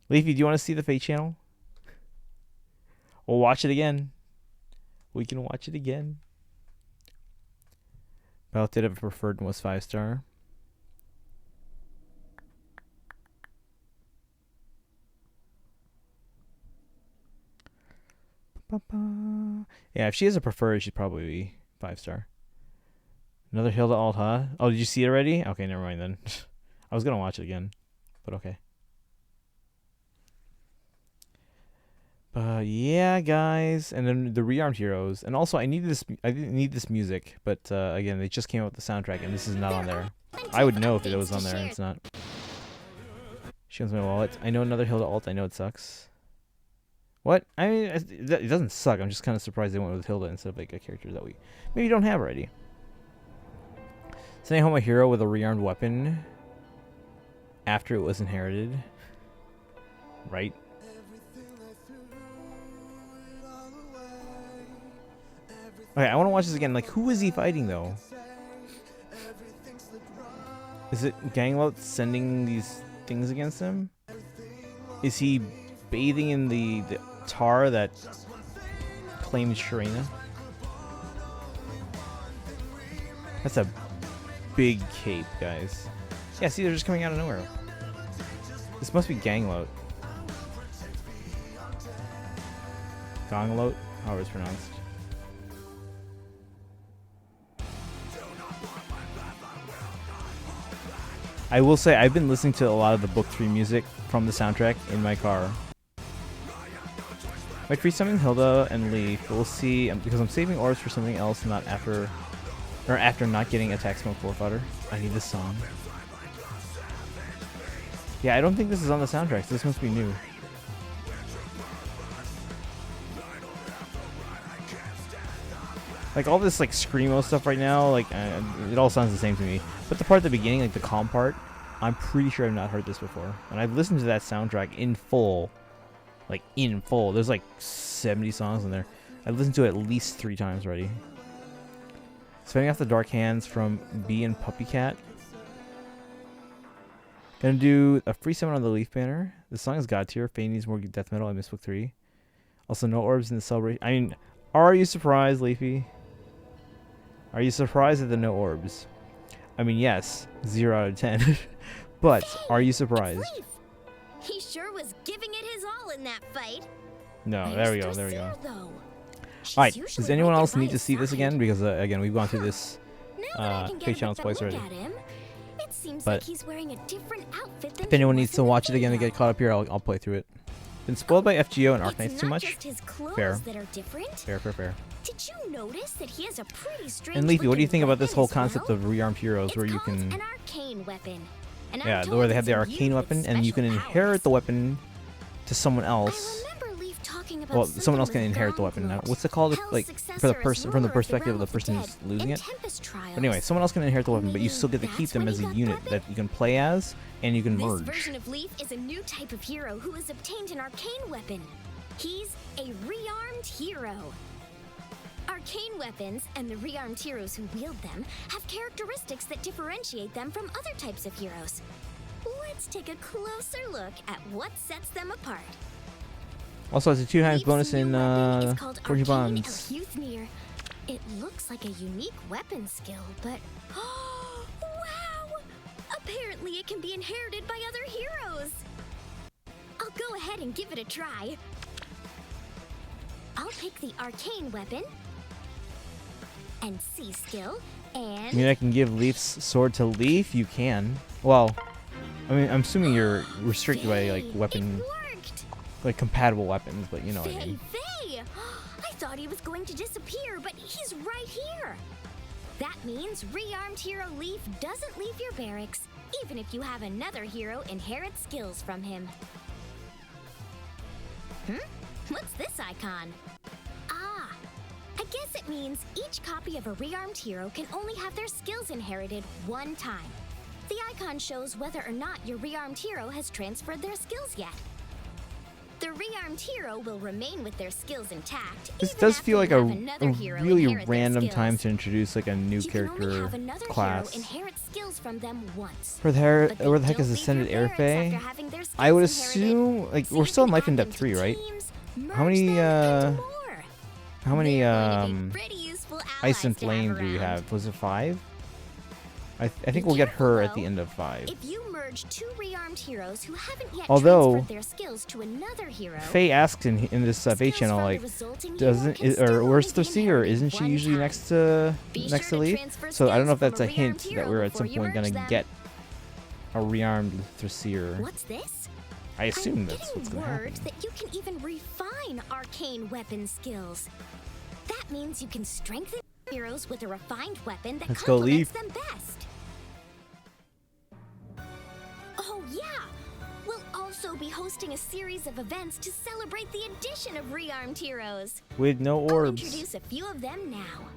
Leafy, do you want to see the FEH channel? We'll watch it again. We can watch it again. Belt did have a preferred and was 5-star. Yeah, if she has a preferred, she'd probably be 5-star. Another Hilda alt, huh? Oh, did you see it already? Okay, never mind then. I was gonna watch it again, but okay. Yeah, guys, and then the rearmed heroes, and also I didn't need this music, but again, they just came out with the soundtrack, and this is not on there. I would know if it was on there, and it's not. She owns my wallet. I know another Hilda alt. I know it sucks. What? I mean, it doesn't suck. I'm just kind of surprised they went with Hilda instead of like a character that we maybe don't have already. Sending home a hero with a rearmed weapon after it was inherited. Right? Okay, I want to watch this again. Like, who is he fighting, though? Is it Ganglout sending these things against him? Is he bathing in the tar that claims Sharena? That's a big cape, guys. Yeah, see, they're just coming out of nowhere. This must be Gangloat. Gangloat? However it's pronounced. I will say I've been listening to a lot of the Book 3 music from the soundtrack in my car. Might free summon Hilda and Leaf, but we'll see, because I'm saving orbs for something else, not after not getting attack smoke 4 fodder. I need this song. Yeah, I don't think this is on the soundtrack, so this must be new. Like all this like screamo stuff right now, like it all sounds the same to me. But the part at the beginning, like the calm part, I'm pretty sure I've not heard this before. And I've listened to that soundtrack in full, like in full. There's like 70 songs in there. I've listened to it at least 3 times already. Spinning off the dark hands from Bee and Puppy Cat. Gonna do a free summon on the Leaf banner. The song is God tier. Faye needs more death metal. I missed book 3. Also, no orbs in the celebration. I mean, are you surprised, Leafy? Are you surprised at the no orbs? I mean, yes, 0 out of 10. But are you surprised? He sure was giving it his all in that fight. No, there we go. There we go. Though. Alright, does anyone else need to see this again? Because, again, we've gone through this Twitch channel twice already. It seems But like he's wearing a different outfit than if anyone needs to watch it again and get caught up here, I'll play through it. Been spoiled by FGO and Arknights too much? Fair. Fair. Did you notice that he has a pretty strange And Leafy, what do you think about this whole weapon as concept well? of rearmed heroes It's where you called can... an arcane weapon. And I'm Yeah, told where they have it's the imbued arcane with weapon and you can special inherit powers. the weapon to someone else. I remember Leaf talking about Well, someone something else can with inherit the Gauntlet, weapon. Now, what's it called? Hell's Like for successor the as person from the ruler perspective of the realm person dead who's losing in it. Tempest Trials. But anyway, someone else can inherit the weapon, but you still get to Maybe keep them that's as a when he got unit the that you can play as and you can This merge. version of Leaf is a new type of hero who has obtained an arcane weapon. He's a rearmed hero. Arcane weapons and the rearmed heroes who wield them have characteristics that differentiate them from other types of heroes. Let's take a closer look at what sets them apart. Also, it's a 2 times Leaf's bonus new in weapon is called 40 Arcane bonds. Eleuthir. It looks like a unique weapon skill, but wow! Apparently it can be inherited by other heroes. I'll go ahead and give it a try. I'll pick the arcane weapon and C skill and I mean, I can give Leaf's sword to Leaf. You can. Well, I mean, I'm assuming you're restricted by like weapon, It worked. like compatible weapons, but you know what I mean. Faye! I thought he was going to disappear, but he's right here. That means rearmed hero Leaf doesn't leave your barracks, even if you have another hero inherit skills from him. What's this icon? Ah, I guess it means each copy of a rearmed hero can only have their skills inherited one time. The icon shows whether or not your rearmed hero has transferred their skills yet. The rearmed hero will remain with their skills intact. This even does after feel like you a have another hero really inherit their random skills. time to introduce like a new You can only character have another class. hero inherit skills from them once. Where the But they where the heck don't is leave Ascended your barracks Airfay? after having their I would skills inherited. assume like So we're you still in can Life add in them Depth to 3, right? teams, How merge many them into more. how many They're going to be pretty useful Ice allies and to Flame do you around. have? Was it 5? I think Be we'll get careful, her at though. the end of 5. If you merge 2 rearmed heroes who haven't yet Although, transferred their skills to another hero, Faye asks in this Faye skills channel from the like, resulting hero doesn't can it, still or only where's be Thrusty, or inherited isn't she one usually time. next to Be next sure to to Leaf? transfer So I don't know if skills that's from a a hint rearmed that hero we're at before some you point gonna merge them. get a rearmed Thrusir. What's this? I assume I'm that's getting what's gonna word happen. that you can even refine arcane weapon skills. That means you can strengthen heroes with a refined weapon that Let's go, complements Leaf. them best. Oh yeah! We'll also be hosting a series of events to celebrate the addition of rearmed heroes. With no I'll orbs. introduce a few of them now.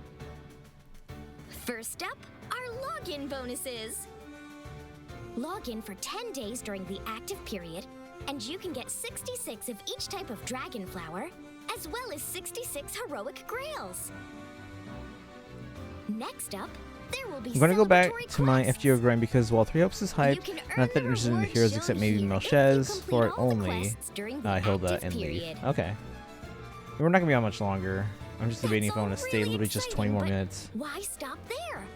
First up, our login bonuses. Log in for 10 days during the active period, and you can get 66 of each type of dragon flower, as well as 66 heroic grails. Next up, there will be I'm gonna go back celebratory to my quests. FGO grind because while 3 Hopes is hyped, You can I'm earn not that the interested in the rewards heroes shown except maybe here if you Melchez, complete for it all the only quests during the Hilda active and Leaf. period. Okay. We're not gonna be on much longer. I'm just debating if I That's want to all stay really literally just 20 more exciting, but minutes. Why stop there?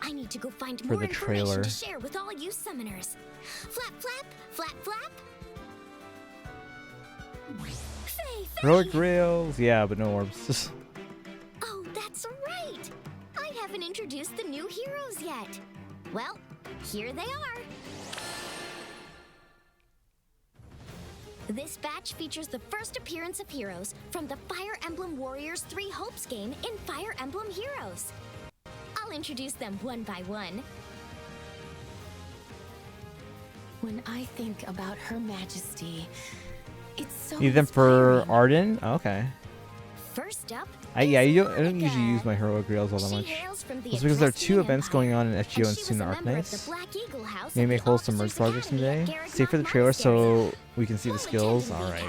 I need to go find For more the information trailer. to share with all you summoners. Flap, flap, flap, flap. Faye, Heroic rails, yeah, but no orbs. Oh, that's right. I haven't introduced the new heroes yet. Well, here they are. This batch features the first appearance of heroes from the Fire Emblem Warriors 3 Hopes game in Fire Emblem Heroes. I'll introduce them one by one. When I think about Her Majesty, it's so Need them for inspiring. Arden? Oh, okay. First up, I don't usually use my heroic rails all that much. It's because there are 2 events going on in FGO and soon Arknights. Maybe make wholesome merge projects someday. Stay for the trailer so we can see the skills. Alright.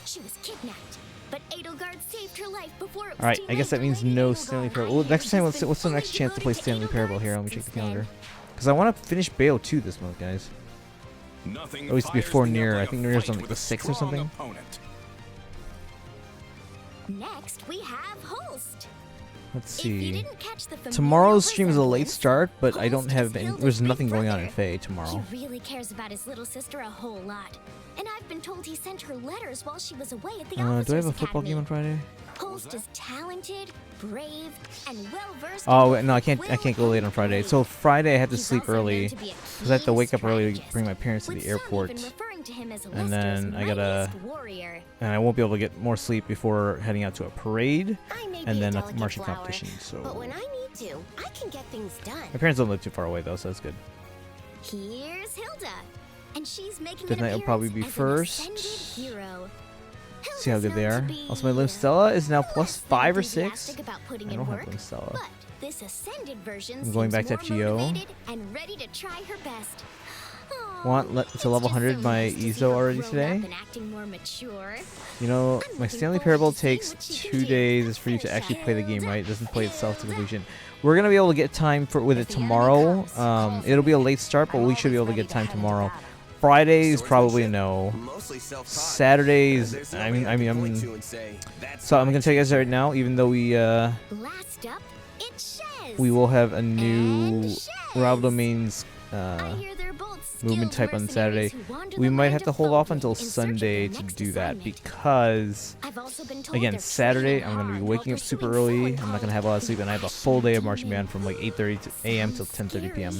She was kidnapped, but Edelgard saved her life before it was Alright, too I guess that late. means no Stanley Parable. Well, next time, what's the next chance to play Stanley Parable here? Let me check the calendar. Because I want to finish Bayo 2 this month, guys. Nothing At least before fires me up Nier. I like think a Nier's fight on like with the a 6th or strong something. opponent. Next, we have Holst. Let's If you see. didn't catch the familiar Tomorrow's stream is a late resemblance, start, but I don't Holst have is any, Hilda's there's big nothing going on in brother. FEH tomorrow. He really cares about his little sister a whole lot. And I've been told he sent her letters while she was away at the Do I Officers have a football Academy. game on Friday? Holst is talented, brave, and well-versed. Oh, in no, I both can't go will late on and Friday. way. So Friday I have to He's sleep also known early to be a because I have to keen wake up early to strategist, bring my parents to with the some airport. even referring to him as And Leicester's then I gotta, mightiest warrior. and I won't be able to get more sleep before heading out to a parade I may and be then a delicate marching flower, competition. So But when I need to, I can get things done. my parents don't live too far away though, so that's good. Here's Hilda, and she's making Death an Knight will probably appearance be as an first. ascended hero. See how Hilda's good they known are. to be Also, my Limb Stella is now less plus than 5 or 6. enthusiastic about putting I in don't have work, Limb Stella. but this ascended version I'm going seems back to more FGO. motivated and ready to try her best. To level 100 my EZO already today. You know, my Stanley Parable takes 2 days for you to actually play the game, right? It doesn't play itself to completion. We're gonna be able to get time with it tomorrow. It'll be a late start, but we should be able to get time tomorrow. Fridays probably a no. Saturdays, so I'm gonna tell you guys right now, even though we Last up, it's Shez. will have a new Shez. Rival Domains I hear they're both movement skilled type on mercenaries Saturday. who wander We the might land have to of hold off Foki until in search of Sunday their to next do that assignment. because I've also been told again, they're Saturday training I'm going to be hard waking while up super pursuing early. forward I'm not going to have a lot of sleep, and I have a full day of marching band from like 8:30 a.m. till 10:30 p.m.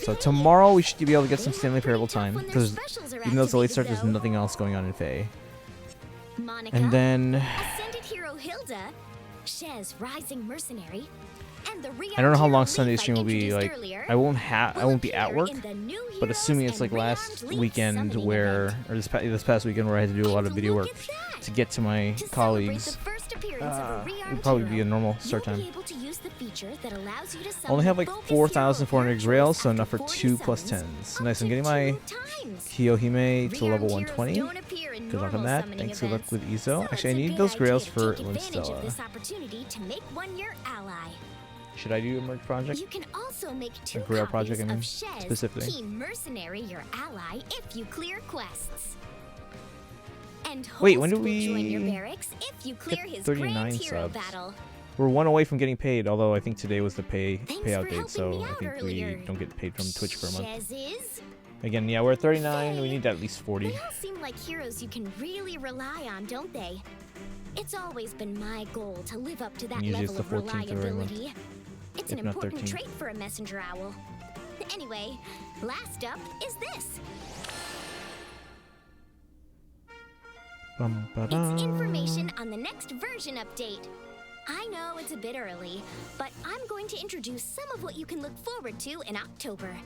So tomorrow we should be able to get some Stanley Parable time because even though it's a late start, there's nothing else going on in Fae. Monica, And then ascended hero Hilda, Shez, rising mercenary, and the I don't know how long Rearmed Sunday lead stream will be. introduced Like earlier I won't be at appear work, in the new but Heroes assuming it's like and last Rearmed League weekend summoning where event. or this past weekend where I had to do a lot of video work Look at that. to get to my To celebrate colleagues. the first appearance of a It Rearmed would probably be a hero, normal start you'll time. be able to use the feature that allows you to I only summon have a like focus 4,400 hero of your rails, choice so after enough for 40 2 plus summons, 10s. up Nice, I'm to getting my 2 times. Kiyohime to level Rearmed 120. heroes don't appear in Good luck on normal that. summoning Thanks, good luck events, with Izo. so Actually, I it's a need good those idea grails to for take Limb advantage Stella. of this opportunity to make one your ally. Should I do a merge project? You can also make 2 Grail copies project, I mean, of Shez, specifically. Key Mercenary, your ally, if you clear quests. And Wait, when Holst do will join we your barracks if you clear his 39 Grand Hero subs? battle. We're 1 away from getting paid, although I think today was the Thanks payout for date, helping so me I out think earlier. we don't get paid from Twitch for a month. Shez is. Again, yeah, we're at 39. We need at least 40. They all seem like heroes you can really rely on, don't they? It's always been my goal to live up to that Usually level it's the of 14th of every month, reliability. It's an if not important 13th. trait for a messenger owl. Anyway, last up is this. It's information on the next version update. I know it's a bit early, but I'm going to introduce some of what you can look forward to in October.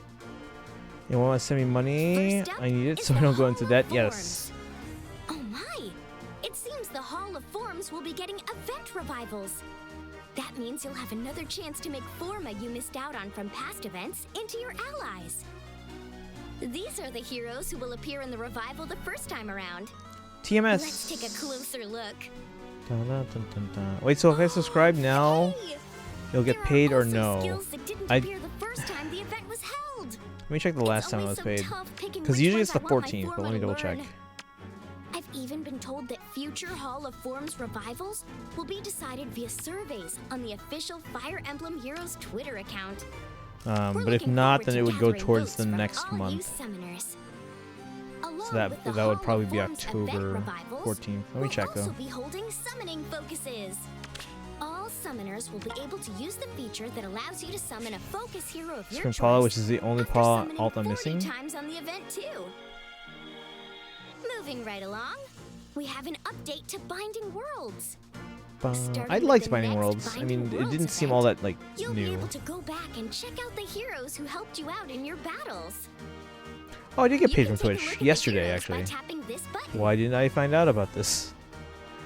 You want to send me money? First up I need it is so I the don't go into Hall debt. of Yes. Oh my! It seems the Hall of Forms will be getting event revivals. That means you'll have another chance to make Forma you missed out on from past events into your allies. These are the heroes who will appear in the revival the first time around. TMS. Let's take a closer look. Dun, dun, dun, dun, dun. Wait, so if I subscribe now, Hey! you'll get There are paid or also no? skills that didn't I- appear the first time the event was held. Let me check the last time I was paid. Because usually it's the 14th, but let me double check. I've even been told that future Hall of Forms revivals will be decided via surveys on the official Fire Emblem Heroes Twitter account. We're But if looking not, forward then to it would go gathering towards votes the from next all you month. summoners. So Along that with the that would Hall probably of be Forms event October revivals, 14th. Let me we'll check also though. be holding summoning focuses. All summoners will be able to use the feature that allows you to summon a focus hero of your Scrim choice. Paula, which is the only after Paula summoning alt I'm 40 missing. times on the event too. Moving right along, we have an update to Binding Worlds. Starting I with liked the Binding next Worlds. I Binding mean, it Worlds didn't seem event, all that like You'll be new. able to go back and check out the heroes who helped you out in your battles. Oh, I did get You paid can from take a Twitch look at the yesterday, heroes by actually. tapping this button. Why didn't I find out about this?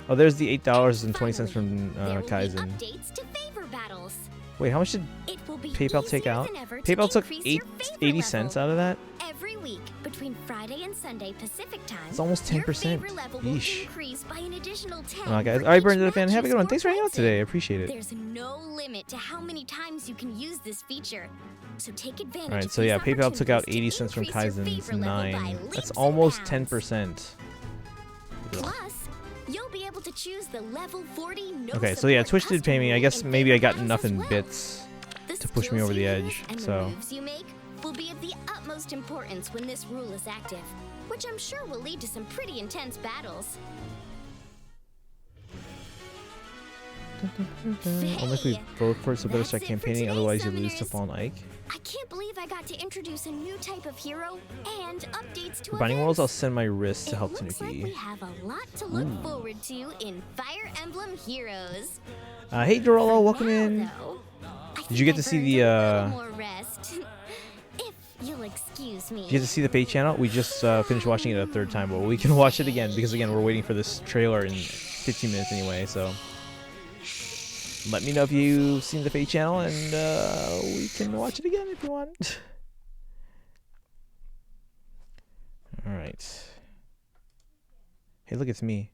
Oh, there's the $8.20 from there will be Kaizen. updates to favor battles. Wait, how much did It will be PayPal take easier out? than ever to PayPal took increase your favor 80 level. cents out of that? Every week, between Friday and Sunday Pacific time, It's almost your 10%. favor level will Yeesh. increase by an additional 10. Well, guys. for All right, each Burned fan. match Have a you good one. score Thanks for hanging out points in. today. I appreciate it. There's no limit to how many times you can use this feature. So take advantage All right, of so these yeah, PayPal took out opportunities to 80 cents from increase your Kaizen's favor level by 9. leaps That's and almost bounds. 10%. Ugh. Plus, you'll be able to choose the level 40 no Okay, so yeah, support Twitch did pay me. I custom guess rule maybe I in got favor enough battles in as well. bits The to push me skills over the you edge. use and the So moves you make will be of the utmost importance when this rule is active, which I'm sure will lead to some pretty intense battles. unless we vote for it, so better That's start it for campaigning. today, Otherwise, you lose to Summoners. Fallen Ike. I can't believe I got to introduce a new type of hero and updates to For Binding Worlds, I'll events. send my wrist to help It looks like we Tanuki. have a lot to look forward to in Fire Emblem Heroes. Hey, Dorolo, welcome Now, in. though, I Did you think get to I've see earned the, a little more rest. If you'll excuse me. Did you get to see the pay channel? We just finished watching it a third time, but we can watch it again because, again, we're waiting for this trailer in 15 minutes anyway, so. Let me know if you've seen the pay channel, and we can watch it again if you want. Alright. Hey, look, it's me.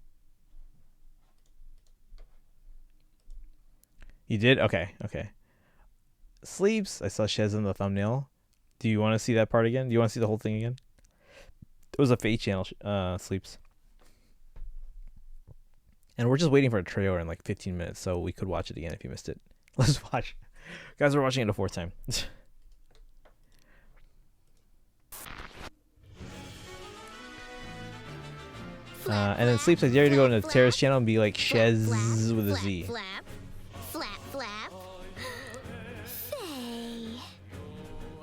You did? Okay, okay. Sleeps. I saw Shez in the thumbnail. Do you want to see that part again? Do you want to see the whole thing again? It was a Fate channel, Sleeps. And we're just waiting for a trailer in like 15 minutes, so we could watch it again if you missed it. Let's watch. Guys, we're watching it a fourth time. And then Sleeps, I dare you to go into Tara's channel and be like Shez with a Z. Flap, flap, flap. Faye.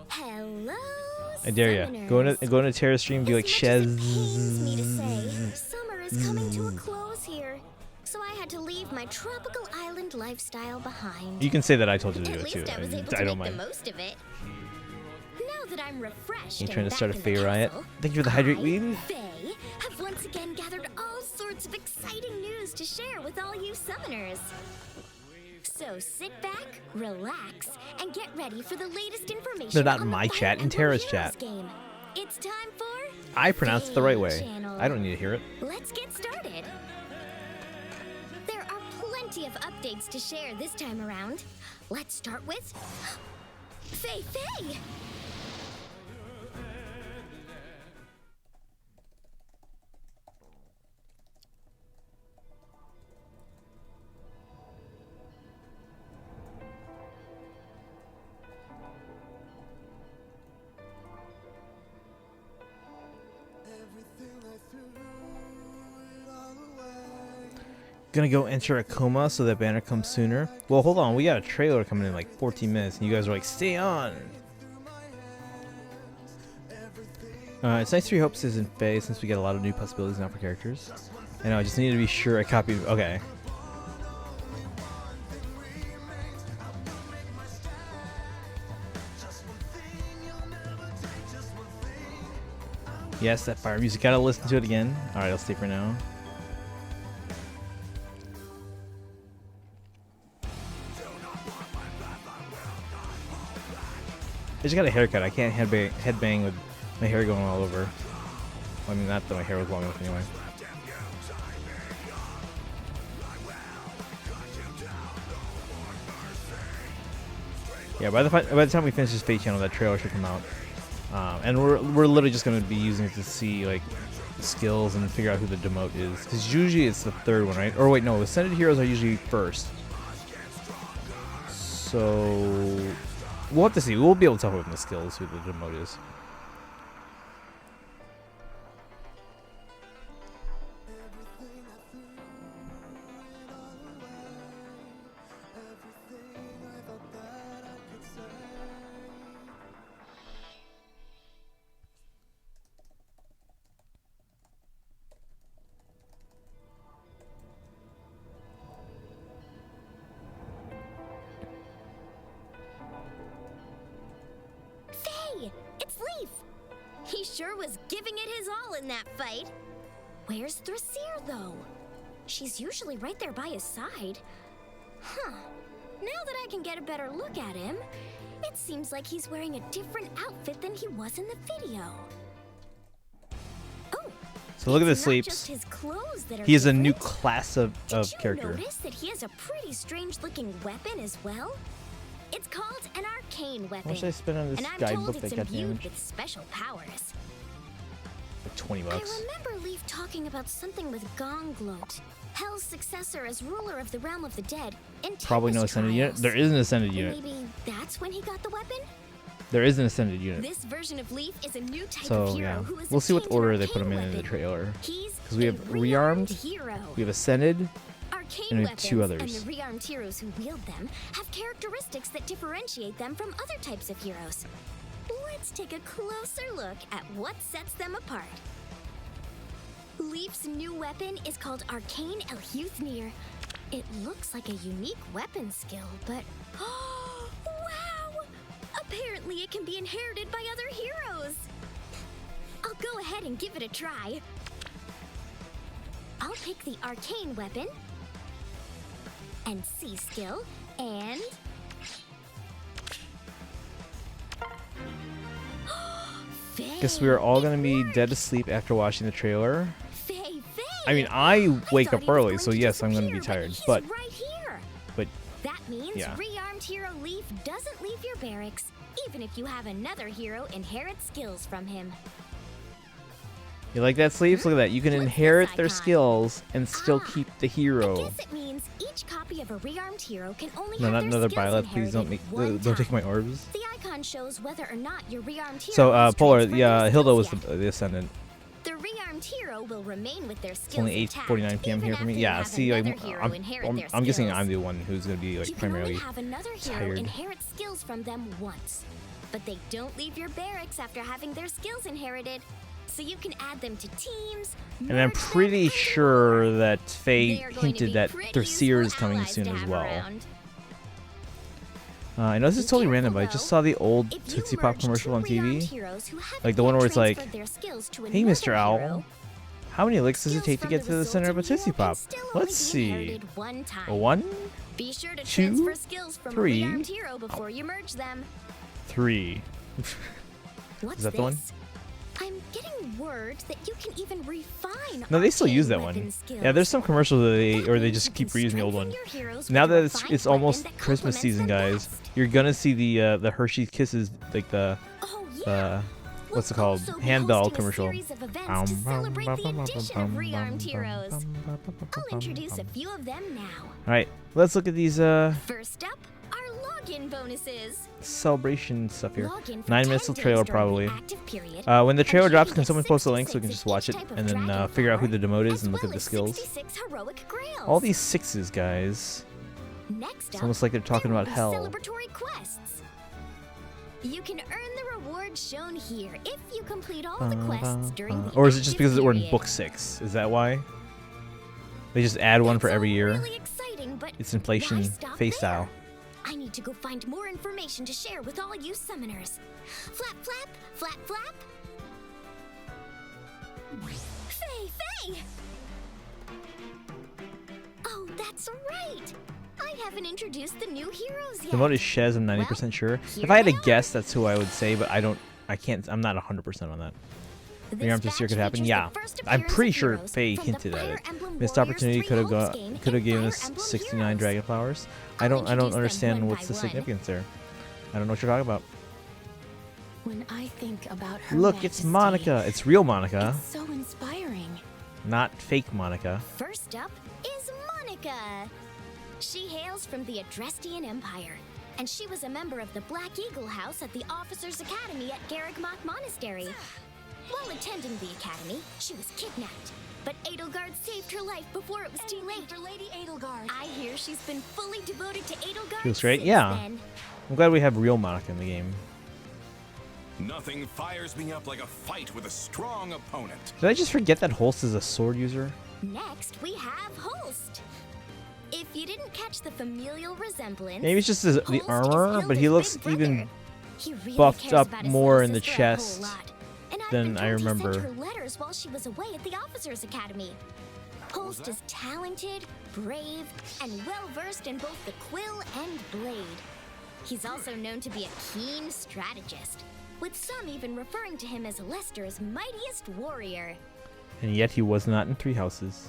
Hello, I dare you. summoners. Go into Tara's stream and be like As much as it Shez. pains me to say, summer is coming to a close here, so I had to leave my tropical island lifestyle behind. You can say that I told you to do At it too. least I was able I to don't make the mind. most of it. Now that I'm refreshed You and trying to back start a in Faye the riot? castle, Thank you for the hydrate I, weed. Faye, have once again gathered all sorts of exciting news to share with all you summoners. So sit back, relax, and get ready for the latest information. They're not in on the my Fire chat, in Emblem Tara's Heroes chat. Game. It's time for I pronounced it the right way. Channel. I don't need to hear it. Let's get started. There are plenty of updates to share this time around. Let's start with Faye Faye. Gonna go enter a coma so that banner comes sooner. Well, hold on. We got a trailer coming in like 14 minutes, and you guys are like, stay on. It's nice 3 Hopes is in Faye since we get a lot of new possibilities now for characters. I know, I just need to be sure I copied. Okay. Yes, that fire music. Gotta listen to it again. Alright, I'll stay for now. I just got a haircut. I can't headbang with my hair going all over. Well, I mean, not that my hair was long enough anyway. Yeah, by the time we finish this Fate channel, that trailer should come out. And we're literally just going to be using it to see like the skills and figure out who the demote is. Because usually it's the third one, right? Or wait, no, Ascended Heroes are usually first. So we'll have to see. We'll be able to tell from the skills who the demote is. It's Leaf! He sure was giving it his all in that fight. Where's Thrasir, though? She's usually right there by his side. Huh. Now that I can get a better look at him, it seems like he's wearing a different outfit than he was in the video. Oh, So look at the it's not sleeps. just his clothes that are He is a new different. class of character. Did you notice that he has a pretty strange-looking weapon as well? It's called an Arcane Weapon. How much did I spend on this and I'm guidebook told that it's got imbued damaged? with special powers. Like 20 I bucks. remember Leaf talking about something with Gonglot, Hell's successor as ruler of the realm of the dead. In Probably no Tempest ascended unit. Trials. There is an ascended unit. Maybe that's when he got the weapon? There is an ascended unit. This version of Leaf is a new type So of hero yeah, who is we'll see what obtained an order they put arcane him in the weapon. trailer. He's Because we have a Rearmed, hero. we have ascended, Arcane and we have weapons 2 others. and the rearmed heroes who wield them have characteristics that differentiate them from other types of heroes. Let's take a closer look at what sets them apart. Leaf's new weapon is called Arcane Elhuthnir. It looks like a unique weapon skill, but wow! Apparently it can be inherited by other heroes. I'll go ahead and give it a try. I'll pick the Arcane Weapon and C skill and Guess we are all gonna be dead asleep after watching the trailer. Faye. I mean, I wake thought up he was early, going so to yes, I'm gonna be disappear, tired. he's But right here. but That means yeah. rearmed hero Leaf doesn't leave your barracks, even if you have another hero inherit skills from him. you like that, Sleeves? Look at that. You can What's this inherit their icon? skills and still Ah, keep the I hero. guess it means each copy of a rearmed hero can only No, have not their another skills Violet. Please don't inherited make one don't take time. my orbs. The icon shows whether or not your rearmed hero So has Polar, transferred yeah, their Hilda was skills the yet. ascendant. The rearmed hero will remain with their skills It's only intact, 8:49 p.m. even here for me. after you Yeah, have see, like, another hero inherit their I'm guessing skills. I'm the one who's gonna be like You can only primarily have another hero tired. inherit skills from them once, but they don't leave your barracks after having their skills inherited. So you can add them to teams. And I'm merge them, pretty and sure more. that Faye They are going to hinted be that pretty their seer is useful coming allies soon to as have well. around. I know this is Be totally careful, random, but I just though. saw the old If you Tootsie Pop merge commercial two on rearmed TV. heroes who haven't Like the one yet where it's like, transferred their skills to "Hey, another Mr. Owl, hero, how many licks does it skills take to from get to the center of a resulting Tootsie hero can Pop? still only Let's be see. inherited one time. A 1, Be sure to 2, transfer skills from 3. a rearmed hero before you merge them. 3. What's Is that the one? this? I'm getting word that you can even refine. No, they still arcane use that weapon one. skills. Yeah, there's some commercials that they That or they means just you keep can reusing the old one. strengthen your heroes Now with a that refined it's weapon almost that Christmas complements season, them guys, best. you're gonna see the Hershey's Kisses, like the Oh, yeah. what's it We'll called, also be handbell hosting a commercial. series of events to celebrate the addition of rearmed heroes. I'll introduce a few of them now. All right, let's look at these First up, our login bonuses. celebration stuff here. Login for 9 10 minutes till days trailer, during the probably. active period, When the trailer and drops, you can get someone post a link so 66 we can just watch it of each and type then of figure out who the dragon demote is as and look well at the as skills? 66 heroic grails. All these 6s, guys. Next It's up, almost like they're talking there about will be hell. Celebratory quests. You can earn the rewards shown here if you complete all the quests during the Or is it just active because we're in period. book 6? Is that why? They just add one for That's every all year. Really exciting, but It's inflation why stop face there? style. I need to go find more information to share with all you summoners. Flap, flap, flap, flap. Faye! Oh, that's right. I haven't introduced the new heroes yet. The mode is Shez, I'm 90% sure. here If I had to they are. guess, that's who I would say, but I can't, I'm not 100% on that. This Rearmed this year batch could happen? features Yeah. the first I'm appearance pretty of sure heroes Faye from the hinted at Fire it. Emblem Missed Warriors opportunity 3 could Hopes have game given and us Fire Emblem 69 Heroes. dragon flowers. I I'll don't introduce them understand one what's by the one. significance there. I don't know what you're talking about. When I think about her Look, it's majesty, Monica. It's real Monica, It's so inspiring. not fake Monica. First up is Monica. She hails from the Adrestian Empire, and she was a member of the Black Eagle House at the Officers' Academy at Garrigmach Monastery. While attending the academy, she was kidnapped, but Edelgard saved her life before it was too late. For Lady Edelgard. I hear she's been fully devoted to Edelgard Feels great, since yeah. then. I'm glad we have real Monica in the game. Nothing fires me up like a fight with a strong opponent. Did I just forget that Holst is a sword user? Next, we have Holst. If you didn't catch the familial resemblance, Maybe it's just the Holst is armor, but he Hilda's looks big brother. even He really buffed cares up about his more little in the sister a whole chest lot. And I've than been I told he remember. sent her letters while she was away at the Officers' Academy. Holst is talented, brave, and well-versed in both the quill and blade. He's also known to be a keen strategist, with some even referring to him as Lester's mightiest warrior. And yet he was not in Three Houses.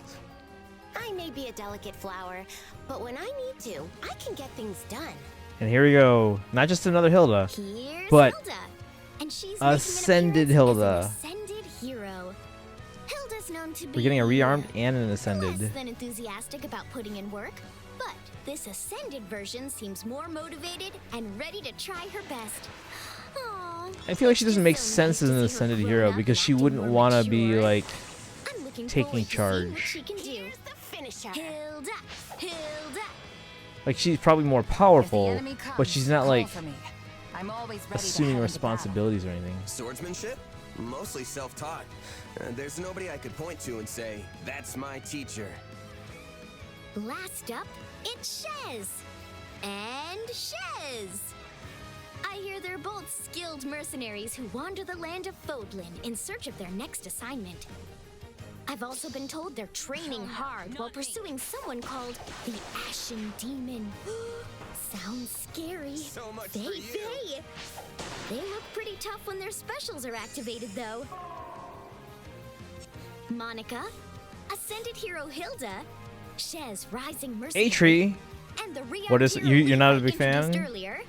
I may be a delicate flower, but when I need to, I can get things done. And here we go. Not just another Hilda, Here's but Hilda, and she's Ascended making an appearance Hilda. as an ascended hero. Hilda's known to be We're getting a Rearmed and an Ascended. less than enthusiastic about putting in work, but this Ascended version seems more motivated and ready to try her best. Aww, I feel like she doesn't make it's so sense nice as to an see her Ascended grown hero up because and she acting wouldn't more want to be mature. like I'm looking taking forward to seeing what charge. she can do. Here's the finisher. Hilda, Hilda. Like she's probably more If the powerful, enemy but comes, she's not call like for me. I'm always ready to assuming head into battle. responsibilities or anything. Swordsmanship? Mostly self-taught. There's nobody I could point to and say, that's my teacher. Last up, it's Shez. And Shez. I hear they're both skilled mercenaries who wander the land of Fodlan in search of their next assignment. I've also been told they're training hard while pursuing someone called the Ashen Demon. Sounds scary. So much for you. Faye. They look pretty tough when their specials are activated, though. Monica, Ascended Hero Hilda, Shez Rising Mercenary, A-Tree. and the Rearmed What is hero you're not a Levi big fan? introduced earlier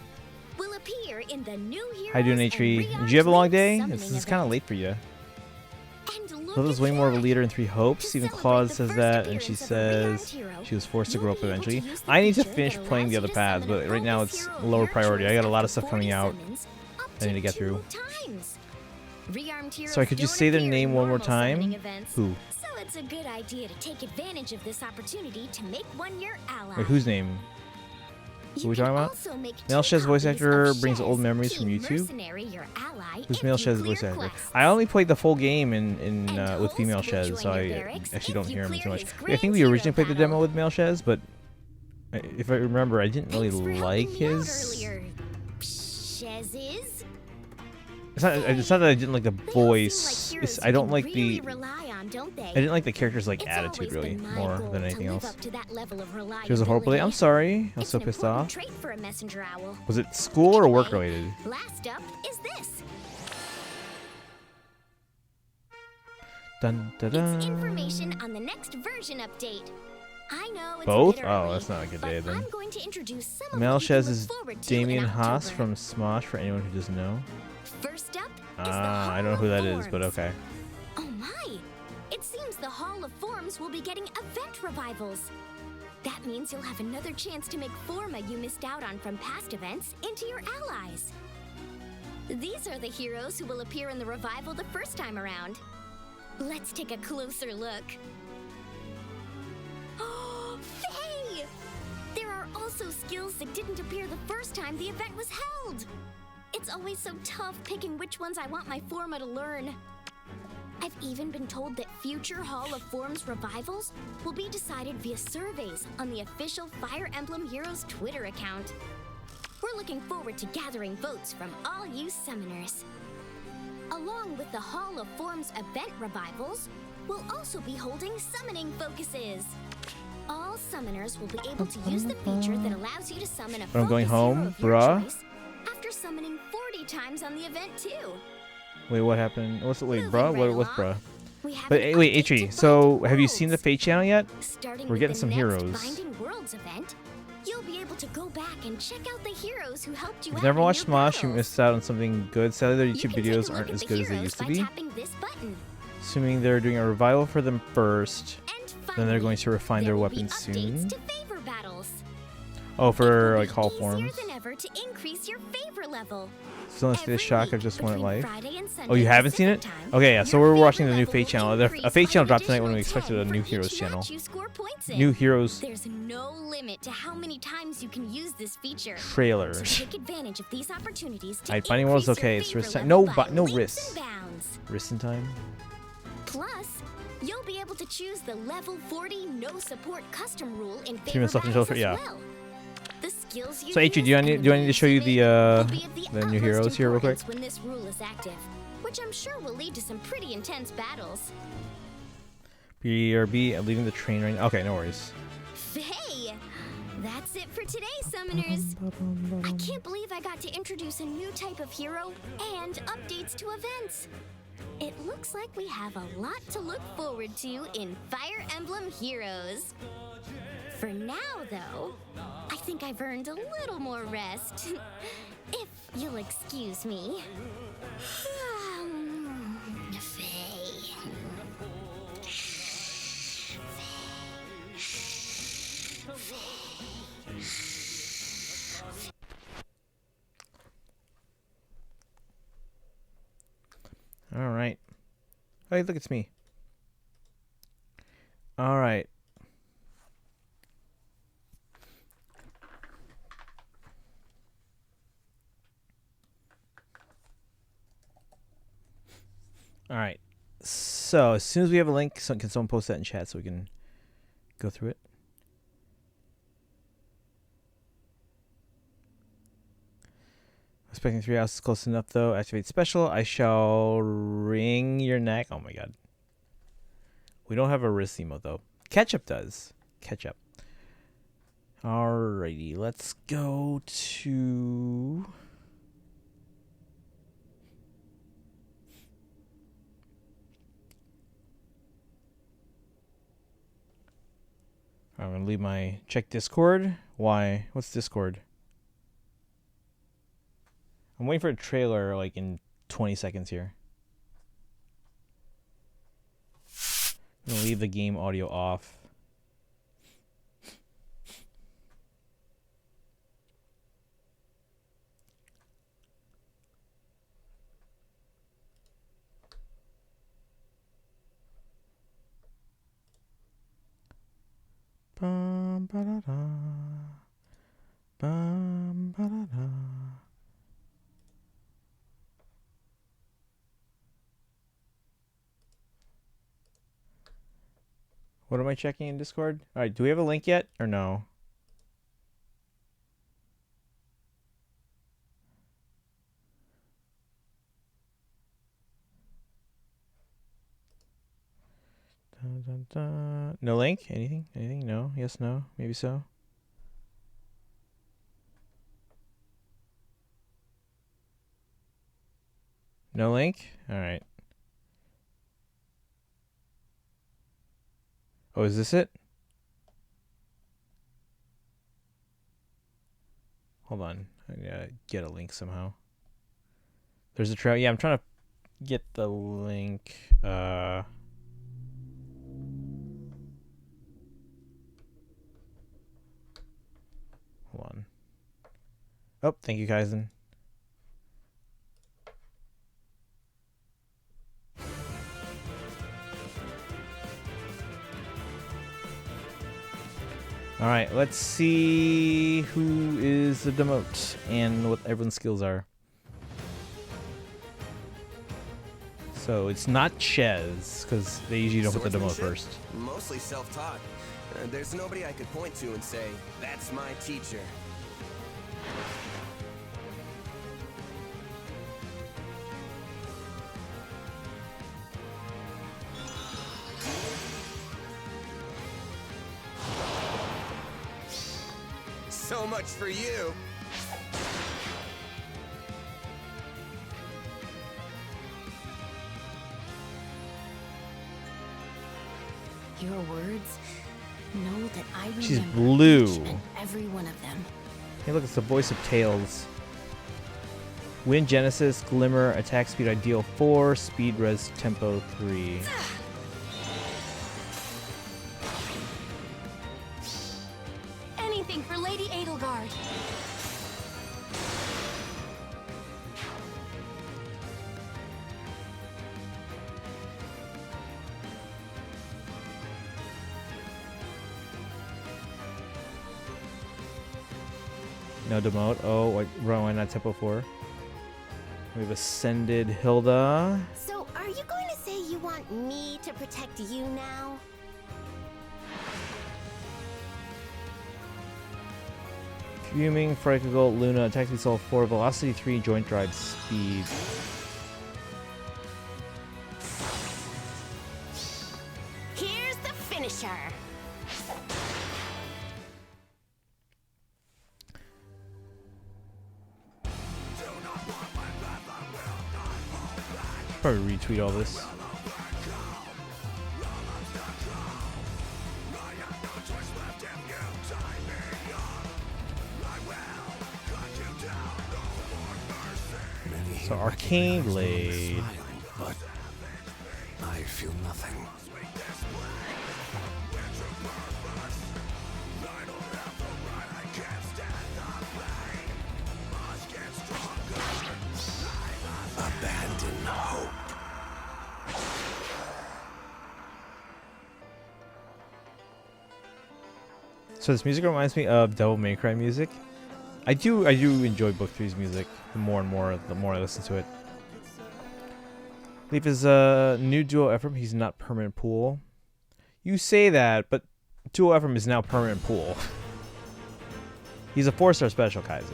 will appear in the new Heroes How you doing, and A-Tree? Did Rearmed you have a long Link day? summoning This is kind of event. late for you. And look Hilda's at way more of a that! leader in Three Hopes. To Stephen celebrate Claus the says first that, and she appearance of a Rearmed says hero, she was forced to you'll grow up be able to eventually. use the I need to feature finish that playing the allows other you to paths, summon but a right now bonus it's hero lower naturally priority. I got a lot of after stuff coming 40 out summons, up I need to get 2 through. times. Rearmed heroes Sorry, could you don't say their appear in name one more normal summoning time? events, Who? So it's a good idea to take advantage of this opportunity to make one your ally. Wait, whose name? You Who we can talking about? also make Male 2 Shez voice copies actor of brings Shez, old memories from Key YouTube. Mercenary, your ally, Who's if male you Shez clear voice actor? quests. I only played the full game And with female Holst will Shez, so join I your barracks actually if don't you hear him clear too much. his I think we Grand originally Hero played the demo battle. with male Shez, but if I remember, I didn't really Thanks for like helping me out his. earlier, Shez's. It's not that I didn't like the They all seem voice. like heroes I you don't can like really the. rely on, don't they? I didn't like the character's like It's attitude always really been my more goal than to anything live else. up to that level of She was a horrible day. I'm reliability. sorry. I was It's so an pissed important off. trait for a messenger owl. Was it school or work Anyway, related? Last up is this. Dun, da, It's dun. information on the next version update. I know it's Both? a bit Oh, early, that's not a good but day then. I'm going to introduce some of Mel what you can Shez look is forward to in Damien Haas October. from Smosh for anyone who doesn't know. First up is the I don't know Hall who of that is, but Forms. okay. Oh my! It seems the Hall of Forms will be getting event revivals. That means you'll have another chance to make Forma you missed out on from past events into your allies. These are the heroes who will appear in the revival the first time around. Let's take a closer look. Oh, Faye! There are also skills that didn't appear the first time the event was held. It's always so tough picking which ones I want my Forma to learn. I've even been told that future Hall of Forms revivals will be decided via surveys on the official Fire Emblem Heroes Twitter account. We're looking forward to gathering votes from all you summoners. Along with the Hall of Forms event revivals, we'll also be holding summoning focuses. All summoners will be able to use the feature that allows you to summon a But I'm going focus hero home, of your bruh. choice after summoning 40 times on the event too. Wait, what happened? Wait, Moving bruh? right What's along, bruh? we have But an wait, update to Atri, so Binding have you seen the Worlds. Fate channel yet? Starting We're with getting the some next heroes. Binding Worlds event, you'll be able to go back and check out the heroes who helped you If out you never in watched your Smosh, you battles. missed out on something good. Sadly, their You YouTube can take a videos look aren't at as the good as they heroes used to by be. tapping this button. Assuming they're doing a revival for them first, And then they're finally, going to refine there their will be weapons updates soon. to favor battles. Oh, It for will like be Hall easier forms. than ever to increase your favor level. Still in a state of Every shock. week I've just won at between life. Friday and Oh, you Sunday haven't seen it? Pacific time, Okay, yeah. So your we're watching favor the new level Fate will channel. A increase Fate by channel an dropped tonight when we additional expected a 10 new for Heroes each channel. match you score points in. New Heroes There's no limit to how many times you can use this feature. trailer. So take advantage of these opportunities to Alright, Binding Worlds, increase your okay, it's favor risk time. level No, by no leaps risks. and bounds. Risten time. Plus, you'll be able to choose the level 40 no support custom rule in 3 favor minutes left until battles as yeah. well. The skills you So, Atri, use do I and need the to show you moves the you make will be of the new utmost heroes here real quick? importance when this rule is active, which I'm sure will lead to some pretty intense battles. BRB, I'm leaving the train right now. Okay, no worries. Hey! That's it for today, Summoners. I can't believe I got to introduce a new type of hero and updates to events. It looks like we have a lot to look forward to in Fire Emblem Heroes. For now, though, I think I've earned a little more rest. If you'll excuse me. All right. Hey, look, it's me. All right. All right. So as soon as we have a link, can someone post that in chat so we can go through it? Expecting 3 hours is close enough though. Activate special. I shall wring your neck. Oh my god. We don't have a wrist emote though. Ketchup does. Ketchup. Alrighty, let's go to I'm gonna leave my check Discord. Why? What's Discord? I'm waiting for a trailer like in 20 seconds here. I'm gonna leave the game audio off. Bum, ba-da-da. Bum, ba-da-da. What am I checking in Discord? All right, do we have a link yet or no? Dun, dun, dun. No link? Anything? Anything? No? Yes, no? Maybe so? No link? All right. Oh, is this it? Hold on. I gotta get a link somehow. There's a trail. Yeah, I'm trying to get the link. Hold on. Oh, thank you, Kaizen. All right, let's see who is the demote and what everyone's skills are. So it's not Ches, because they usually don't put the demote first. Mostly self-taught. There's nobody I could point to and say, that's my teacher. So much for you. Your words, know that I remember She's blue. each and every one of them. Hey, look, it's the voice of Tails. Wind Genesis, Glimmer, attack speed ideal 4, speed res tempo 3. Anything for Lady Edelgard. No demote. Oh, why not tempo 4? We've ascended Hilda. So, are you going to say you want me to protect you now? Fuming, Frightful, Luna, attack speed solve 4, velocity 3, joint drive speed. Here's adventure. Probably retweet all this. So Arcane Blade. But I feel nothing. Abandon hope. So this music reminds me of Devil May Cry music. I do enjoy Book 3's music the more I listen to it. Leaf is a new duo Ephraim. He's not permanent pool. You say that, but duo Ephraim is now permanent pool. He's a 4-star special Kaizen.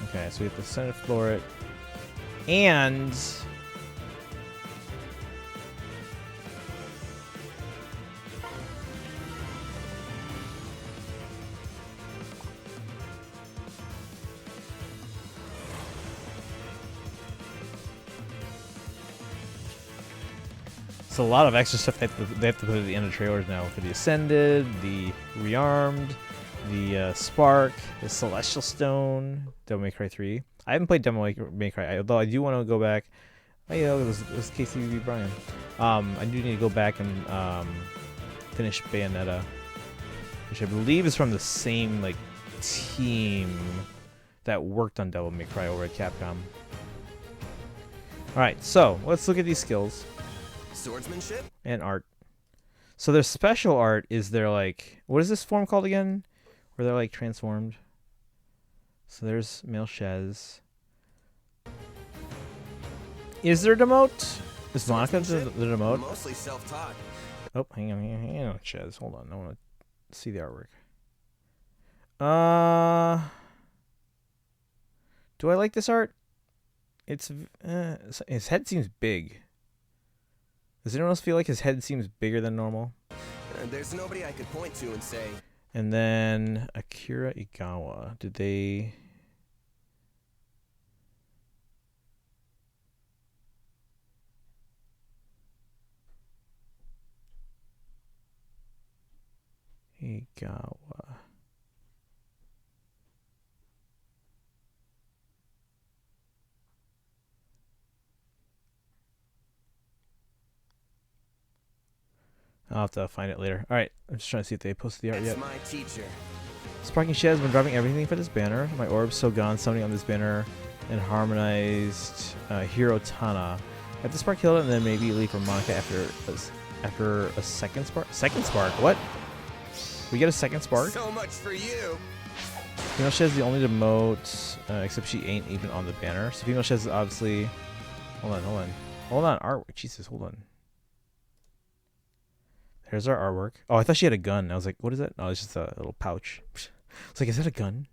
Okay, so we have to Senate floor it. And it's a lot of extra stuff they have to put at the end of trailers now for the Ascended, the Rearmed, the Spark, the Celestial Stone, Devil May Cry 3. I haven't played Devil May Cry, although I do want to go back. Oh yeah, it was KCB Brian. I do need to go back and finish Bayonetta, which I believe is from the same like team that worked on Devil May Cry over at Capcom. All right, so let's look at these skills. Swordsmanship? And art. So their special art is their like, what is this form called again? Where they're like transformed. So there's male Shez. Is there a demote? Is Monica the demote? Mostly self-taught. Oh, hang on, Shez. Hold on, I want to see the artwork. Do I like this art? It's his head seems big. Does anyone else feel like his head seems bigger than normal? There's nobody I could point to and say. And then Akira Igawa. Did they? Igawa. I'll have to find it later. Alright, I'm just trying to see if they posted the art yet. My teacher. Sparking Shed has been driving everything for this banner. My orb's so gone, summoning on this banner and harmonized Hero Tana. Have the spark killed it and then maybe leave for Monica after a second spark? Second spark? What? We get a second spark? So much for you. Female Shed is the only demote, except she ain't even on the banner. So Female Shed is obviously... Hold on. Artwork. Jesus, hold on. There's our artwork. Oh, I thought she had a gun. I was like, what is that? Oh, it's just a little pouch. It's like, is that a gun?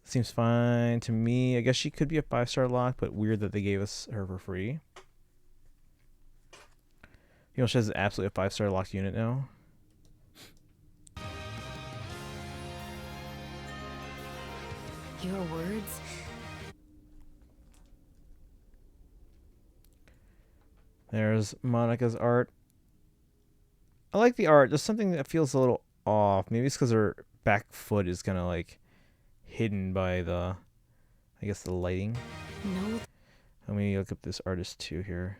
Seems fine to me. I guess she could be a 5-star lock, but weird that they gave us her for free. You know, she has absolutely a 5-star locked unit now. Your words? There's Monica's art. I like the art. There's something that feels a little off. Maybe it's because her back foot is kind of like hidden by the, I guess, the lighting. No. Let me look up this artist too here.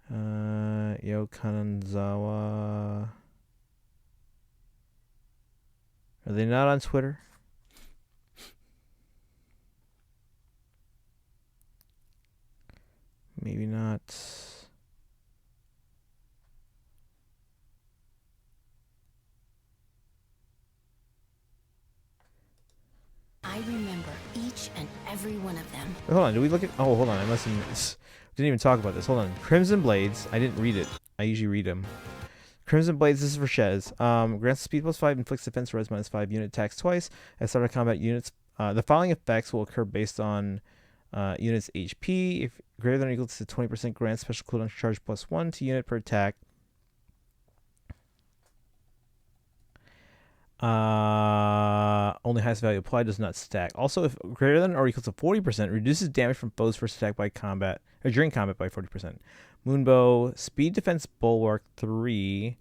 Yo Kananzawa. Are they not on Twitter? Maybe not. I remember each and every one of them. Wait, hold on, did we look at... Oh, hold on, I must have... Didn't even talk about this. Hold on. Crimson Blades. I didn't read it. I usually read them. Crimson Blades, this is for Shez. Grants speed +5, inflicts defense res -5, unit attacks twice. At start of combat, units... the following effects will occur based on Unit's HP. If greater than or equal to 20%, grants special cooldown charge +1 to unit per attack. Only highest value applied, does not stack. Also, if greater than or equal to 40%, reduces damage from foes first attack by combat or during combat by 40%. Moonbow, speed defense bulwark 3.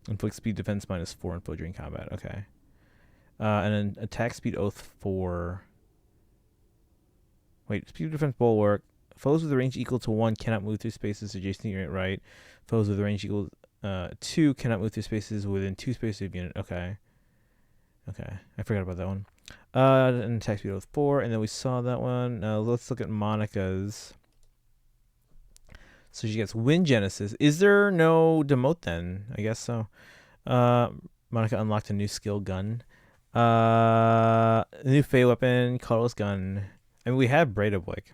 Inflict speed defense -4 info during combat. Okay. And then attack speed oath 4. Wait, speed defense bulwark. Foes with a range equal to 1 cannot move through spaces adjacent to unit right. Foes with a range equal 2 cannot move through spaces within 2 spaces of unit. Okay. Okay. I forgot about that one. And attack speed oath 4. And then we saw that one. Let's look at Monica's. So she gets Wind Genesis. Is there no demote then? I guess so. Monica unlocked a new skill gun. A new Fey weapon, colorless gun. I mean, we have Breda Blake.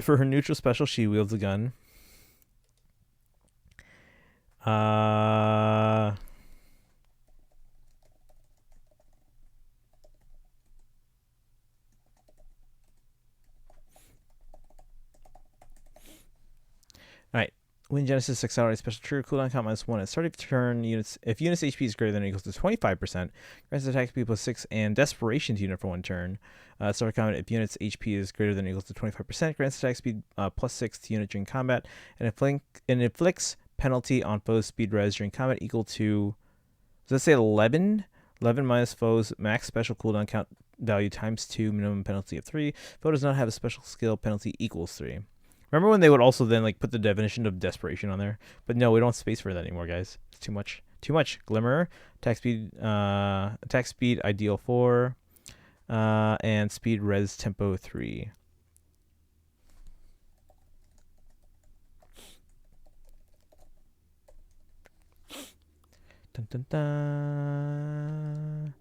For her neutral special, she wields a gun. Alright. Wind Genesis accelerates special trigger cooldown count -1 at start of turn. If unit's HP is greater than or equals to 25%, grants attack speed +6 and desperation to unit for 1 turn. Start of combat, if unit's HP is greater than or equals to 25%, grants attack speed +6 to unit during combat, and inflicts penalty on foes speed res during combat equal to, does that say 11? 11 minus foes max special cooldown count value ×2, minimum penalty of 3. Foe does not have a special skill, penalty equals 3. Remember when they would also then like put the definition of desperation on there? But no, we don't have space for that anymore, guys. It's too much. Too much. Glimmer, attack speed ideal 4, and speed res tempo 3. Dun, dun, dun.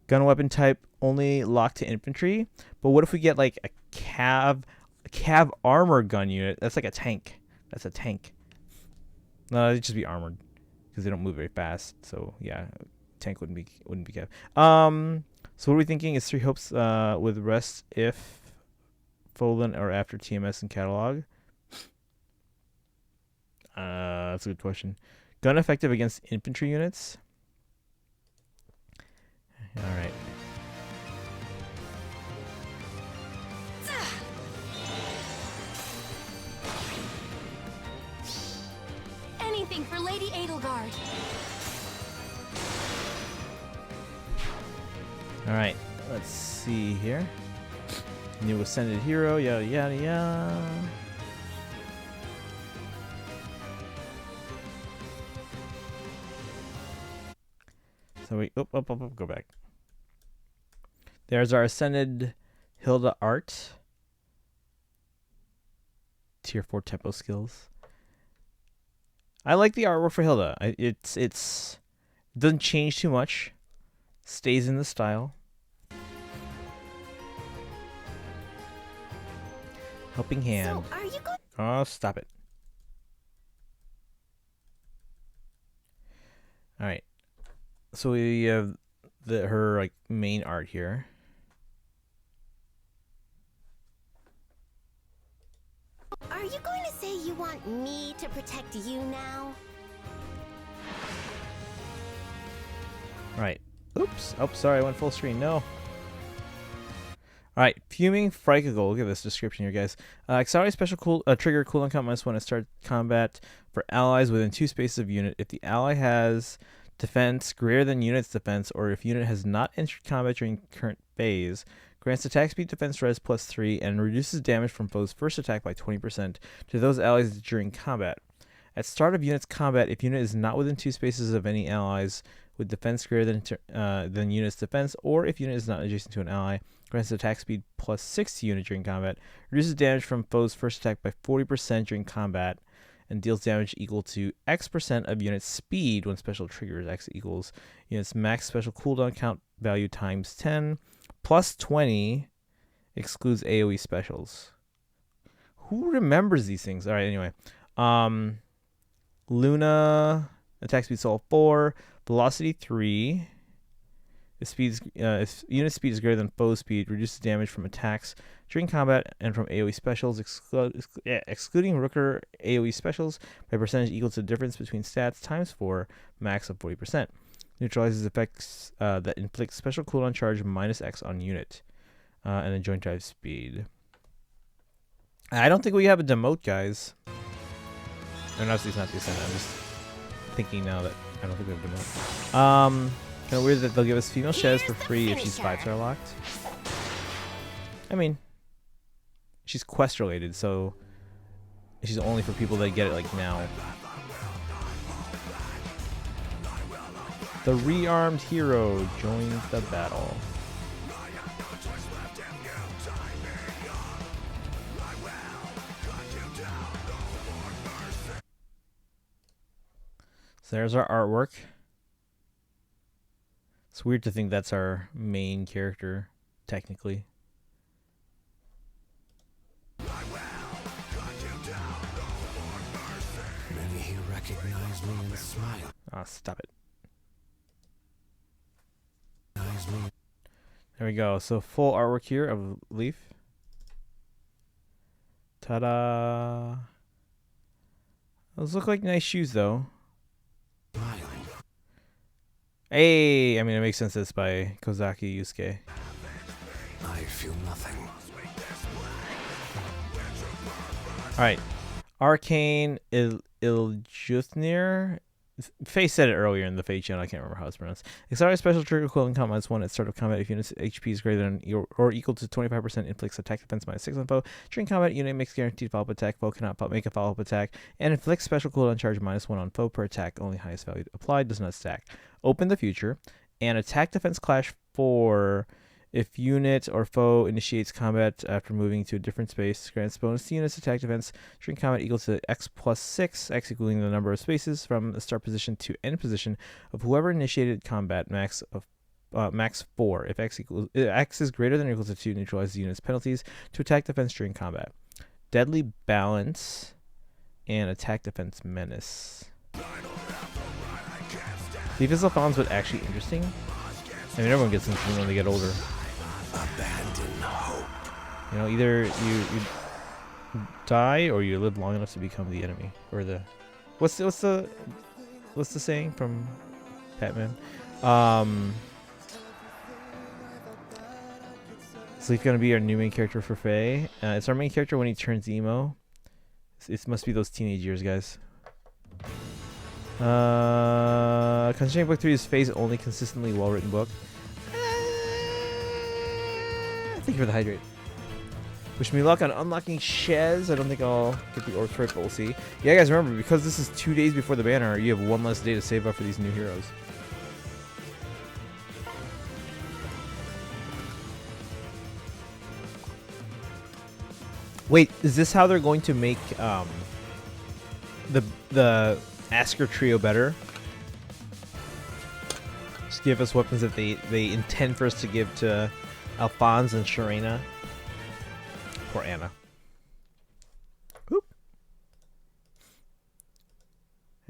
Gun weapon type only locked to infantry. But what if we get like a cav armor gun unit? That's like a tank. That's a tank. No, it'd just be armored because they don't move very fast. So yeah, tank wouldn't be cav. So what are we thinking? Is 3 hopes with rest if Folan or after TMS and catalog? That's a good question. Gun effective against infantry units. All right. Anything for Lady Edelgard. All right. Let's see here. New ascended hero. Yada yada yada. So we go back. There's our ascended Hilda art. Tier 4 tempo skills. I like the artwork for Hilda. It doesn't change too much. Stays in the style. Helping hand. So, are you going? Oh, stop it. All right. So we have her like main art here. Are you going to say you want me to protect you now? Right. Oops. Oh, sorry. I went full screen. No. All right. Fuming Frikagle. Look at this description here, guys. Accelerate special trigger cooldown count -1 at start combat for allies within 2 spaces of unit. If the ally has defense greater than unit's defense, or if unit has not entered combat during current phase, grants attack speed defense res +3 and reduces damage from foes first attack by 20% to those allies during combat. At start of unit's combat, if unit is not within 2 spaces of any allies with defense greater than unit's defense, or if unit is not adjacent to an ally, grants attack speed +6 to unit during combat, reduces damage from foes first attack by 40% during combat, and deals damage equal to X% of unit's speed when special triggers. X equals unit's max special cooldown count value ×10, +20 excludes AoE specials. Who remembers these things? All right, anyway. Luna, attack speed soul 4, velocity 3. If unit speed is greater than foe speed, reduces damage from attacks during combat and from AoE specials, excluding Rooker AoE specials by percentage equal to the difference between stats times 4, max of 40%. Neutralizes effects that inflict special cooldown charge minus X on unit. And then joint drive speed. I don't think we have a demote, guys. And obviously it's not the ascent. I'm just thinking now that I don't think we have a demote. Kind of weird that they'll give us female Shez for free if she's 5-star locked. I mean, she's quest related, so she's only for people that get it like now. The rearmed hero joins the battle. So there's our artwork. It's weird to think that's our main character, technically. Many here recognize me and smile. Ah, stop it. There we go. So full artwork here of Leaf. Ta-da! Those look like nice shoes, though. Hey, I mean, it makes sense. It's by Kozaki Yusuke. I feel nothing. All right, Arcane Iljuthnir. Faye said it earlier in the Faye channel. I can't remember how it's pronounced. Accelerate special trigger equivalent combat -1 at start of combat if unit's HP is greater than or equal to 25%. Inflicts attack defense -6 on foe. During combat, unit makes guaranteed follow-up attack. Foe cannot make a follow-up attack. And inflicts special cooldown charge -1 on foe per attack. Only highest value applied. Does not stack. Open the future. And attack defense clash 4. If unit or foe initiates combat after moving to a different space, grants bonus to unit's attack defense during combat equal to X plus 6, X equaling the number of spaces from the start position to end position of whoever initiated combat, max 4. If X is greater than or equal to 2, neutralizes the unit's penalties to attack defense during combat. Deadly balance and attack defense menace. Defensive Fallon's but actually interesting. I mean, everyone gets into them when they get older. Abandon hope. You know, either you die or you live long enough to become the enemy, or the what's the saying from Batman? So he's gonna be our new main character for Faye. It's our main character when he turns emo. It must be those teenage years, guys. Considering book 3 is Faye's only consistently well-written book. Thank you for the hydrate. Wish me luck on unlocking Shez. I don't think I'll get the orbs for it, but we'll see. Yeah, guys, remember, because this is 2 days before the banner, you have one less day to save up for these new heroes. Wait, is this how they're going to make the Asker trio better? Just give us weapons that they intend for us to give to Alphonse and Sharena. Poor Anna. Whoop.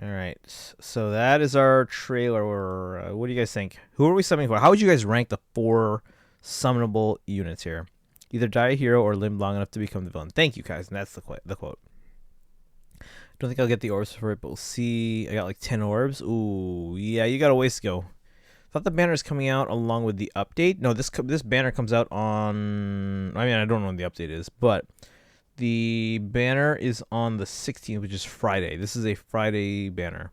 Alright, so that is our trailer. What do you guys think? Who are we summoning for? How would you guys rank the 4 summonable units here? Either die a hero or live long enough to become the villain. Thank you, guys, and that's the quote. Don't think I'll get the orbs for it, but we'll see. I got like 10 orbs. Ooh, yeah, you got a ways to go. Thought the banner is coming out along with the update. No, this banner comes out on... I mean, I don't know when the update is, but the banner is on the 16th, which is Friday. This is a Friday banner.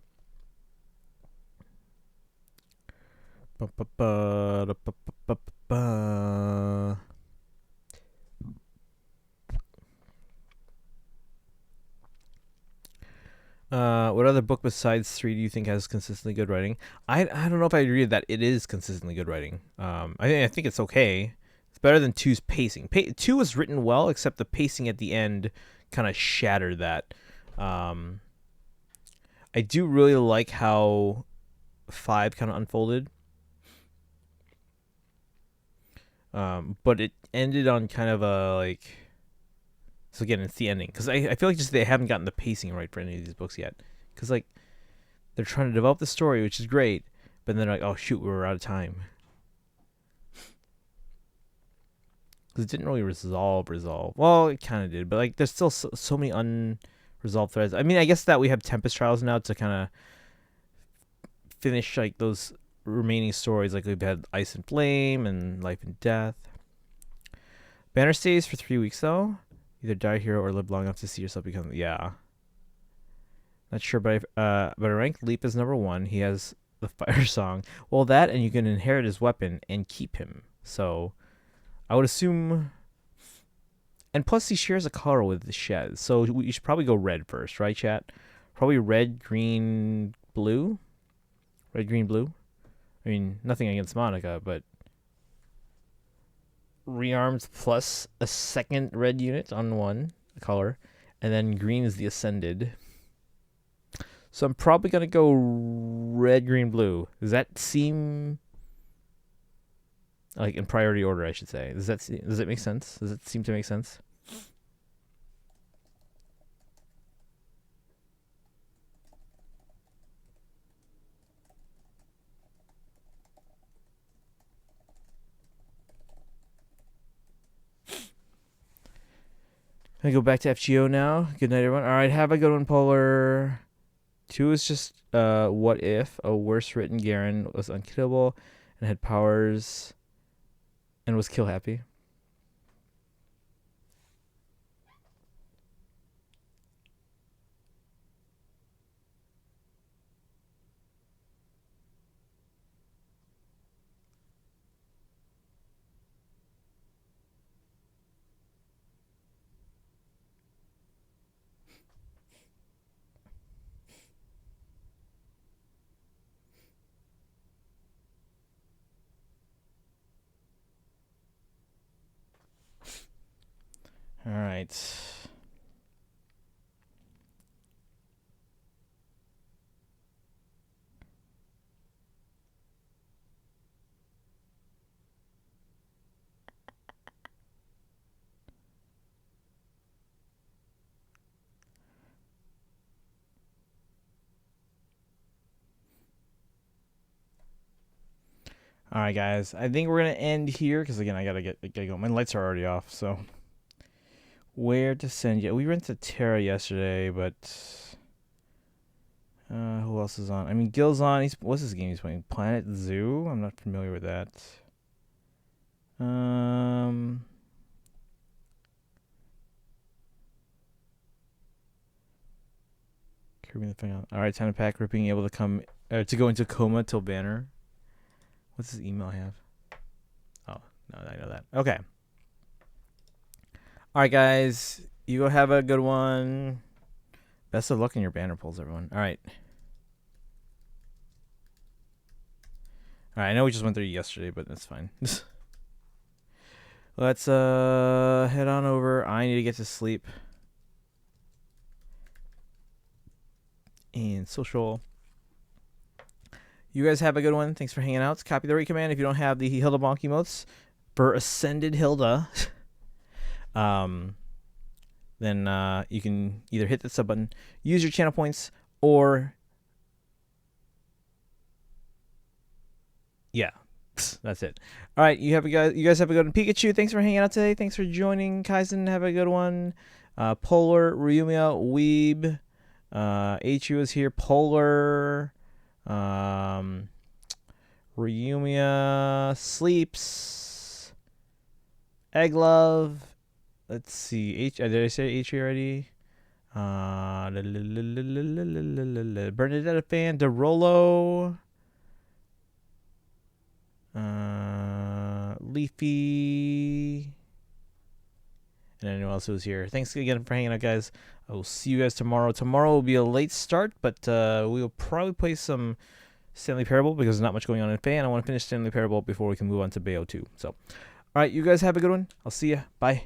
What other book besides 3 do you think has consistently good writing? I don't know if I agree that it is consistently good writing. I think it's okay. It's better than 2's pacing. 2 was written well, except the pacing at the end kind of shattered that. I do really like how 5 kind of unfolded. But it ended on kind of a like... So again, it's the ending. Because I feel like just they haven't gotten the pacing right for any of these books yet. Because like, they're trying to develop the story, which is great. But then they're like, oh shoot, we're out of time. Because it didn't really resolve. Well, it kind of did, but like there's still so many unresolved threads. I mean, I guess that we have Tempest Trials now to kind of finish like those remaining stories. Like we've had Ice and Flame and Life and Death. Banner stays for 3 weeks though. Either die a hero or live long enough to see yourself become. Yeah. Not sure, but a ranked leap is number 1. He has the fire song. Well, that and you can inherit his weapon and keep him. So I would assume. And plus, he shares a color with the Shed. So you should probably go red first, right, chat? Probably red, green, blue. Red, green, blue. I mean, nothing against Monica, but Rearmed plus a second red unit on one color, and then green is the Ascended. So I'm probably gonna go red, green, blue. Does that seem like in priority order? I should say. Does it make sense? Does it seem to make sense? I go back to FGO now. Good night, everyone. All right, have a good one, Polar. 2 is just what if a worse written Garen was unkillable and had powers and was kill happy. All right. All right, guys. I think we're gonna end here because again, I gotta get going. My lights are already off, so. Where to send you? We went to Terra yesterday, but who else is on? I mean, Gil's on. What's his game he's playing? Planet Zoo? I'm not familiar with that. Kirby the thing. All right, time to pack. Ripping able to come to go into coma till banner. What's his email have? Oh no, I know that. Okay. All right, guys. You go have a good one. Best of luck in your banner pulls, everyone. All right. All right, I know we just went through yesterday, but that's fine. Let's head on over. I need to get to sleep. And social. You guys have a good one. Thanks for hanging out. Copy the rate command if you don't have the Hilda Bonk emotes for Ascended Hilda. Then you can either hit the sub button, use your channel points, or yeah, that's it. All right, you guys have a good one. Pikachu, thanks for hanging out today. Thanks for joining. Kaizen, have a good one. Polar, Ryumia, Weeb, HU is here. Polar, Ryumia, Sleeps, Egglove. Let's see. Did I say H already? Bernadette fan. Derolo. Leafy. And anyone else who's here. Thanks again for hanging out, guys. I will see you guys tomorrow. Tomorrow will be a late start, but we will probably play some Stanley Parable because there's not much going on in Fae, and I want to finish Stanley Parable before we can move on to Bayo 2. So, all right, you guys have a good one. I'll see ya. Bye.